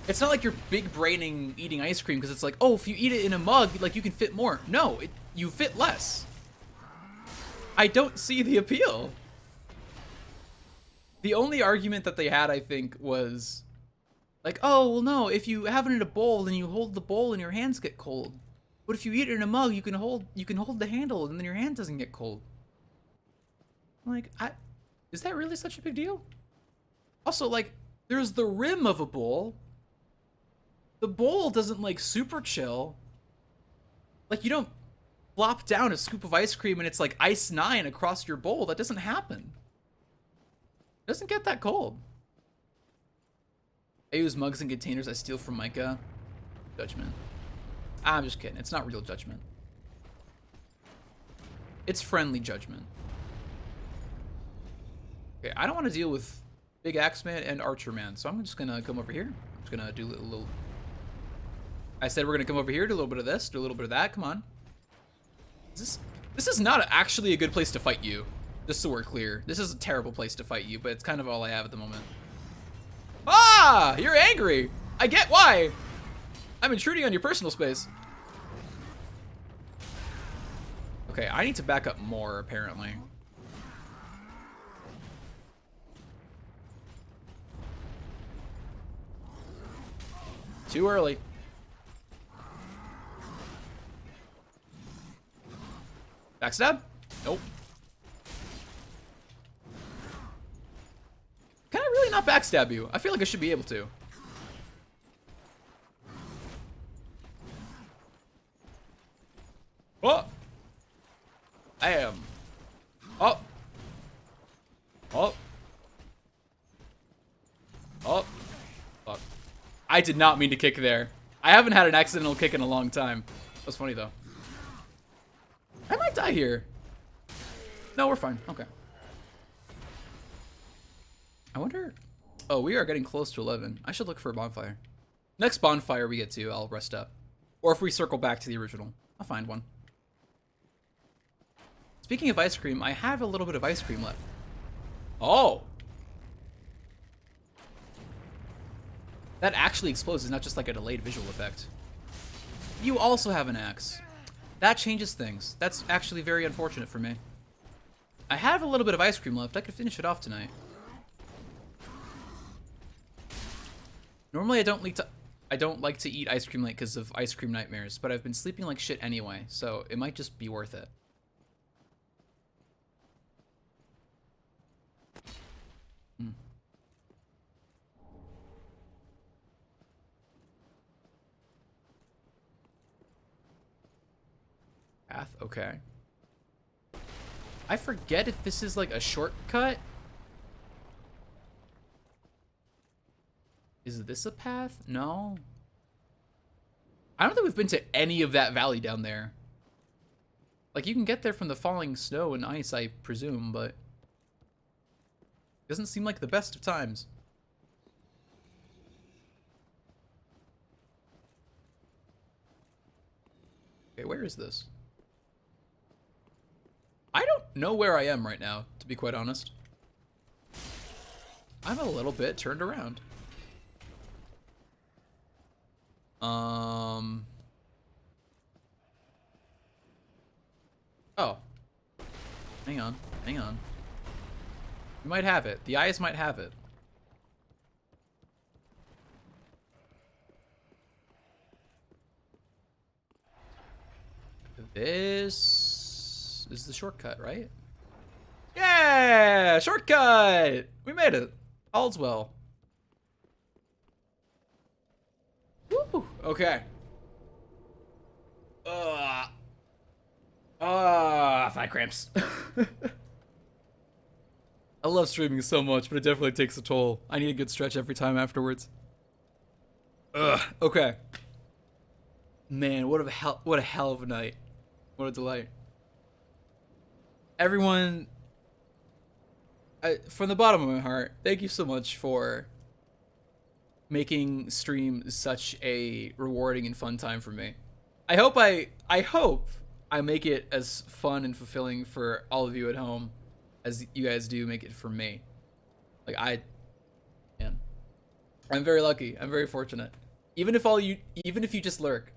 it's not like you're big braining eating ice cream because it's like, oh, if you eat it in a mug, like, you can fit more. No, you fit less. I don't see the appeal. The only argument that they had, I think, was like, oh, well, no, if you have it in a bowl, then you hold the bowl and your hands get cold. But if you eat it in a mug, you can hold the handle and then your hand doesn't get cold. I'm like, is that really such a big deal? Also, like, there's the rim of a bowl. The bowl doesn't, like, super chill. Like, you don't plop down a scoop of ice cream and it's like Ice 9 across your bowl. That doesn't happen. It doesn't get that cold. I use mugs and containers I steal from Micah. Judgment. I'm just kidding. It's not real judgment. It's friendly judgment. Okay, I don't want to deal with Big Axe Man and Archer Man, so I'm just gonna come over here. I'm just gonna do a little... I said we're gonna come over here, do a little bit of this, do a little bit of that. Come on. This is not actually a good place to fight you. Just so we're clear. This is a terrible place to fight you, but it's kind of all I have at the moment. Ah! You're angry! I get why! I'm intruding on your personal space. Okay, I need to back up more, apparently. Too early. Backstab? Nope. Can I really not backstab you? I feel like I should be able to. Oh! I am. Oh! Oh! Oh! Fuck. I did not mean to kick there. I haven't had an accidental kick in a long time. That was funny, though. I might die here. No, we're fine. Okay. I wonder... Oh, we are getting close to 11. I should look for a bonfire. Next bonfire we get to, I'll rest up. Or if we circle back to the original, I'll find one. Speaking of ice cream, I have a little bit of ice cream left. Oh! That actually explodes. It's not just like a delayed visual effect. You also have an axe. That changes things. That's actually very unfortunate for me. I have a little bit of ice cream left. I could finish it off tonight. Normally I don't like to eat ice cream late because of ice cream nightmares, but I've been sleeping like shit anyway, so it might just be worth it. Path, okay. I forget if this is like a shortcut. Is this a path? No. I don't think we've been to any of that valley down there. Like, you can get there from the falling snow and ice, I presume, but... doesn't seem like the best of times. Okay, where is this? I don't know where I am right now, to be quite honest. I'm a little bit turned around. Oh. Hang on. Hang on. You might have it. The eyes might have it. This is the shortcut, right? Yeah! Shortcut! We made it. All's well. Woo! Okay. Thigh cramps. I love streaming so much, but it definitely takes a toll. I need a good stretch every time afterwards. Okay. Man, what a hell of a night. What a delight. Everyone, from the bottom of my heart, thank you so much for making stream such a rewarding and fun time for me. I hope I make it as fun and fulfilling for all of you at home as you guys do make it for me. Like, man, I'm very lucky. I'm very fortunate. Even if you just lurk,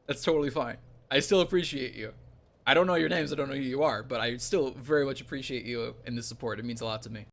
that's totally fine. I still appreciate you. I don't know your names. I don't know who you are, but I still very much appreciate you and the support. It means a lot to me.